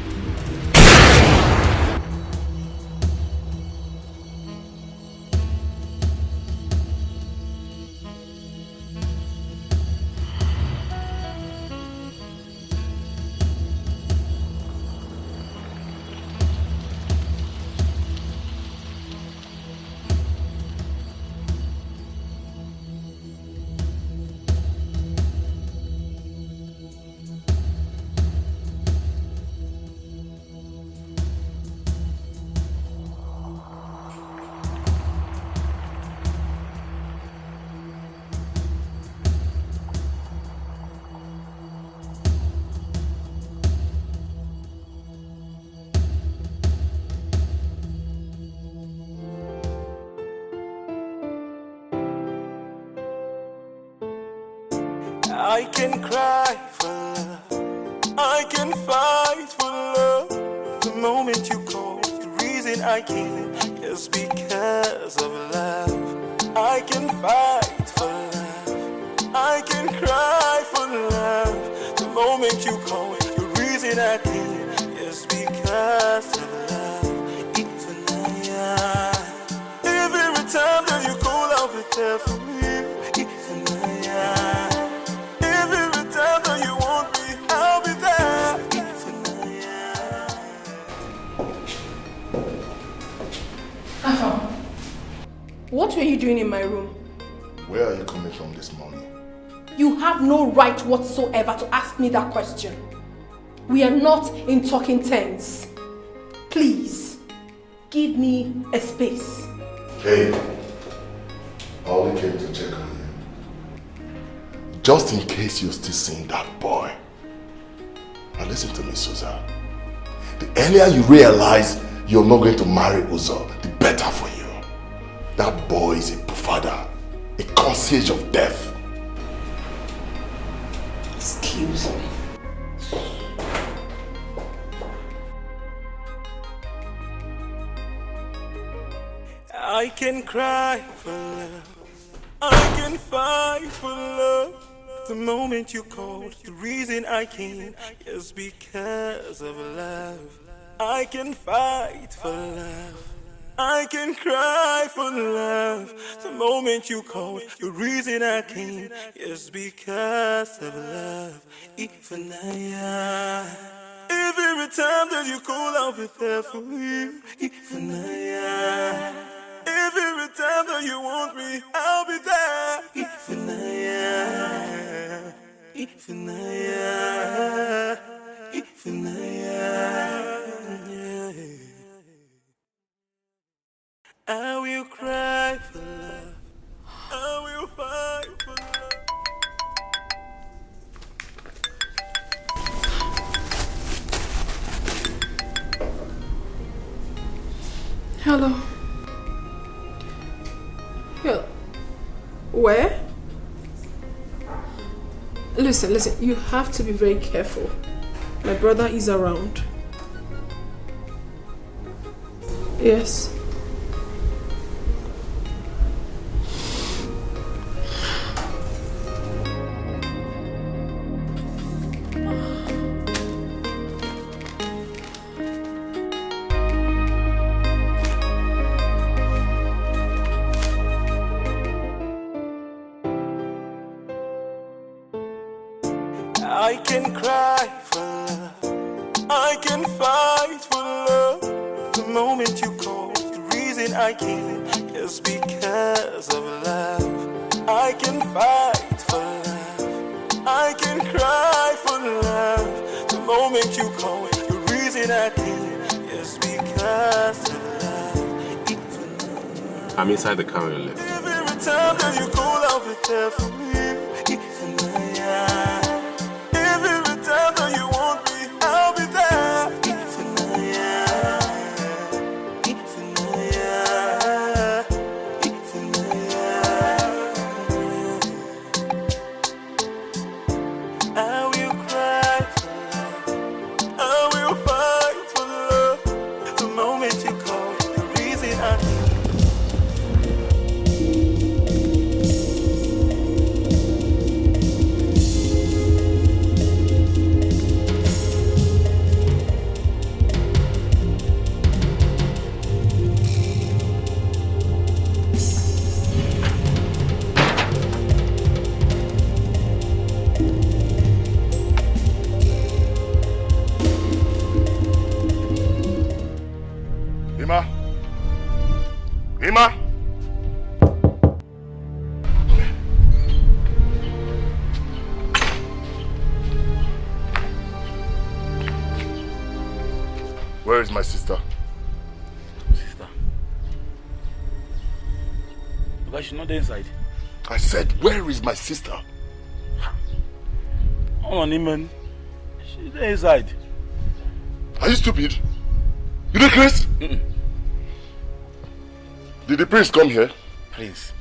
I can cry for love, I can fight for love. The moment you call, the reason I came is because of love. I can fight for love, I can cry for love. The moment you call, the reason I came is because of love. Even every time that you call, I'll be there for you. Even every time that you want me, I'll be there.
Afam, what were you doing in my room?
Where are you coming from this morning?
You have no right whatsoever to ask me that question. We are not in talking terms. Please, give me a space.
Hey, I only came to check on you. Just in case you're still seeing that boy. Now listen to me, Susan. The earlier you realize you're not going to marry Uzo, the better for you. That boy is a pufada, a concierge of death.
Excuse me.
I can cry for love, I can fight for love. The moment you called, the reason I came is because of love. I can fight for love, I can cry for love. The moment you called, the reason I came is because of love. Even every time that you call, I'll be there for you. Even every time that you want me, I'll be there. I will cry for love, I will fight for love.
Hello. Well, where? Listen, you have to be very careful. My brother is around. Yes.
I can cry for love, I can fight for love. The moment you call, the reason I came is because of love. I can fight for love, I can cry for love. The moment you call, the reason I came is because of love.
I'm inside the car on your left.
Every time that you call, I'll be there for you. Even every time that you want me, I'll be there. I will cry for love, I will fight for love. The moment you call, the reason I
Ima! Where is my sister?
Sister? Because she's not there inside.
I said, where is my sister?
Hold on, Iman. She's there inside.
Are you stupid? You know Chris? Did the prince come here?
Prince?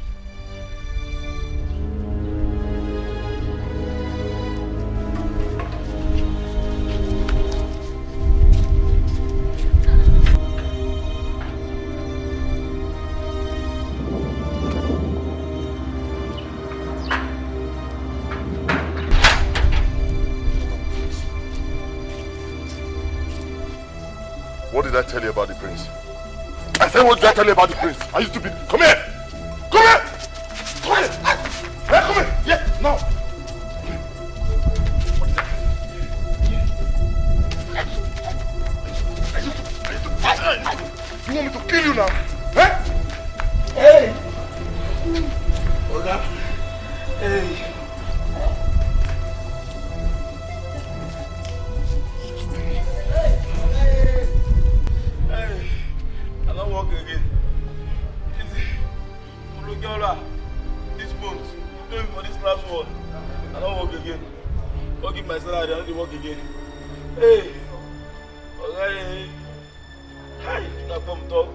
What did I tell you about the prince? I said, what did I tell you about the prince? Are you stupid? Come here! Come here! Come here! Hey, come here! Yeah, now! You want me to kill you now? Eh?
Hey! Oga! Hey! I don't walk again. This month, going for this last one. I don't walk again. Don't give my salary, I don't walk again. Hey! Okay. Hi, you can come talk.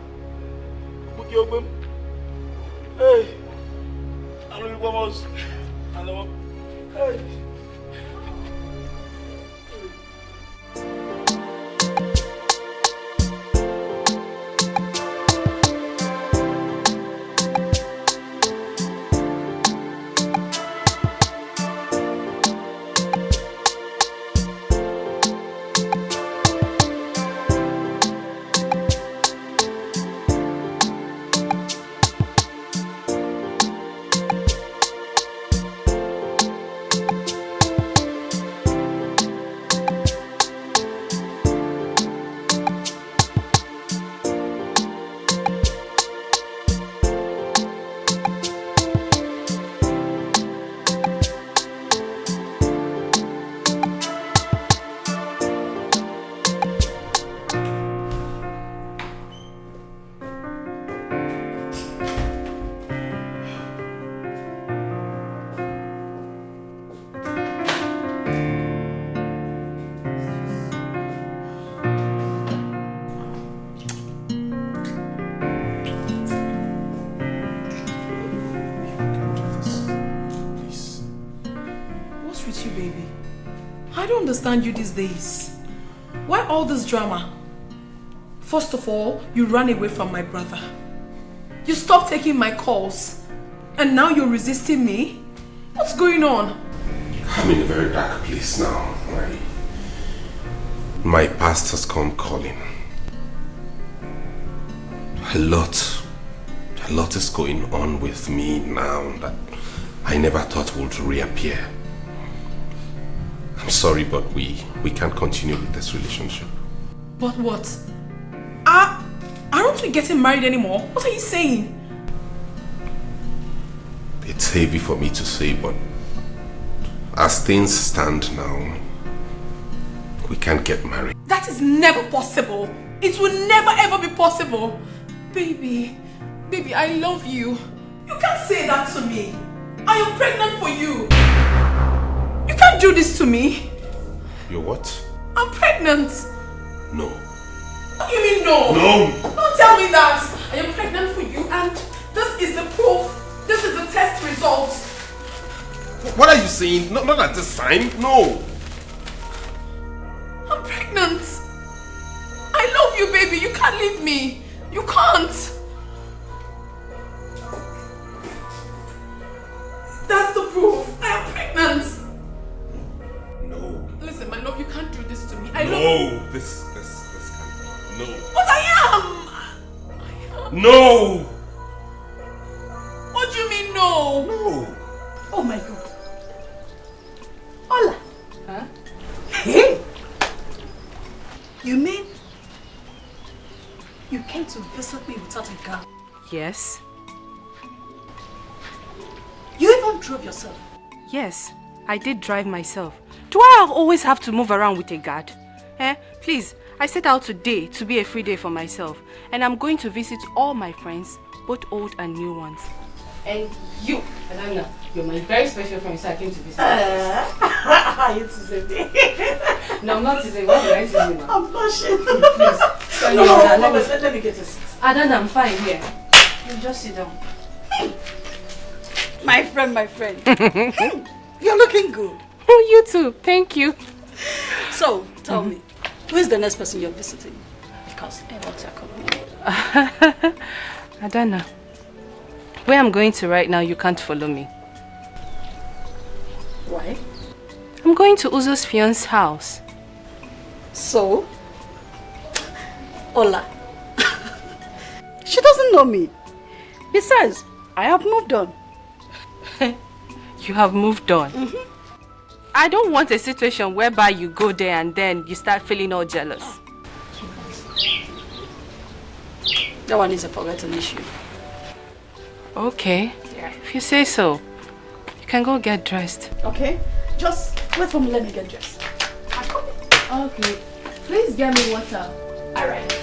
I don't understand you these days. Why all this drama? First of all, you ran away from my brother. You stopped taking my calls. And now you're resisting me? What's going on?
I'm in a very dark place now. My past has come calling. A lot is going on with me now that I never thought would reappear. I'm sorry, but we can't continue with this relationship.
But what? Aren't we getting married anymore? What are you saying?
It's heavy for me to say, but as things stand now, we can't get married.
That is never possible. It will never ever be possible. Baby, I love you. You can't say that to me. I am pregnant for you. You can't do this to me.
You're what?
I'm pregnant.
No.
What do you mean no?
No.
Don't tell me that. I am pregnant for you and this is the proof. This is the test result.
What are you saying? Not at this time. No.
I'm pregnant. I love you, baby. You can't leave me. You can't. That's the proof. I am pregnant.
No.
Listen, my love, you can't do this to me.
No. This can't be. No.
But I am.
No.
What do you mean no?
No.
Oh my God. Hola.
Huh?
Hey. You mean you came to visit me without a car?
Yes.
You even drove yourself?
Yes, I did drive myself. Do I always have to move around with a guard? Please, I set out today to be a free day for myself. And I'm going to visit all my friends, both old and new ones.
And you, Adana, you're my very special friend, so I came to visit
You teasing me?
No, I'm not teasing. Why did I tease you now?
I'm blushing.
Please.
No, let me get a seat.
Adana, I'm fine here. You just sit down.
My friend. You're looking good.
Oh, you too. Thank you.
So, tell me, who is the next person you're visiting? Because I want to accompany.
Adana, where I'm going to right now, you can't follow me.
Why?
I'm going to Uzo's fiance's house.
So? Hola. She doesn't know me. Besides, I have moved on.
You have moved on? Mm-hmm. I don't want a situation whereby you go there and then you start feeling all jealous.
That one is a forgotten issue.
Okay. Yeah. If you say so, you can go get dressed.
Okay. Just wait for me, let me get dressed.
Okay. Please get me water.
Alright.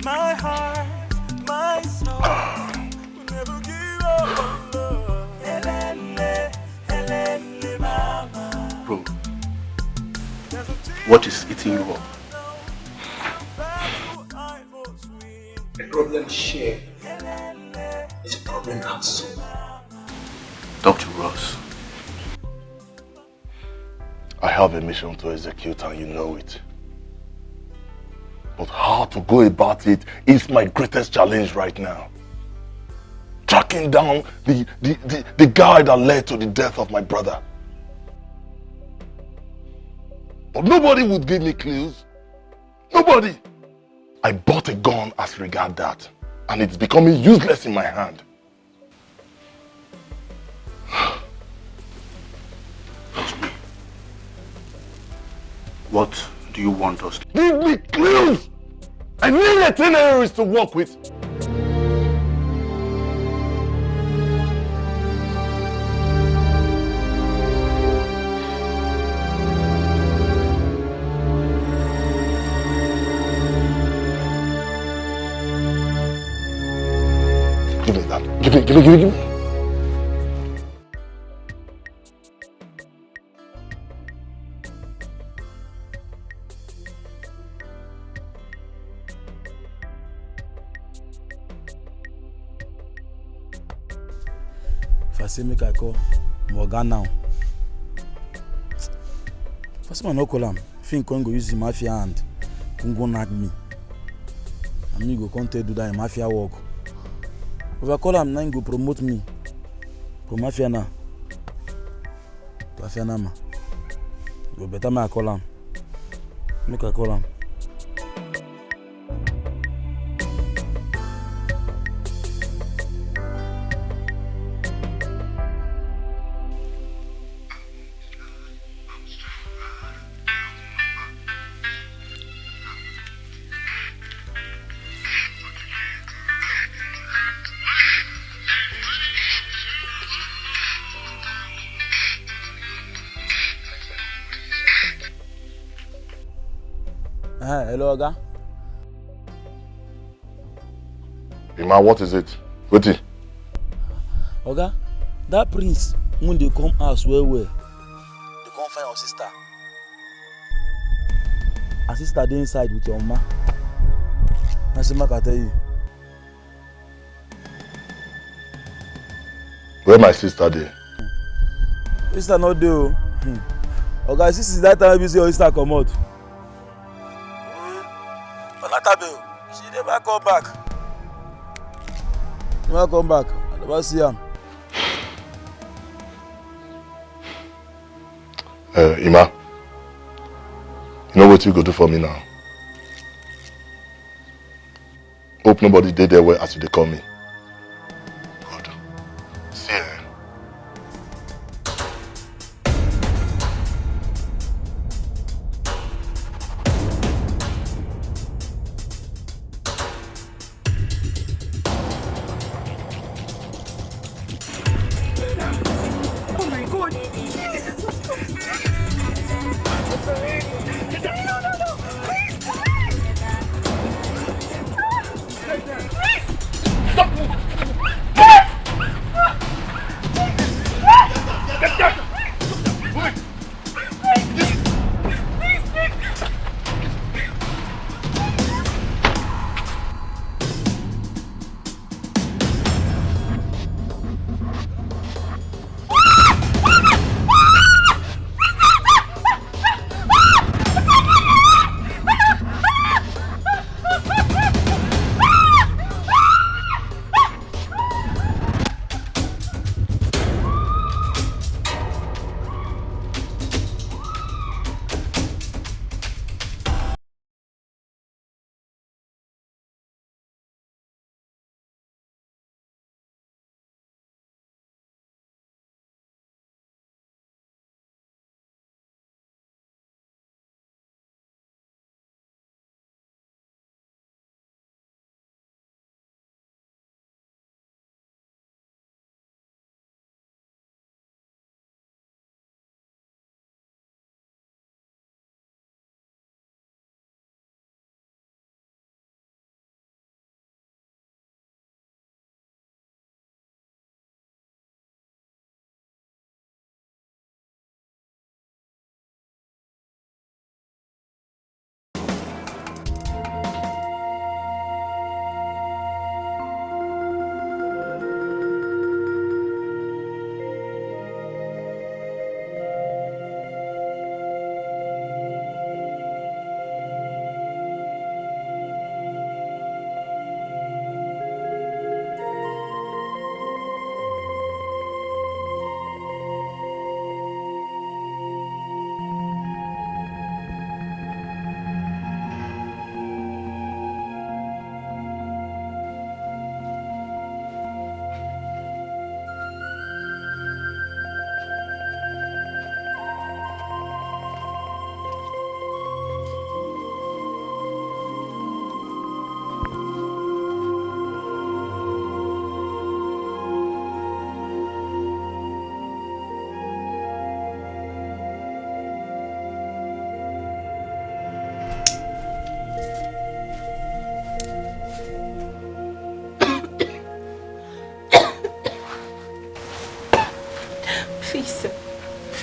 My heart, my soul will never give up on love. Helele, mama.
Bro, what is eating you up?
A problem shared is a problem outside.
Talk to Ross.
I have a mission to execute and you know it. But how to go about it is my greatest challenge right now. Tracking down the guy that led to the death of my brother. But nobody would give me clues. Nobody. I bought a gun as regard that. And it's becoming useless in my hand.
What do you want us to do?
Give me clues! I need itineraries to work with. Give me that. Give me.
If I say make I call Morgan now. First man no call him. Think go use him mafia hand. Go knock me. And me go come tell do that mafia work. If I call him now, he go promote me. For mafia now. Mafia now, man. Go better me I call him. Make I call him. Hello, Oga.
Ima, what is it? Wait.
Oga, that prince, when they come house well, they come find your sister. Her sister dey inside with your mama. I say, I tell you.
Where my sister dey?
Sister not there. Oga, since that time you see your sister come out. She never come back. Never come back. I never see him.
Ima, you know what you go do for me now? Hope nobody did there well as you they call me. Good. See ya.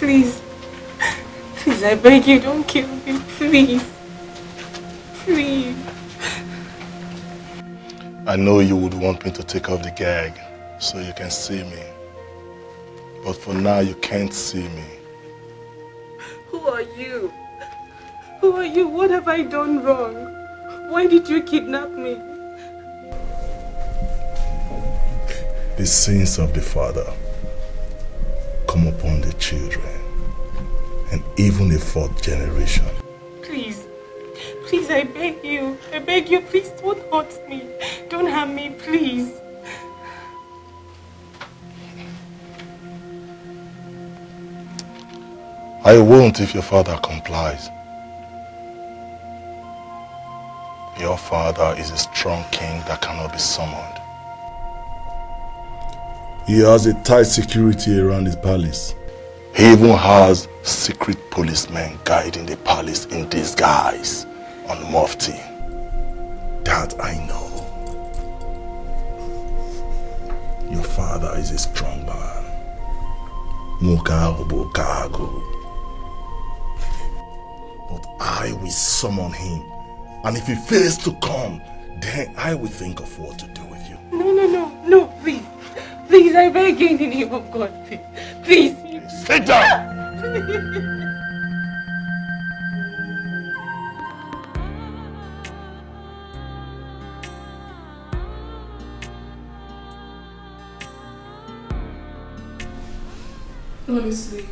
Please. Please, I beg you, don't kill me. Please. Please.
I know you would want me to take off the gag so you can see me. But for now, you can't see me.
Who are you? Who are you? What have I done wrong? Why did you kidnap me?
The sins of the father come upon the children, and even the 4th generation.
Please. Please, I beg you. I beg you, please don't hurt me. Don't harm me, please.
I won't if your father complies. Your father is a strong king that cannot be summoned. He has a tight security around his palace. He even has secret policemen guiding the palace in disguise on Mufti. That I know. Your father is a strong man. Mukago. But I will summon him. And if he fails to come, then I will think of what to do with you.
No, please. Please, I beg you in the name of God, please. Please.
Sit down!
Honestly,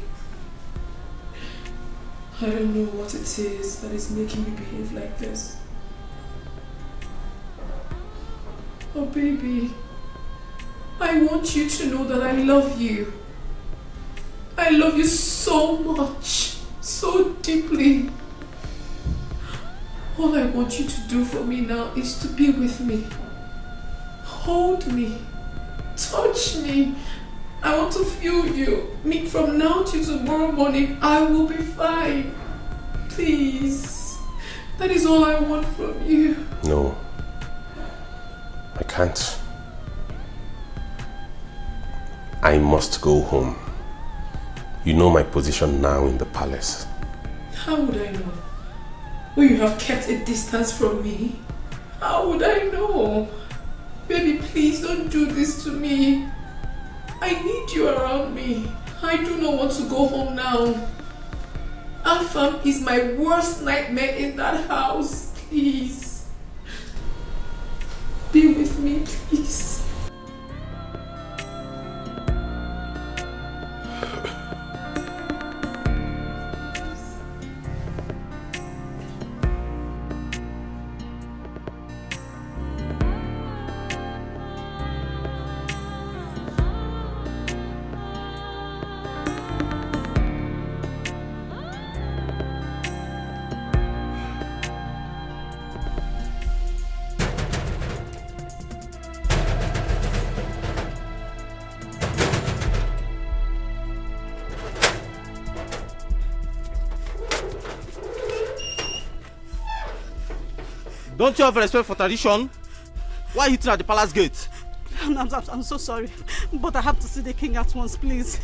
I don't know what it is that is making me behave like this. Oh baby, I want you to know that I love you. I love you so much, so deeply. All I want you to do for me now is to be with me. Hold me, touch me. I want to feel you. From now till tomorrow morning, I will be fine. Please. That is all I want from you.
No. I can't. I must go home. You know my position now in the palace.
How would I know? Will you have kept a distance from me? How would I know? Baby, please don't do this to me. I need you around me. I do not want to go home now. Afam is my worst nightmare in that house. Please. Be with me, please.
Don't you have respect for tradition? Why are you hitting at the palace gate?
I'm so sorry, but I have to see the king at once, please.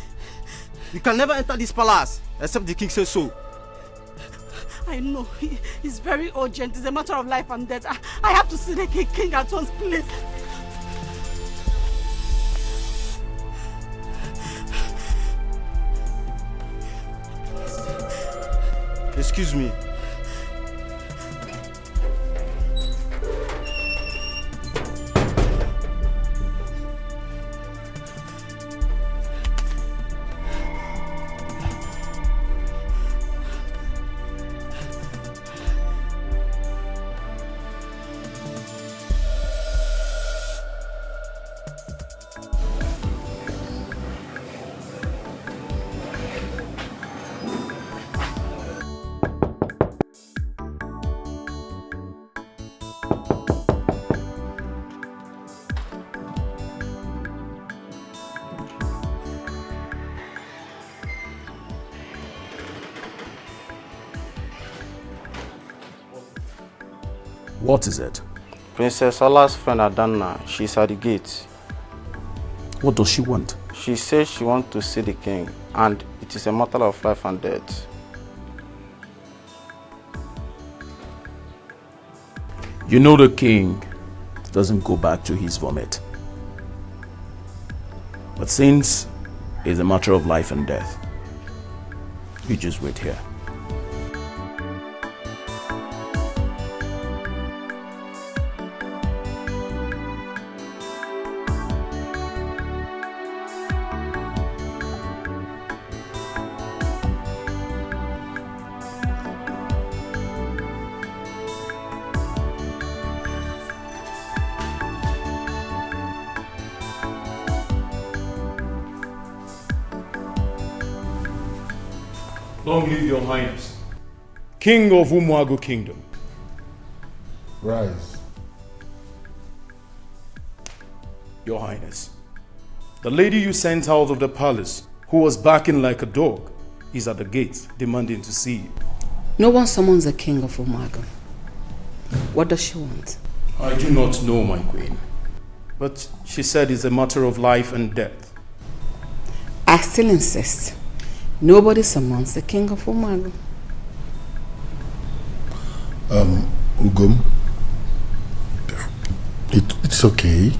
You can never enter this palace except the king says so.
I know, it's very urgent. It's a matter of life and death. I have to see the king at once, please.
Excuse me.
What is it?
Princess Ola's friend Adana, she's at the gate.
What does she want?
She says she wants to see the king, and
It is a matter of life and death.
You know the king doesn't go back to his vomit. But since it's a matter of life and death, you just wait here.
Long live your highness, King of Umuago Kingdom.
Rise.
Your highness, the lady you sent out of the palace, who was barking like a dog, is at the gates demanding to see you.
No one summons the king of Umuago. What does she want?
I do not know, my queen. But she said it's a matter of life and death.
I still insist. Nobody summons the king of Umuago.
Ugom, it's okay.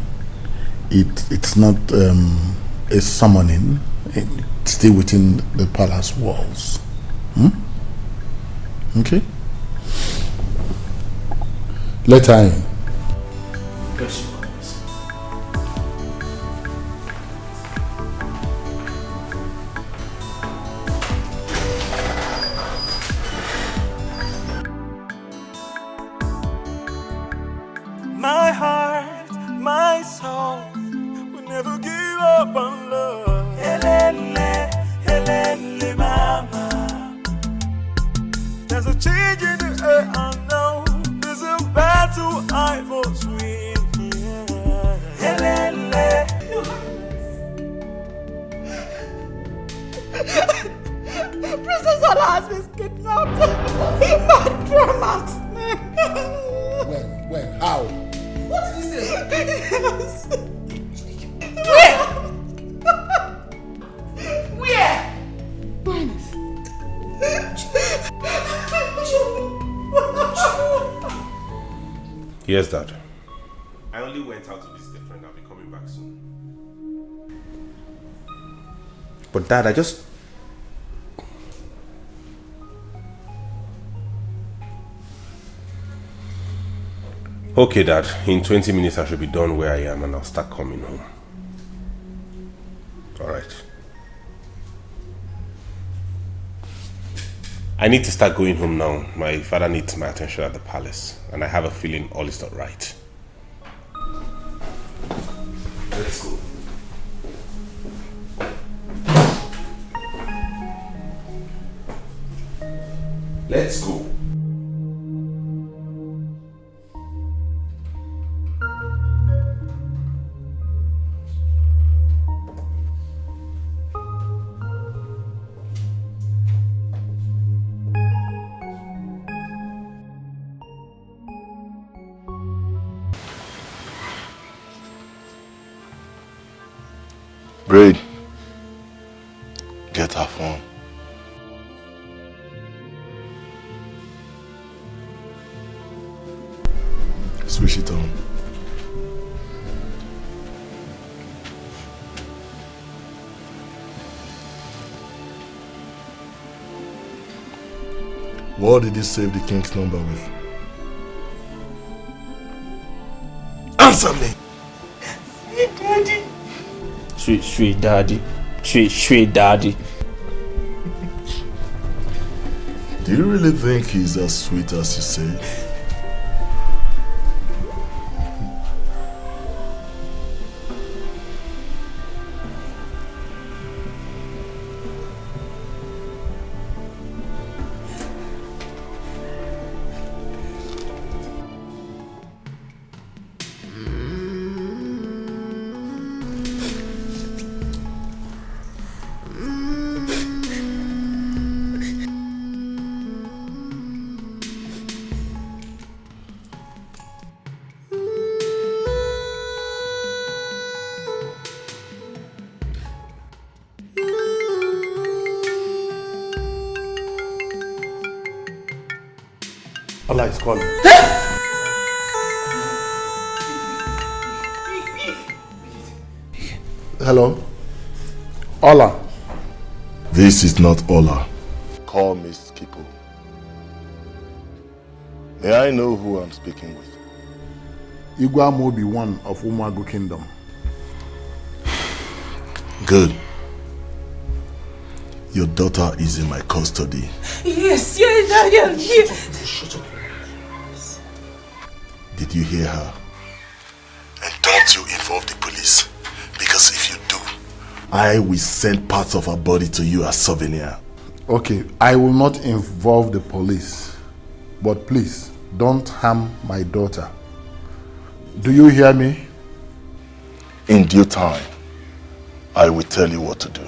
It's not a summoning. It's still within the palace walls. Okay? Let her in.
Yes.
My heart, my soul will never give up on love. Helele, helele, mama. There's a change in the air, I know. There's a battle I must win. Yeah. Helele.
Princess Ola has been kidnapped by Dramax.
When? How?
What did you say? Yes. Where?
Minus.
Yes, Dad. I only went out to visit a friend. I'll be coming back soon. But Dad, I just... Okay, Dad. In 20 minutes I should be done where I am and I'll start coming home. Alright. I need to start going home now. My father needs my attention at the palace and I have a feeling all is not right. Let's go. Let's go.
Braid, get her phone.
Switch it on. What did you save the king's number with? Answer me!
Daddy. Sweet daddy. Sweet daddy.
Do you really think he's as sweet as you say? Allah is calling. Hello? Ola.
This is not Ola. Call me Skipo. May I know who I'm speaking with?
Igwa Mobi, one of Umagu Kingdom.
Good. Your daughter is in my custody.
Yes, yes.
Shut up. Did you hear her? And don't you involve the police. Because if you do, I will send parts of her body to you as souvenir.
Okay, I will not involve the police. But please, don't harm my daughter. Do you hear me?
In due time, I will tell you what to do.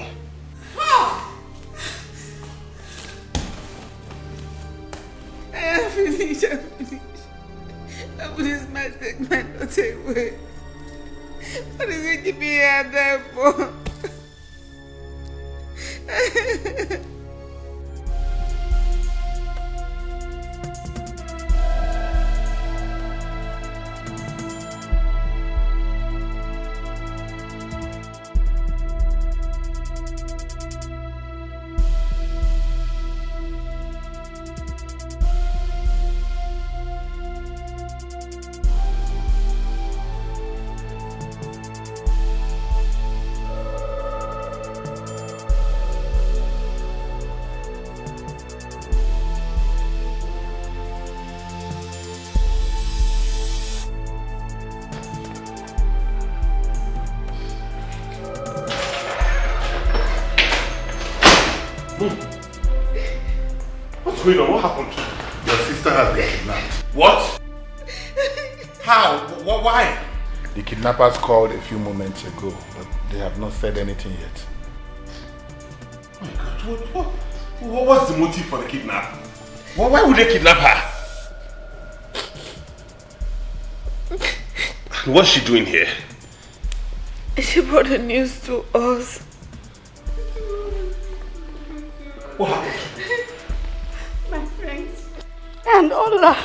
Please, take my daughter away. What is it keep me here there for?
What's going on? What happened? Your sister has been kidnapped.
What?
How? Why?
The kidnappers called a few moments ago, but they have not said anything yet.
Oh my God, what's the motive for the kidnap? Why would they kidnap her? What's she doing here?
She brought the news to us.
What happened?
My friends. And Ola.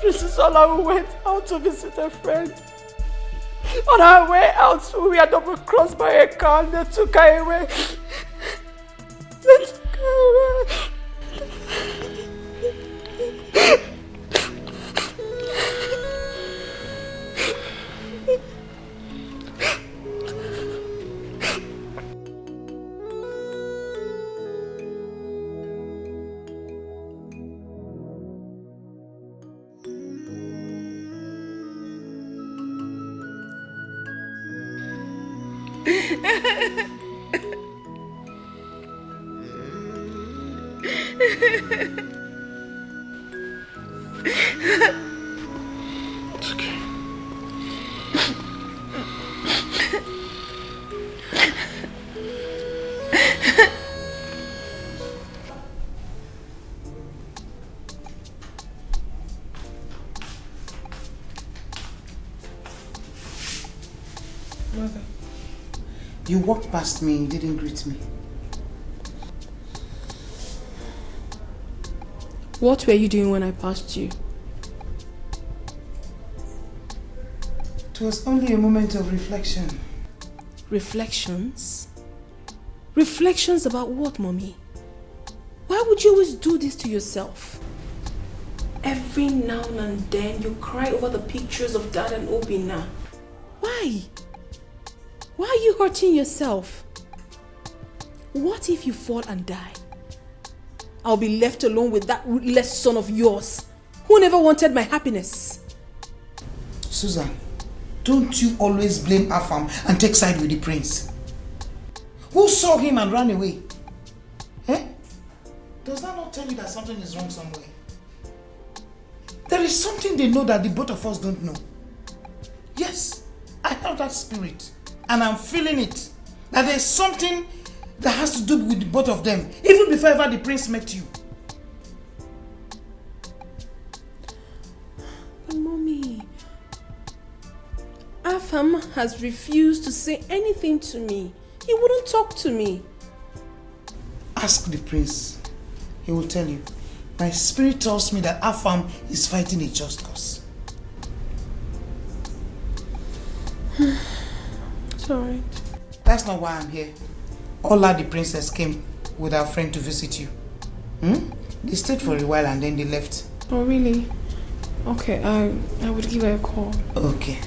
This is Ola who went out to visit a friend. On our way out, we were double-crossed by a car and they took her away. They took her away.
It's okay.
Mother, you walked past me, you didn't greet me.
What were you doing when I passed you?
It was only a moment of reflection.
Reflections? Reflections about what, Mommy? Why would you always do this to yourself? Every now and then you cry over the pictures of Dad and Obina. Why? Why are you hurting yourself? What if you fall and die? I'll be left alone with that rootless son of yours who never wanted my happiness.
Susan, don't you always blame Afam and take side with the prince? Who saw him and ran away? Eh? Does that not tell you that something is wrong somewhere? There is something they know that the both of us don't know. Yes, I have that spirit and I'm feeling it. That there's something that has to do with the both of them, even before ever the prince met you.
But Mommy, Afam has refused to say anything to me. He wouldn't talk to me.
Ask the prince. He will tell you. My spirit tells me that Afam is fighting a just cause.
It's alright.
That's not why I'm here. Ola the princess came with our friend to visit you. They stayed for a while and then they left.
Oh really? Okay, I would give her a call.
Okay.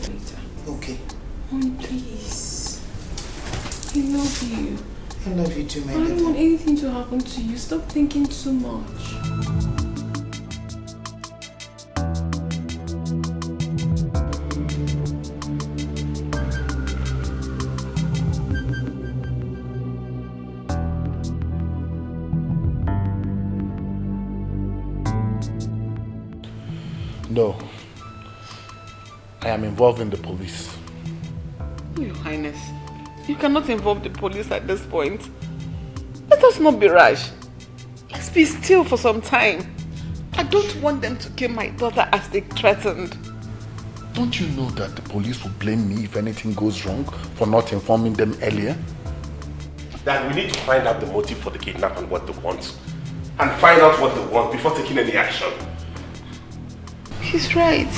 Later.
Okay.
Honey, please. I love you.
I love you too, my
I don't
daughter.
want anything to happen to you. Stop thinking too much.
No. I am involved in the police.
Your Highness, you cannot involve the police at this point. Let us not be rash. Let's be still for some time. I don't want them to kill my daughter as they threatened.
Don't you know that the police will blame me if anything goes wrong for not informing them earlier?
Then we need to find out the motive for the kidnap and what they want. And find out what they want before taking any action.
He's right.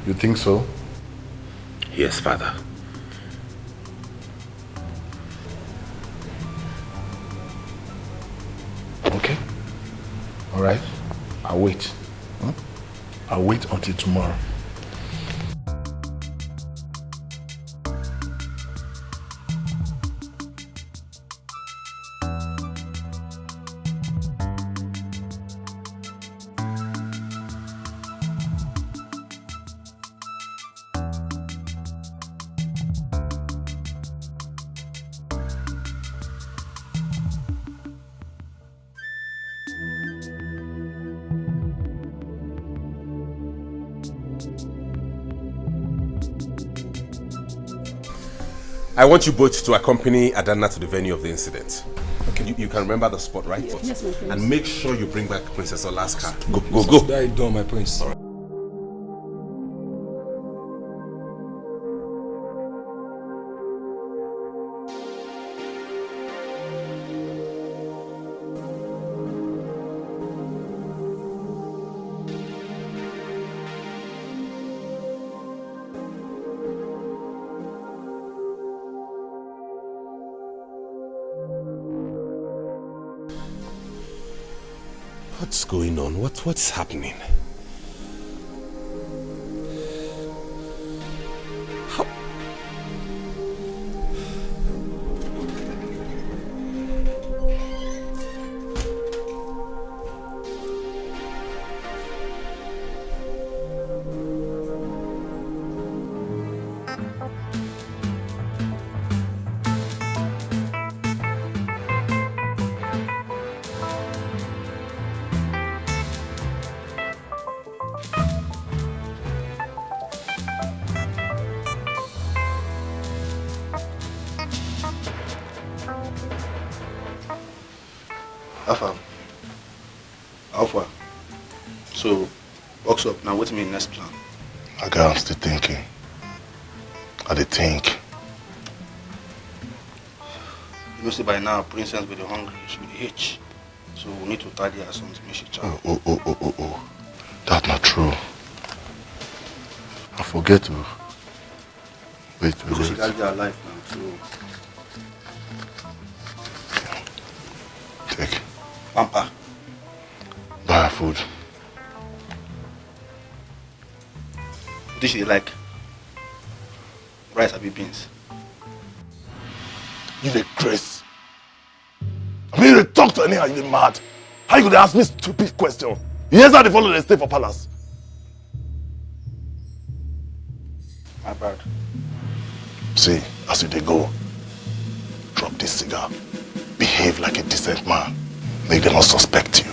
You think so?
Yes, Father.
Okay. All right. I'll wait. I'll wait until tomorrow.
I want you both to accompany Adana to the venue of the incident. Okay. You can remember the spot, right?
Yes, my prince.
And make sure you bring back Princess Ola's car. Go.
Die done, my prince.
What's going on? What's happening? How?
Alpha. So, what's up? Now, what's my next plan?
I'm still thinking. I dey think.
You know, say by now, Princess will be hungry, she will be itch. So, we need to tidy her something, make she chow.
Oh. That's not true. I forget to. Wait.
Because she got their life now, so.
Take.
Pamper.
Buy her food.
What does she like? Rice or beans?
You the Chris. I mean, you talk to anyhow, you mad. How you gonna ask me stupid question? Yes, how they follow the stay for palace.
My bad.
See, as you they go, drop this cigar. Behave like a decent man. Make them not suspect you.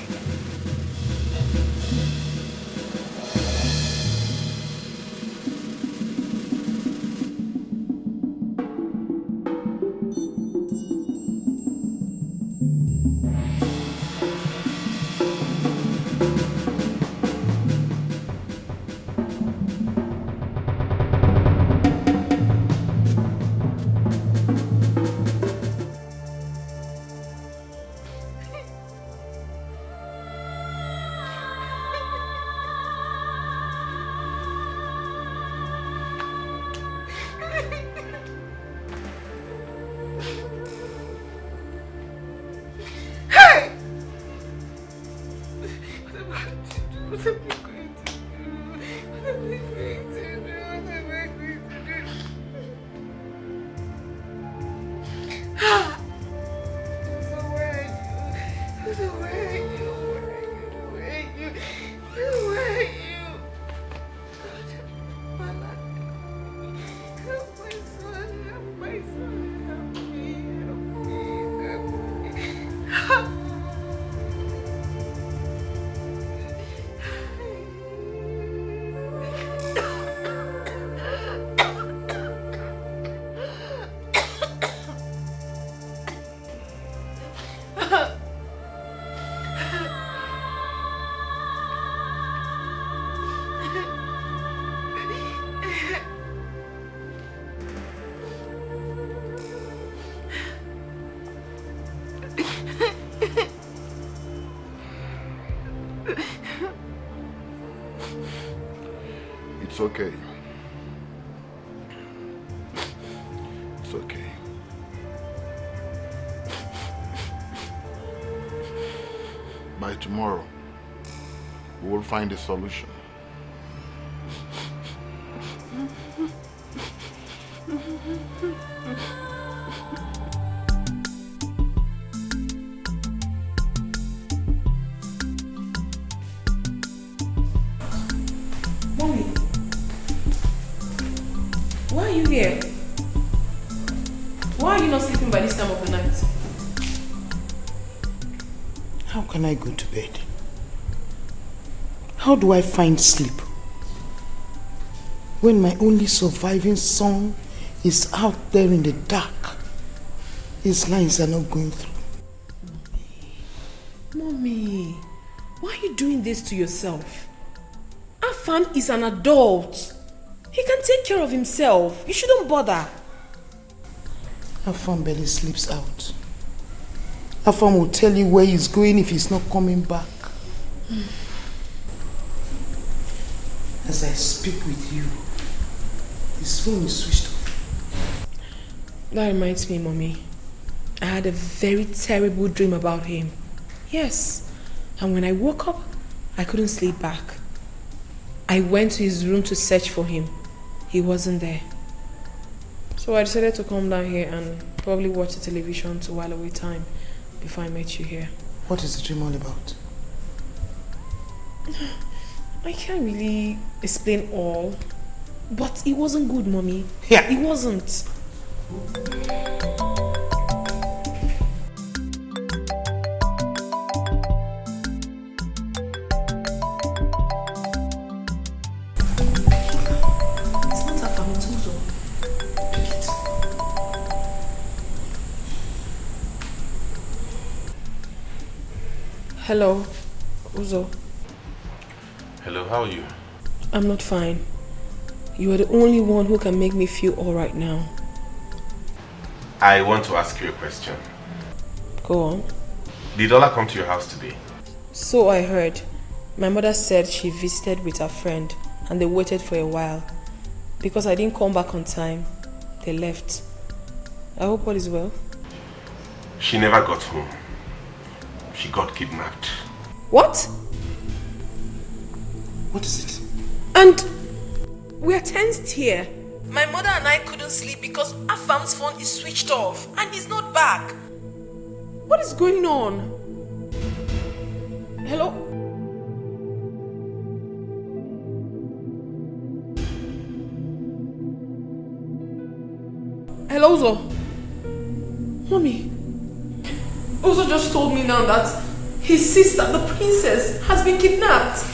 It's okay. It's okay. By tomorrow, we will find a solution.
Mommy, why are you here? Why are you not sleeping by this time of the night?
How can I go to bed? How do I find sleep when my only surviving son is out there in the dark? His lines are not going through.
Mommy, why are you doing this to yourself? Afam is an adult. He can take care of himself. You shouldn't bother.
Afam barely sleeps out. Afam will tell you where he's going if he's not coming back. As I speak with you, his phone is switched off.
That reminds me, Mommy. I had a very terrible dream about him. Yes. And when I woke up, I couldn't sleep back. I went to his room to search for him. He wasn't there. So I decided to come down here and probably watch the television to while away time before I met you here.
What is the dream all about?
I can't really explain all, but it wasn't good, Mommy. Yeah, it wasn't. Hello, Uzo.
Hello, how are you?
I'm not fine. You are the only one who can make me feel alright now.
I want to ask you a question.
Go on.
Did Ola come to your house today?
So I heard. My mother said she visited with her friend and they waited for a while. Because I didn't come back on time, they left. I hope all is well.
She never got home. She got kidnapped.
What?
What is it?
And we are tensed here. My mother and I couldn't sleep because Afam's phone is switched off and he's not back. What is going on? Hello? Hello, Uzo. Mommy. Uzo just told me now that his sister, the princess, has been kidnapped.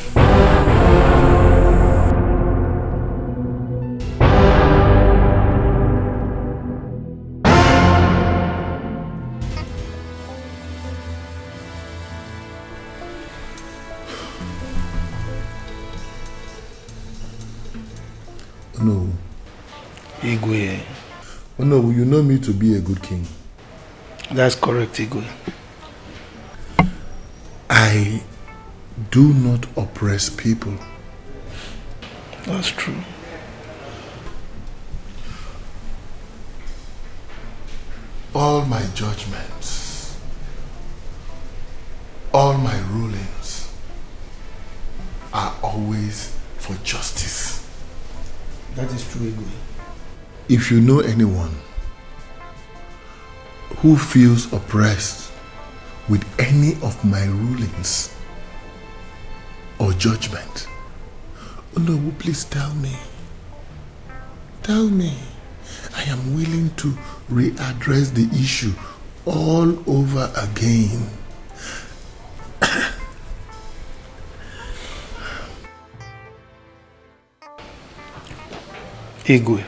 No.
Igwe.
Oh no, you know me to be a good king.
That's correct, Igwe.
I do not oppress people.
That's true.
All my judgments, all my rulings are always for justice.
That is true, Igwe.
If you know anyone who feels oppressed with any of my rulings or judgment, oh no, please tell me. Tell me. I am willing to readdress the issue all over again.
Igwe,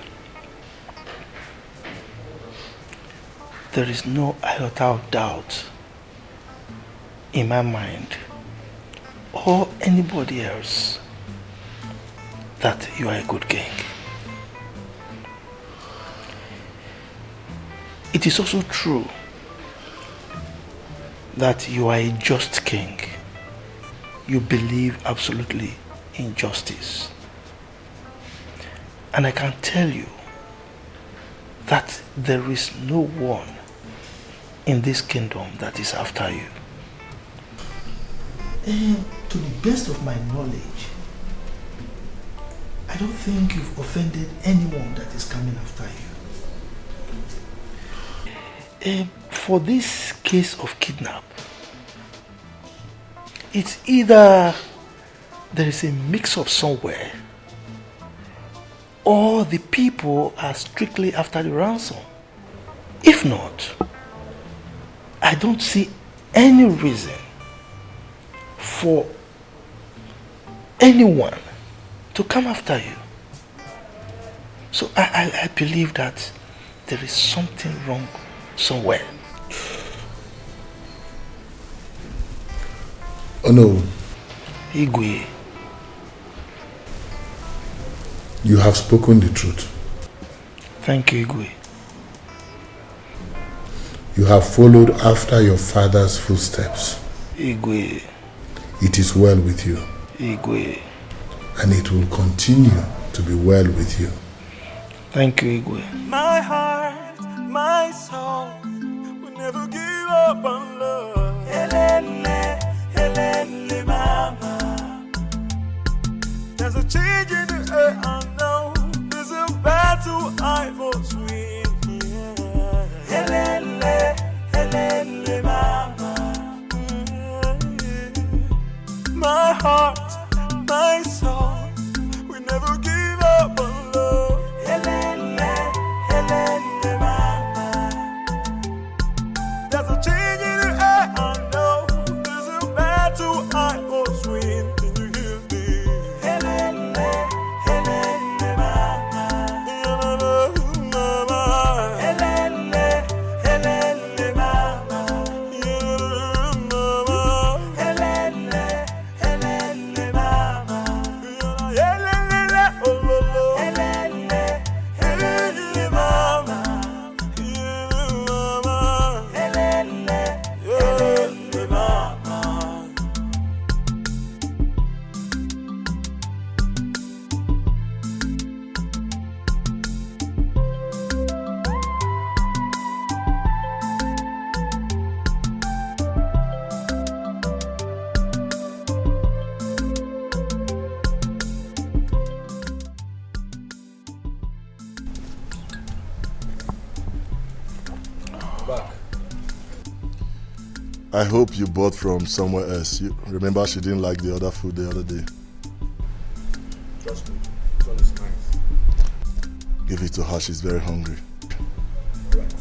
there is no iota of doubt in my mind or anybody else that you are a good king. It is also true that you are a just king. You believe absolutely in justice. And I can tell you that there is no one in this kingdom that is after you. To the best of my knowledge, I don't think you've offended anyone that is coming after you. For this case of kidnap, it's either there is a mix-up somewhere or the people are strictly after the ransom. If not, I don't see any reason for anyone to come after you. So I believe that there is something wrong somewhere.
Oh no.
Igwe.
You have spoken the truth.
Thank you, Igwe.
You have followed after your father's footsteps.
Igwe.
It is well with you.
Igwe.
And it will continue to be well with you.
Thank you, Igwe.
My heart, my soul will never give up on love. Helele, helele, mama. There's a change in the air, I know. There's a battle I must win. Yeah. Helele, helele, mama. My heart, my soul will never give up on love. Helele, helele, mama. There's a change in the air, I know. There's a battle I must win. Can you hear me? Helele, helele, mama. Mama. Helele, helele, mama. Mama. Helele, helele, mama. Helele, oh, oh, oh. Helele, helele, mama. Mama. Helele, helele, mama.
Back. I hope you bought from somewhere else. You remember she didn't like the other food the other day.
Trust me, this one is nice.
Give it to her, she's very hungry.
Right.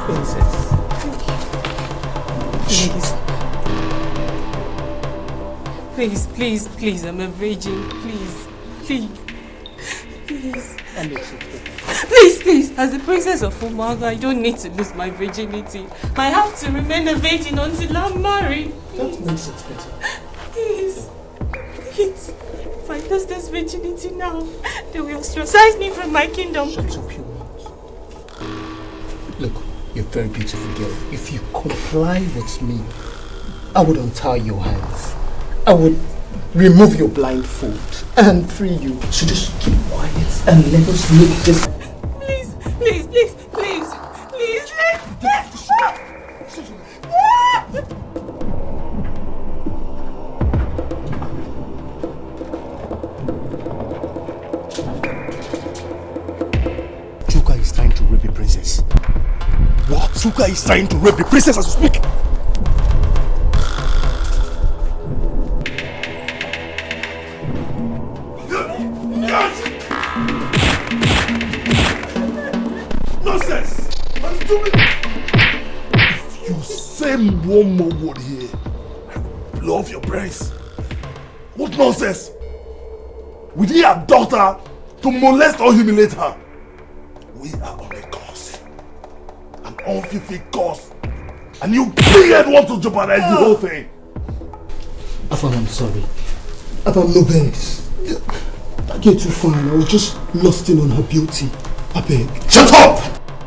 Princess. Please, please, please, I'm a virgin. Please, please. Please.
Alex, okay.
Please, as the princess of Umaga, I don't need to lose my virginity. I have to remain a virgin until I'm married.
That makes it better.
Please. If I lose this virginity now, they will ostracize me from my kingdom.
Shut up your mouth. Look, you're a very beautiful girl. If you comply with me, I would untie your hands. I would remove your blindfold and free you. So just keep quiet and let us make this.
Please.
Chuka is trying to rape a princess. What? Chuka is trying to rape a princess as we speak.
Nonsense! I'm stupid! If you say one more word here, I will blow off your brains. What nonsense? We didn't abduct her to molest or humiliate her. We are on a course. An unfulfilled course. And you big want to jeopardize the whole thing.
Afam, I'm sorry. Afam, no vex. I get too fine. I was just lost in on her beauty. I beg.
Shut up!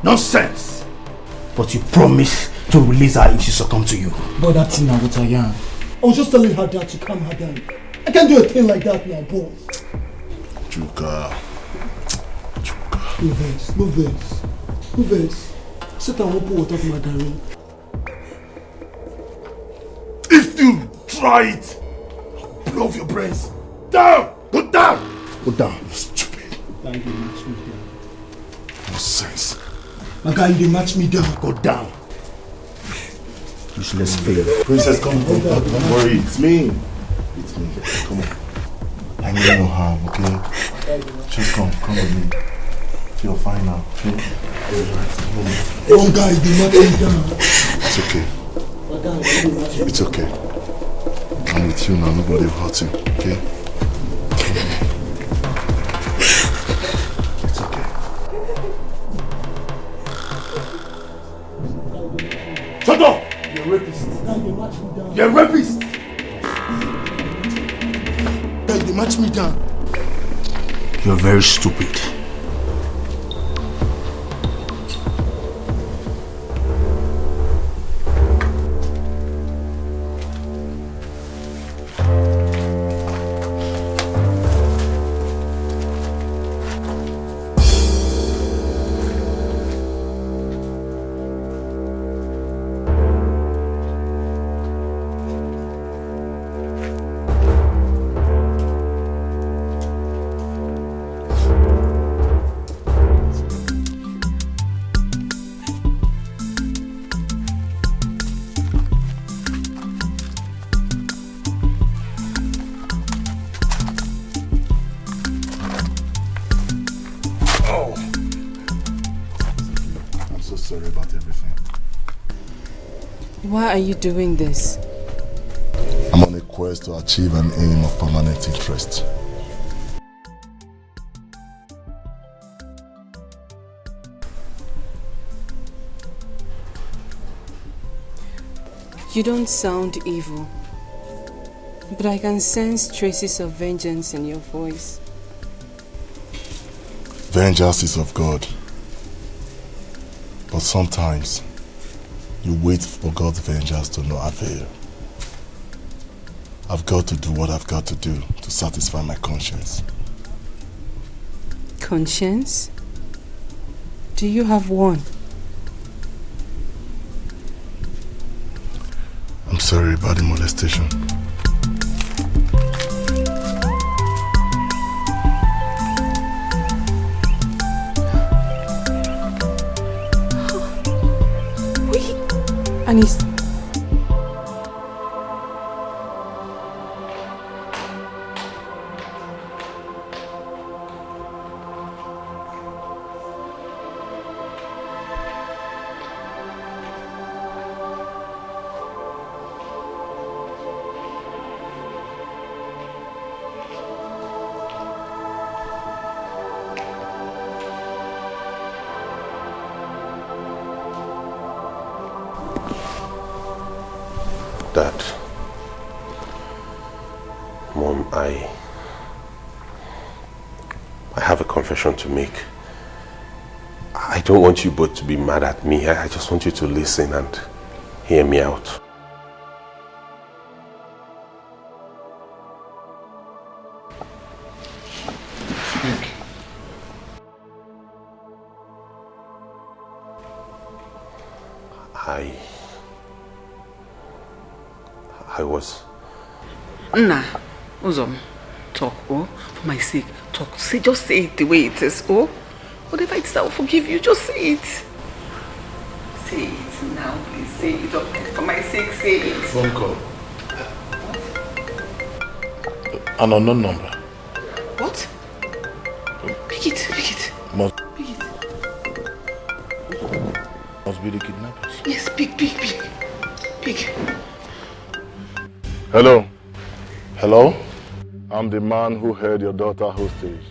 Nonsense!
But you promised to release her if she succumbs to you. But that's not what I am. I was just telling her that to calm her down. I can't do a thing like that now, boss.
Chuka.
No vex. Sit down and pour water for my darling.
If you try it, I'll blow off your brains. Down! Go down!
Go down.
Stupid.
Thank you, match me down.
Nonsense.
My guy, you match me down.
Go down.
Useless fail.
Princess, come. Don't worry. It's me. Come on. I need no harm, okay? Just come with me. Feel fine now, okay?
One guy, you match me down.
It's okay. It's okay. I'm with you now. Nobody will hurt you, okay? It's okay. Shut up! You're a rapist. You're a rapist!
You match me down.
You're very stupid.
Why are you doing this?
I'm on a quest to achieve an aim of permanent interest.
You don't sound evil, but I can sense traces of vengeance in your voice.
Vengeance is of God. But sometimes, you wait for God's vengeance to no avail. I've got to do what I've got to do to satisfy my conscience.
Conscience? Do you have one?
I'm sorry about the molestation.
Anis.
Dad. Mom, I have a confession to make. I don't want you both to be mad at me. I just want you to listen and hear me out.
Speak.
I was...
Nah, Uzom, talk, oh, for my sake, talk. Just say it the way it is, oh. Whatever it is, I will forgive you, just say it. Say it now, please, say it. For my sake, say it.
Phone call. An unknown number.
What? Pick it.
Pick it. Must be the kidnappers.
Yes, pick.
Hello. Hello? I'm the man who held your daughter hostage.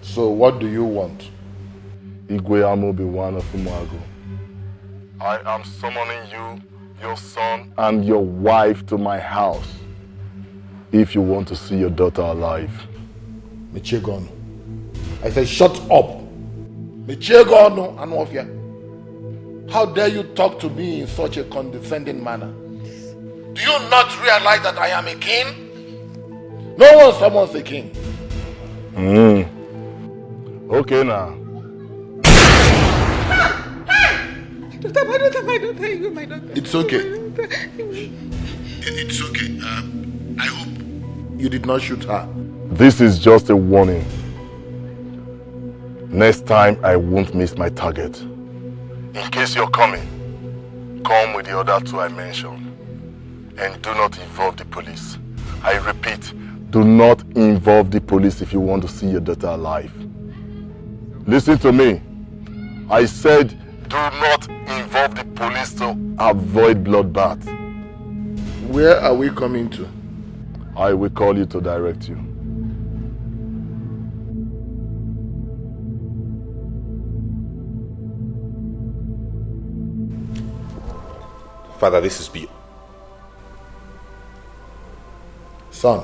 So what do you want? Igwe Amobi-Wan of Umuagu. I am summoning you, your son, and your wife to my house. If you want to see your daughter alive.
Michiegono. I said shut up. Michiegono Anwofia. How dare you talk to me in such a condescending manner? Do you not realize that I am a king? No one summons a king.
Okay now.
My daughter.
It's okay. It's okay. I hope you did not shoot her.
This is just a warning. Next time I won't miss my target. In case you're coming, come with the other two I mentioned. And do not involve the police. I repeat, do not involve the police if you want to see your daughter alive. Listen to me. I said do not involve the police to avoid bloodbath.
Where are we coming to?
I will call you to direct you.
Father, this is beyond.
Son,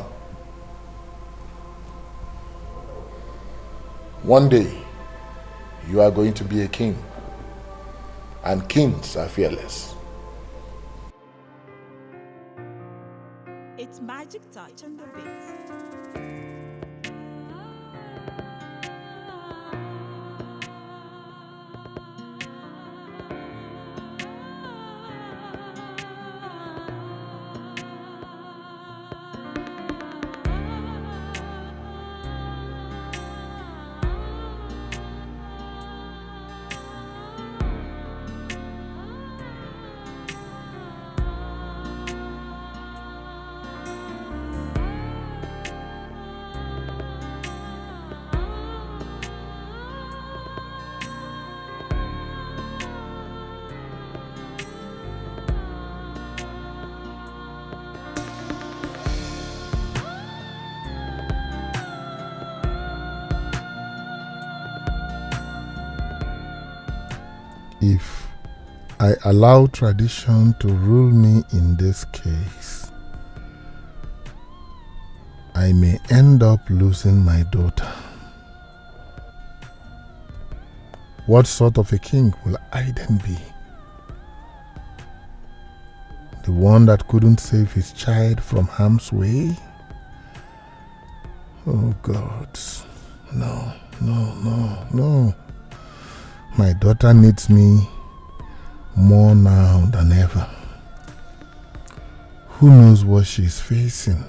one day you are going to be a king, and kings are fearless.
It's Magic Touch on the beat.
If I allow tradition to rule me in this case, I may end up losing my daughter. What sort of a king will I then be? The one that couldn't save his child from harm's way? Oh God, no. My daughter needs me more now than ever. Who knows what she's facing?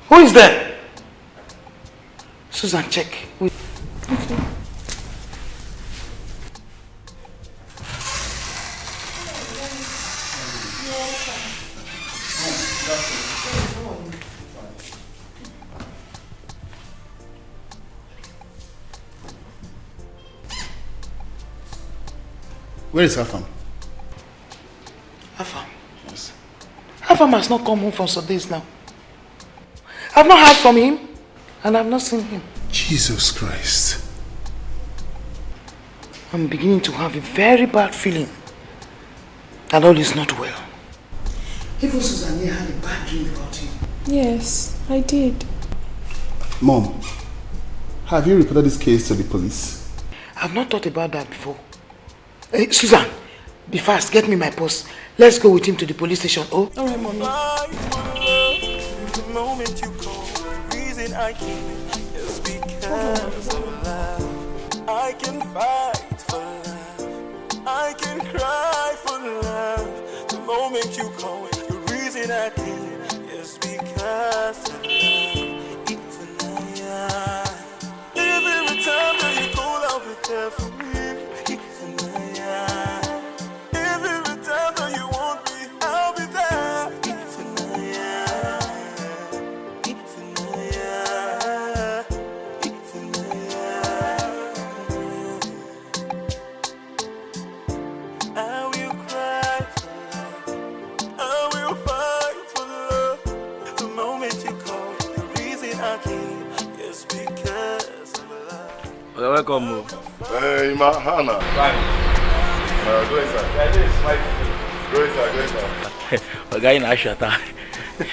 Who is there? Susan, check. Wait.
Okay.
Where is Afam?
Afam? Yes. Afam has not come home for some days now. I've not heard from him, and I've not seen him.
Jesus Christ.
I'm beginning to have a very bad feeling that all is not well. Even Susan had a bad dream about him.
Yes, I did.
Mom, have you reported this case to the police?
I've not thought about that before. Hey, Susan, be fast, get me my post. Let's go with him to the police station, oh?
Alright, Mommy.
The moment you call, the reason I came is because of love. I can fight for love. I can cry for love. The moment you call, the reason I came is because of love. Every time that you call, I'll be there for me. Every time that you want me, I'll be there. I will cry for love. I will fight for love. The moment you call, the reason I came is because of love.
Okay, welcome.
Hey, Mahana.
Bye.
Go inside. Go inside, go inside.
Oga in Ashata.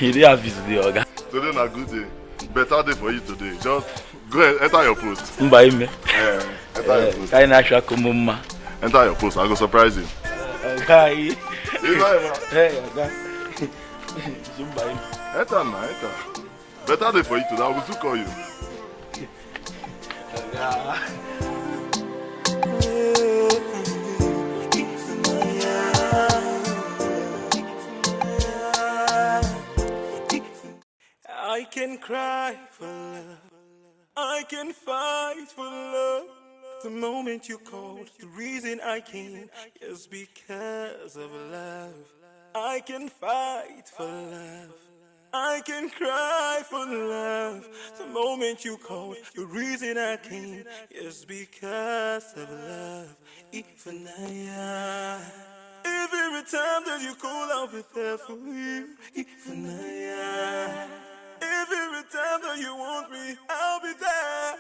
You didn't have this day, Oga.
Today is a good day. Better day for you today. Just go ahead, enter your post.
Enter your
post. Enter your post. I go surprise you.
Okay.
Hey, Oga. Enter now, enter. Better day for you today. I will still call you.
I can cry for love. I can fight for love. The moment you called, the reason I came is because of love. I can fight for love. I can cry for love. The moment you called, the reason I came is because of love. Ifanaya. Every time that you call, I'll be there for you. Ifanaya. Every time that you want me, I'll be there.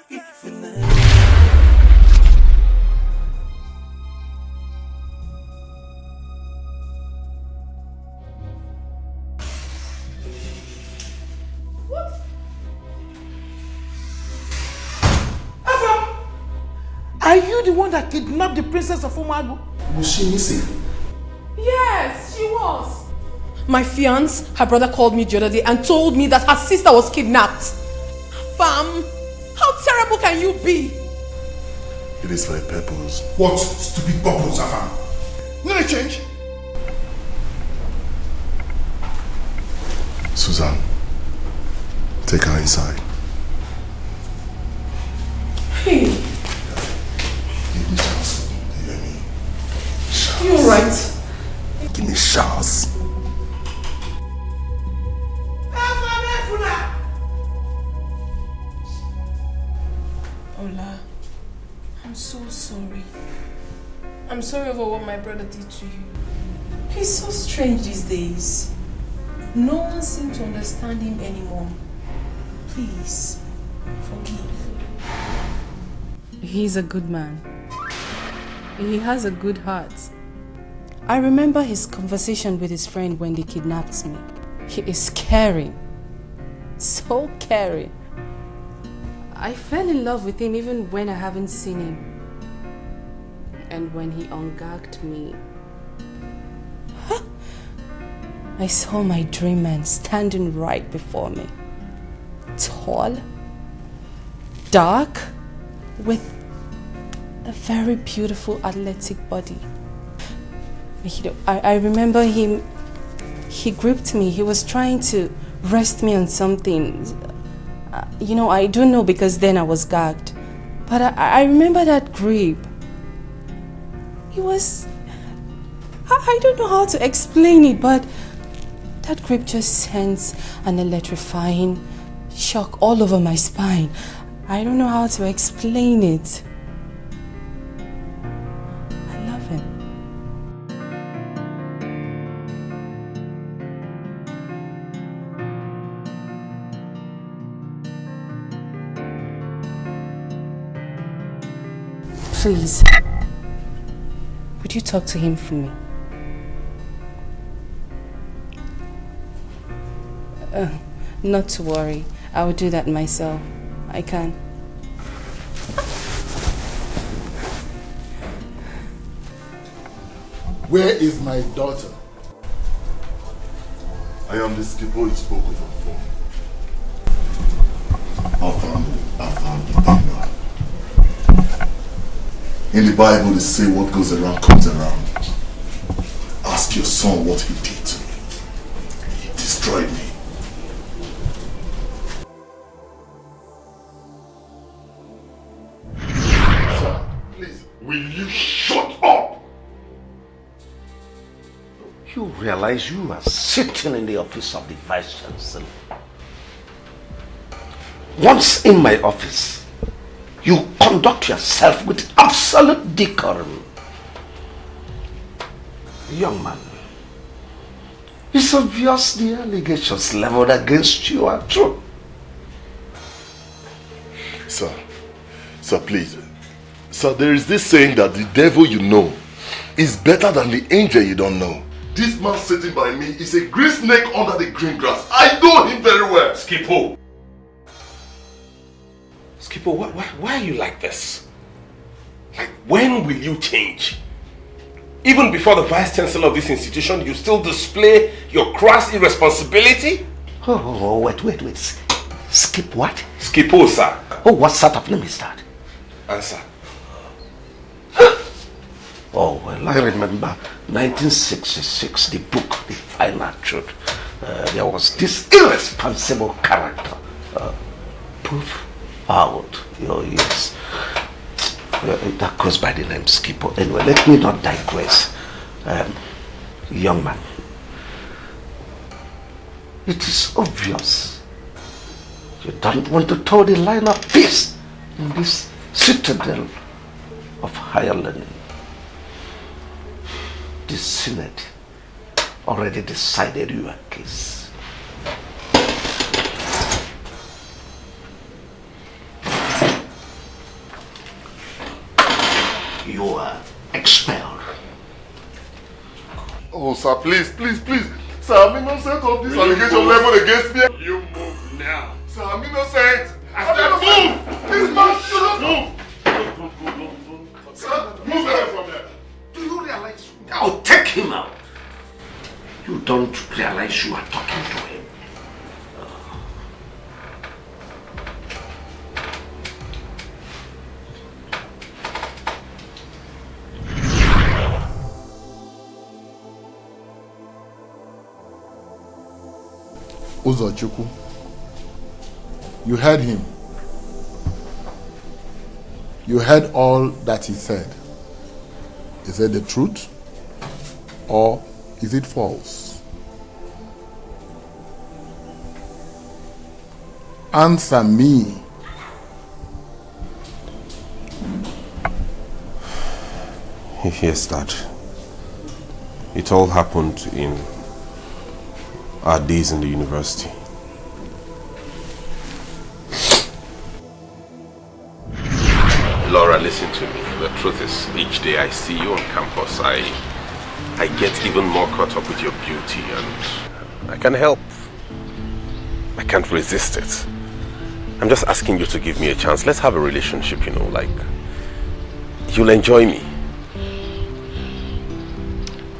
What? Afam! Are you the one that kidnapped the princess of Umagu?
Was she missing?
Yes, she was. My fiance, her brother called me the other day and told me that her sister was kidnapped. Fam, how terrible can you be?
It is for a purpose.
What stupid purpose, Afam? Let it change.
Susan, take her inside.
Hey.
Give me chance. You hear me? Chance.
You alright?
Give me chance.
Ola, I'm so sorry. I'm sorry over what my brother did to you. He's so strange these days. No one seems to understand him anymore. Please, forgive. He's a good man. He has a good heart. I remember his conversation with his friend when they kidnapped me. He is caring. So caring. I fell in love with him even when I haven't seen him. And when he ungagged me, I saw my dream man standing right before me. Tall, dark, with a very beautiful athletic body. I remember him, he gripped me. He was trying to rest me on something.
You know, I don't know because then I was gagged. But I remember that grape. It was... I don't know how to explain it, but that grape just sends an electrifying shock all over my spine. I don't know how to explain it. I love him. Please, would you talk to him for me? Not to worry. I will do that myself. I can.
Where is my daughter?
I am the skipper you spoke of on phone. I found the Bible. In the Bible, they say what goes around comes around. Ask your son what he did to me. He destroyed me. Sir, please, will you shut up?
You realize you are sitting in the office of the Vice Chancellor. Once in my office, you conduct yourself with absolute decorum. Young man, it's obvious the allegations leveled against you are true.
Sir, please. Sir, there is this saying that the devil you know is better than the angel you don't know. This man sitting by me is a green snake under the green grass. I know him very well.
Skippo, why are you like this? Like, when will you change? Even before the Vice Chancellor of this institution, you still display your crass irresponsibility? Oh, wait. Skip what? Skippo, sir. Oh, what sort of name is that? Answer. Oh, well, I remember 1966, the book, The Final Truth. There was this irresponsible character. Poof out. Yes. That goes by the name Skippo. Anyway, let me not digress. Young man, it is obvious you don't want to toe the line of peace in this citadel of higher learning. The Senate already decided your case. You are expelled.
Oh, sir, please. Sir, I'm innocent of this allegation leveled against me.
You move now.
Sir, I'm innocent.
I said move!
This man should
move!
Sir, move away from here.
Do you realize? I'll take him out. You don't realize you are talking to him.
Uzochukwu, you heard him. You heard all that he said. Is it the truth or is it false? Answer me.
Yes, Dad. It all happened in our days in the university. Laura, listen to me. The truth is, each day I see you on campus, I get even more caught up with your beauty, and I can't help. I can't resist it. I'm just asking you to give me a chance. Let's have a relationship, you know, like you'll enjoy me.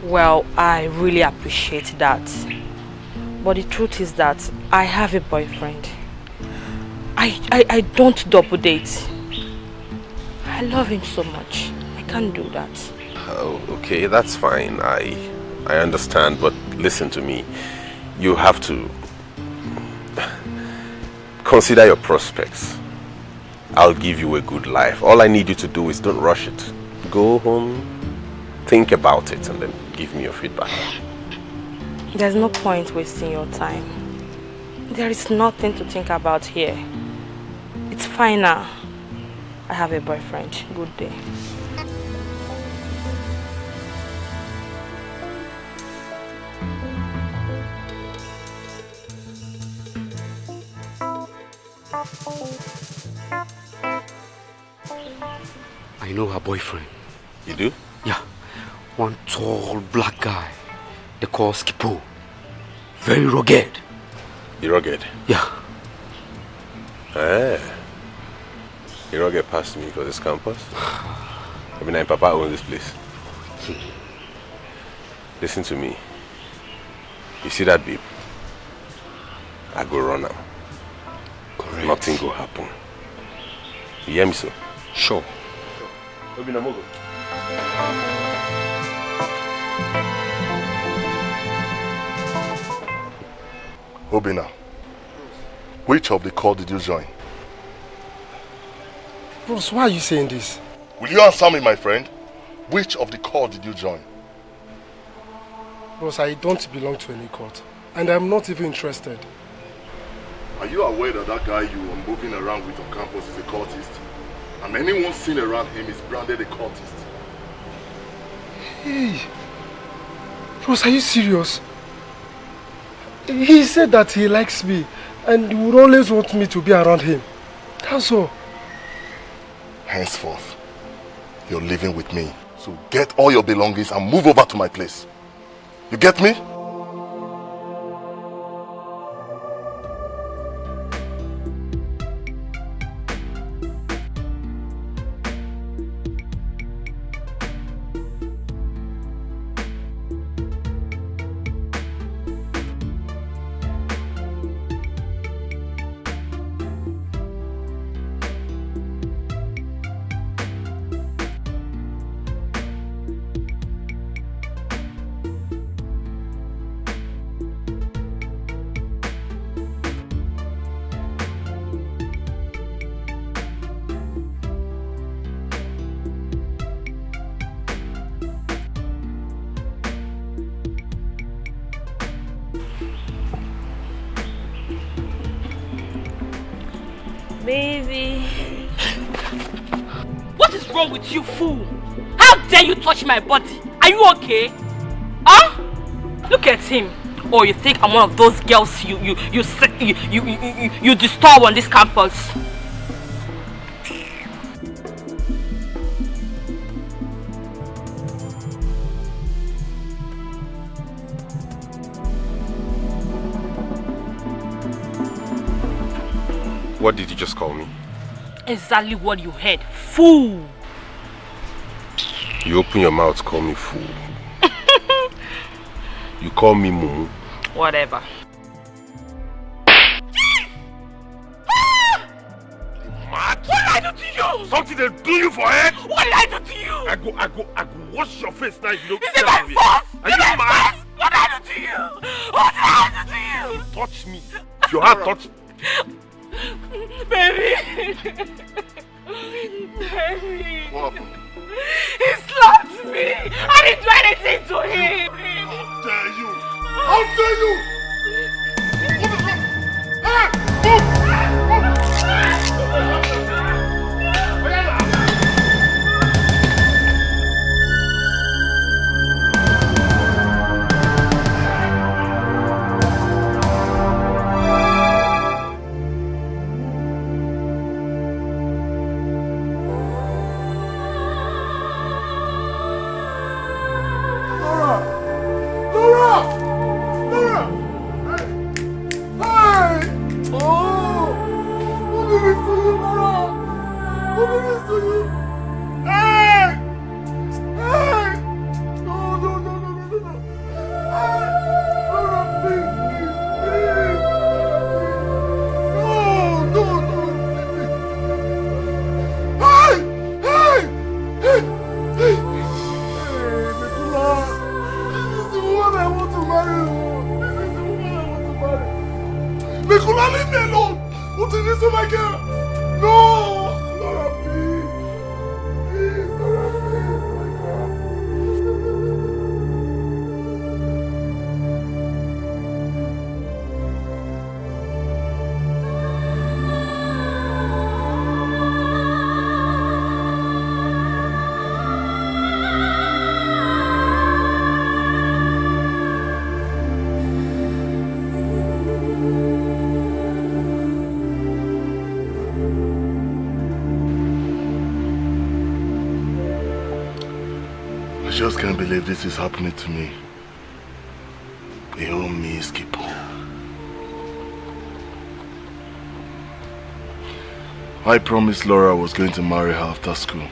Well, I really appreciate that. But the truth is that I have a boyfriend. I don't double date. I love him so much. I can't do that.
Oh, okay, that's fine. I understand, but listen to me. You have to consider your prospects. I'll give you a good life. All I need you to do is don't rush it. Go home, think about it, and then give me your feedback.
There's no point wasting your time. There is nothing to think about here. It's fine now. I have a boyfriend. Good day.
I know her boyfriend.
You do?
Yeah. One tall black guy. They call Skipo. Very rugged.
You rugged?
Yeah.
You rugged past me for this campus? I mean, Papa owns this place. Listen to me. You see that babe? I go run now.
Correct.
Nothing go happen. You hear me, so?
Sure.
Obina, which of the cult did you join?
Bros, why are you saying this?
Will you answer me, my friend? Which of the cult did you join?
Bros, I don't belong to any cult. And I'm not even interested.
Are you aware that that guy you are moving around with on campus is a cultist? And anyone seen around him is branded a cultist.
Hey! Bros, are you serious? He said that he likes me and he would always want me to be around him. That's all.
Henceforth, you're living with me. So get all your belongings and move over to my place. You get me?
Baby.
What is wrong with you, fool? How dare you touch my body? Are you okay? Huh? Look at him. Or you think I'm one of those girls you disturb on this campus?
What did you just call me?
Exactly what you heard. Fool!
You open your mouth, call me fool. You call me Mumu.
Whatever.
Mad?
What did I do to you?
Something they do you for head?
What did I do to you?
I go wash your face now if you don't.
Is it my fault?
Are you mad?
What did I do to you? What did I do to you?
Touch me. Your heart touch.
Baby. Baby.
What happened?
He slapped me. I didn't do anything to him.
How dare you? How dare you? What is wrong? Hey! Nicola, leave me alone!
What is this, oh my girl? No! Laura, please. Please, Laura, please, my girl. I just can't believe this is happening to me. Even me, Skipo. I promised Laura I was going to marry her after school.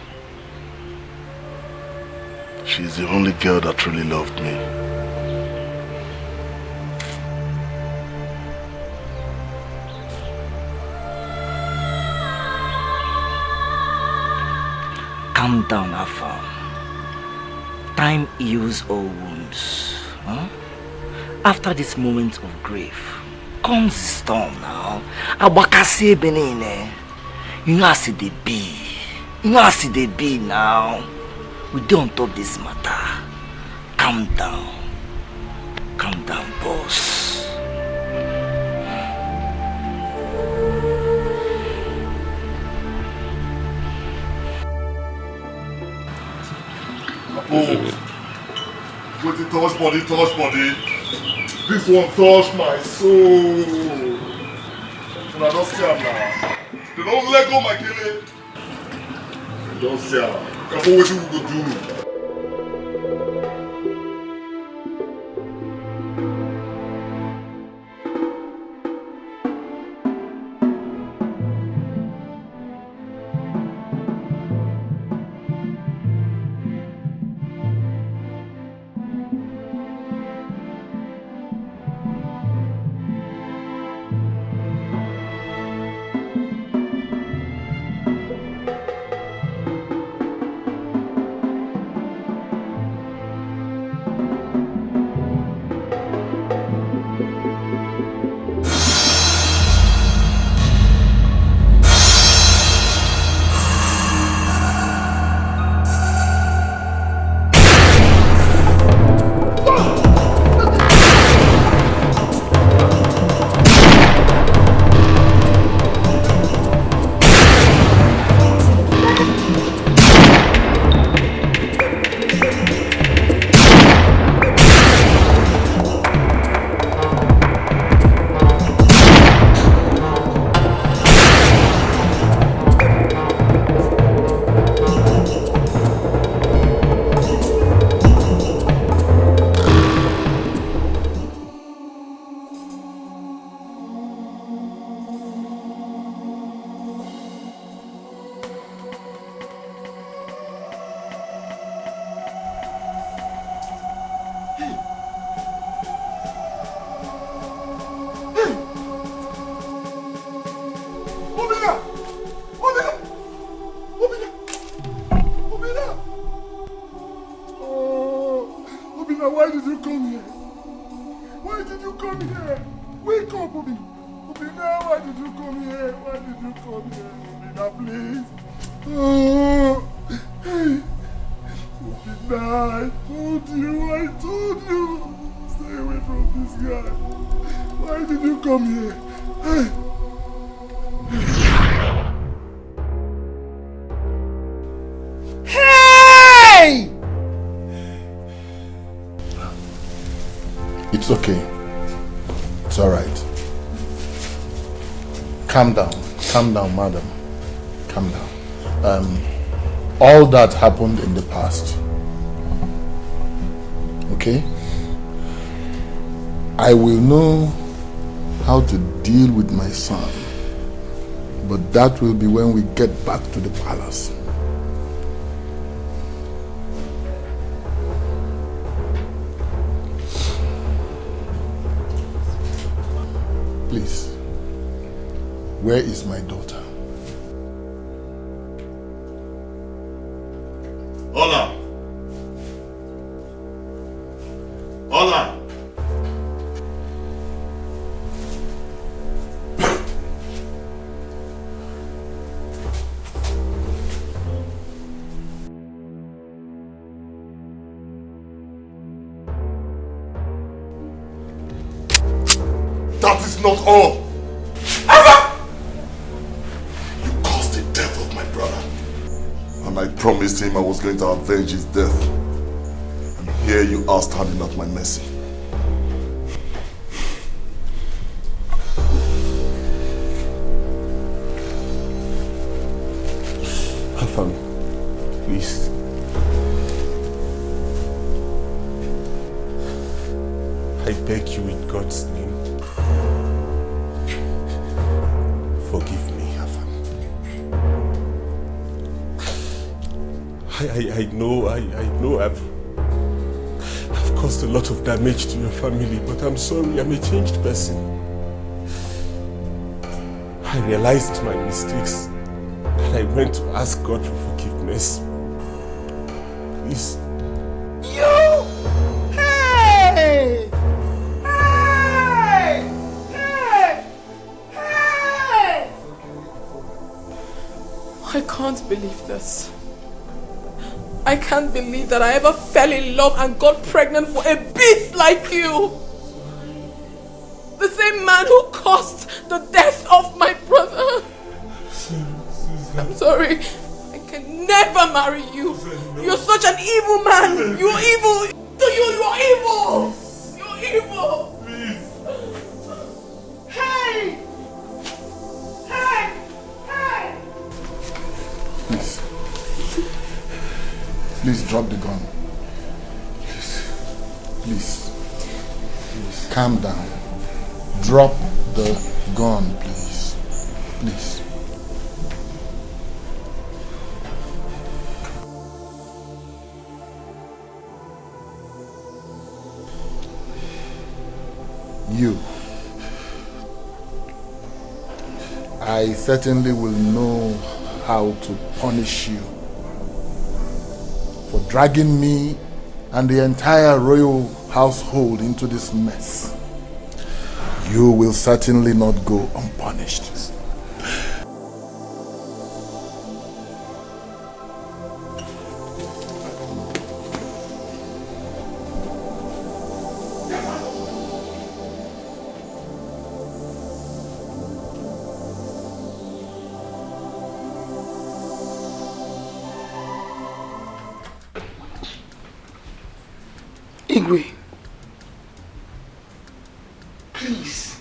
She's the only girl that truly loved me.
Calm down, Afam. Time heals all wounds. Huh? After this moment of grief comes the storm now. Abakase benene. You know as they be. You know as they be now. We don't talk this matter. Calm down. Calm down, boss.
Oh, with the touch body. This one touch my soul. And I don't see her now. They don't let go my killing. They don't see her. Come on, what you go do? Why did you come here? Why did you come here? Wake up, Obina. Obina, why did you come here? Why did you come here? Obina, please. Oh, hey. Obina, I told you. Stay away from this guy. Why did you come here? Hey.
It's okay. It's all right. Calm down, madam. Calm down. All that happened in the past. Okay? I will know how to deal with my son, but that will be when we get back to the palace. Please, where is my daughter?
Hola. Hola.
not all. You caused the death of my brother. And I promised him I was going to avenge his death. And here you are standing at my mercy.
Afam, please. I beg you in God's name. Forgive me, Afam. I know I've caused a lot of damage to your family, but I'm sorry, I'm a changed person. I realized my mistakes and I went to ask God for forgiveness. Please.
You! Hey! Hey! Hey! Hey!
I can't believe this. I can't believe that I ever fell in love and got pregnant for a beast like you. The same man who caused the death of my brother. I'm sorry. I can never marry you. You're such an evil man. You're evil. You're evil. You're evil.
Please.
Hey! Hey! Hey!
Please. Please drop the gun. Please. Calm down. Drop the gun, please. Please. You. I certainly will know how to punish you for dragging me and the entire royal household into this mess. You will certainly not go unpunished.
Igwe, please,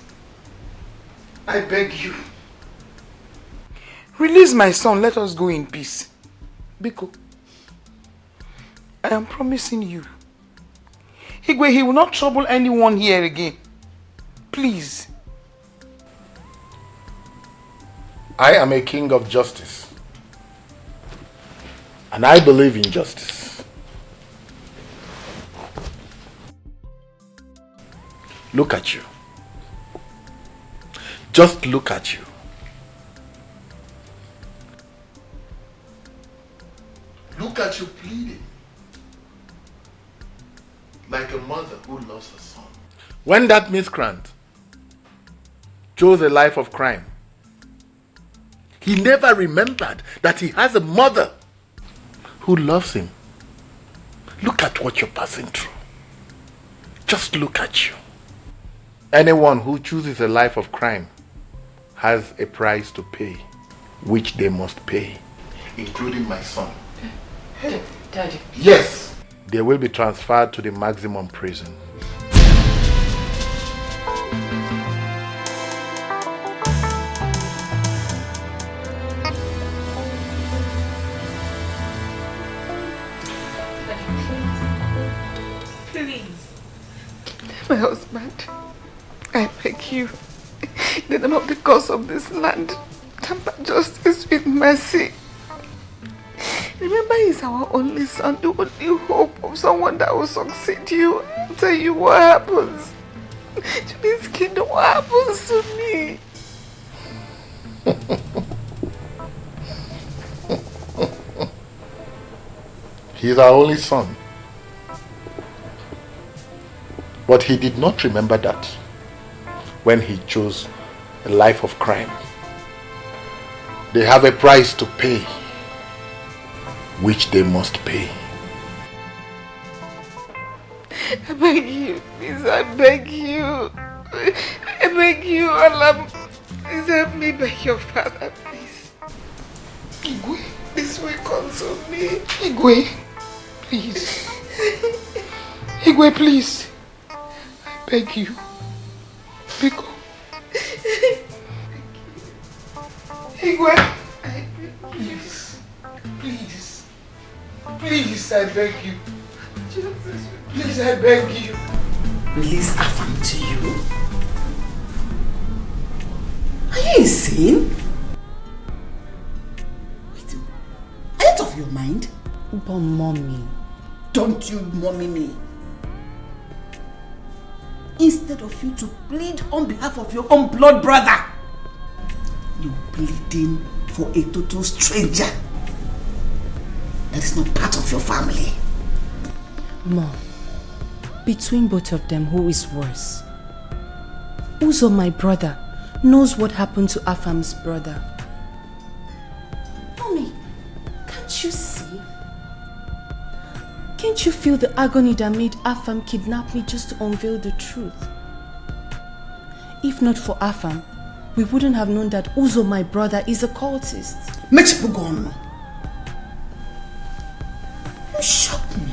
I beg you, release my son, let us go in peace. Biko, I am promising you, Igwe, he will not trouble anyone here again. Please.
I am a king of justice, and I believe in justice. Look at you. Just look at you. Look at you pleading. Like a mother who loves her son. When that miscreant chose a life of crime, he never remembered that he has a mother who loves him. Look at what you're passing through. Just look at you. Anyone who chooses a life of crime has a price to pay, which they must pay, including my son.
Daddy.
Yes, they will be transferred to the maximum prison.
Please. My husband, I beg you, in the name of the cause of this land, temper justice with mercy. Remember, he's our only son, the only hope of someone that will succeed you. I'll tell you what happens to this kingdom, what happens to me.
He's our only son. But he did not remember that when he chose a life of crime. They have a price to pay, which they must pay.
I beg you, please, I beg you.
I beg you, Allah. Please help me beg your father, please. Igwe, this will console me.
Igwe, please. Igwe, please. I beg you. Biko. Igwe. Please. Please. Please, I beg you. Please, I beg you.
Release Afam to you? Are you insane? Wait, are you out of your mind?
But mommy.
Don't you mommy me. Instead of you to plead on behalf of your own blood brother, you're pleading for a total stranger that is not part of your family.
Mom, between both of them, who is worse? Uzo, my brother, knows what happened to Afam's brother. Mommy, can't you see? Can't you feel the agony that made Afam kidnap me just to unveil the truth? If not for Afam, we wouldn't have known that Uzo, my brother, is a cultist.
Mechipugon, you shocked me.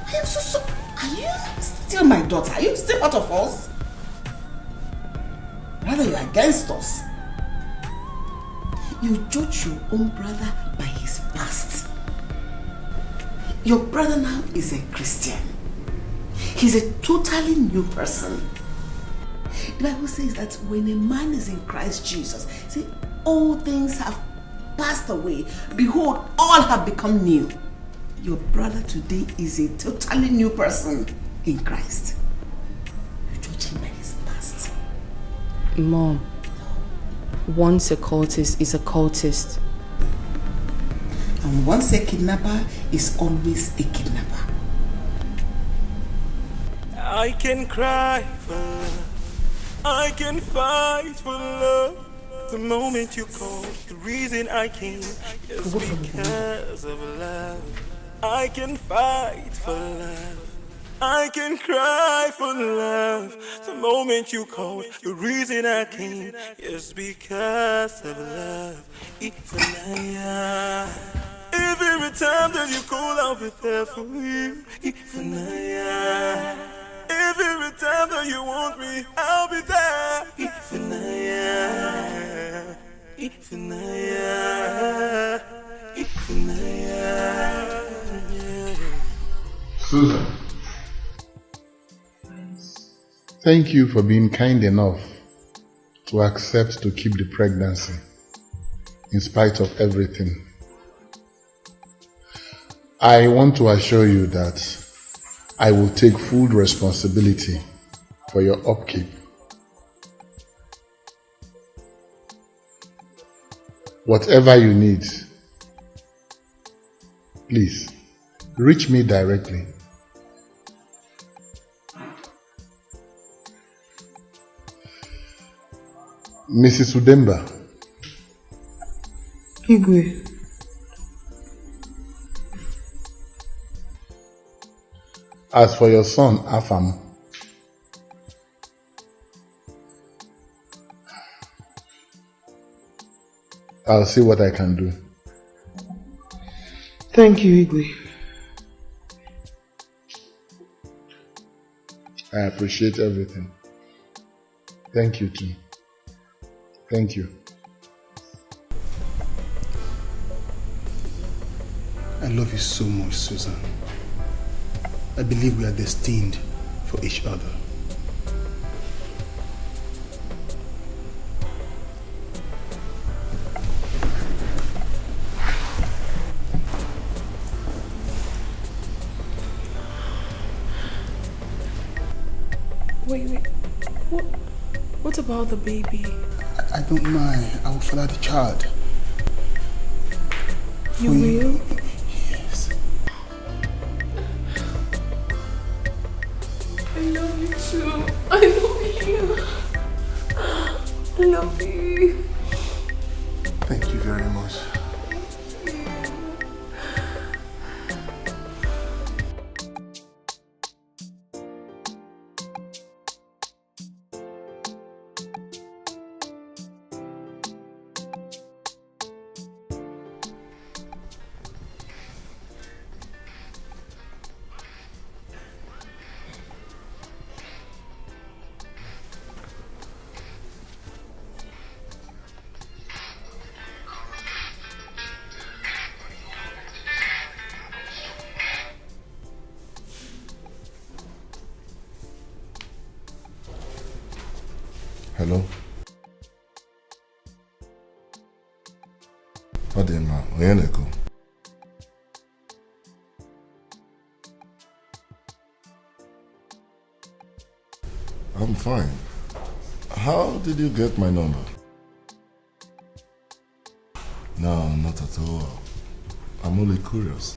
I am so. Are you still my daughter? Are you still part of us? Rather, you're against us. You judge your own brother by his past. Your brother now is a Christian. He's a totally new person. The Bible says that when a man is in Christ Jesus, see, all things have passed away. Behold, all have become new. Your brother today is a totally new person in Christ. You judge him by his past.
Mom, once a cultist is a cultist.
And once a kidnapper is always a kidnapper.
I can cry for love. I can fight for love. The moment you call, the reason I came is because of love. I can fight for love. I can cry for love. The moment you called, the reason I came is because of love. Ifanaya. Every time that you call, I'll be there for you. Ifanaya. Every time that you want me, I'll be there. Ifanaya. Ifanaya. Ifanaya.
Susan, thank you for being kind enough to accept to keep the pregnancy in spite of everything. I want to assure you that I will take full responsibility for your upkeep. Whatever you need, please reach me directly. Mrs. Udemba.
Igwe.
As for your son, Afam, I'll see what I can do.
Thank you, Igwe.
I appreciate everything. Thank you too. Thank you.
I love you so much, Susan. I believe we are destined for each other.
Wait. What about the baby?
I don't mind. I will father the child.
You will?
Yes.
I love you too. I love you. I love you.
Thank you very much.
Hello? Adema, where you go? I'm fine. How did you get my number? No, not at all. I'm only curious.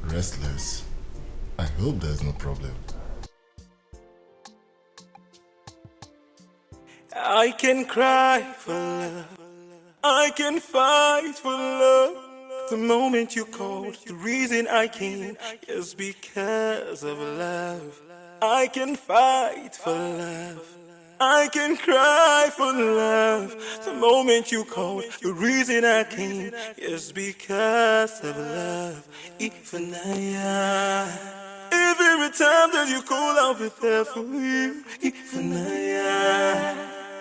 Restless. I hope there's no problem.
I can cry for love. I can fight for love. The moment you called, the reason I came is because of love. I can fight for love. I can cry for love. The moment you called, the reason I came is because of love. Even every time that you call, I'll be there for you. Even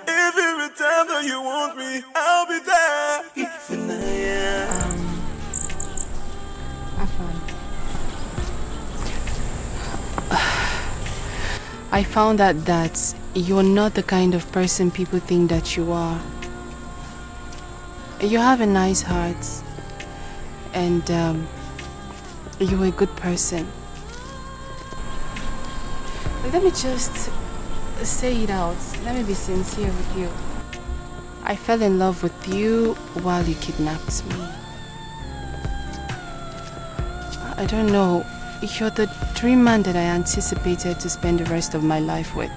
every time that you want me, I'll be there. Even
I found out that you're not the kind of person people think that you are. You have a nice heart, and you're a good person. Let me just say it out. Let me be sincere with you. I fell in love with you while you kidnapped me. I don't know. You're the dream man that I anticipated to spend the rest of my life with.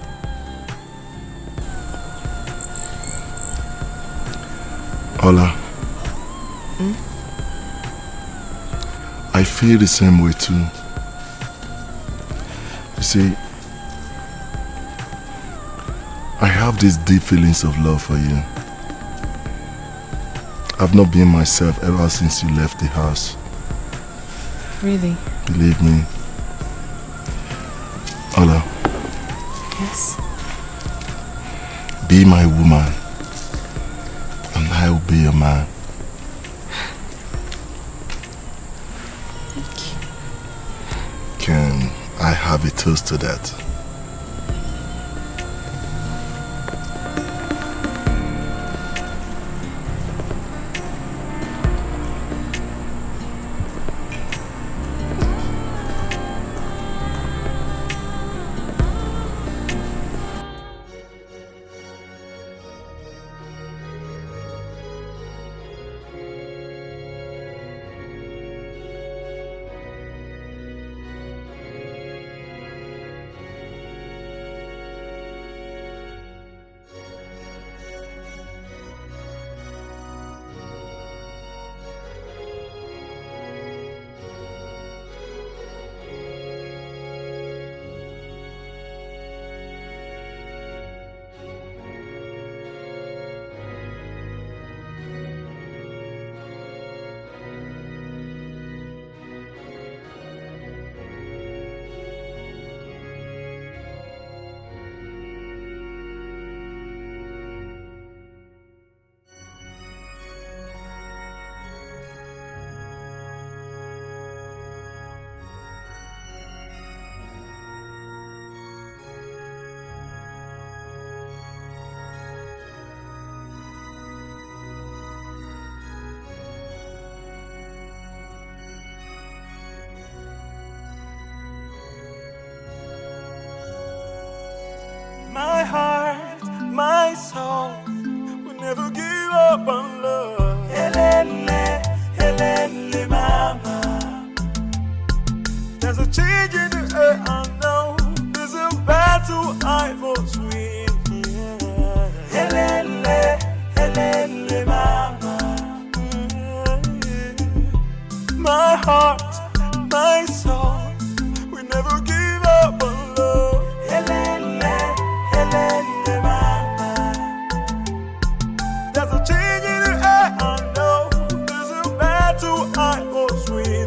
Ola. I feel the same way too. You see, I have these deep feelings of love for you. I've not been myself ever since you left the house.
Really?
Believe me. Ola.
Yes?
Be my woman, and I will be your man.
Thank you.
Can I have a toast to that?
my heart, my soul will never give up on love. Helele, helele, mama. There's a change in the air, I know. There's a battle I must win. Yeah. Helele, helele, mama. My heart, my soul will never give up on love. Helele, helele, mama. There's a change in the air, I know. There's a battle I must win.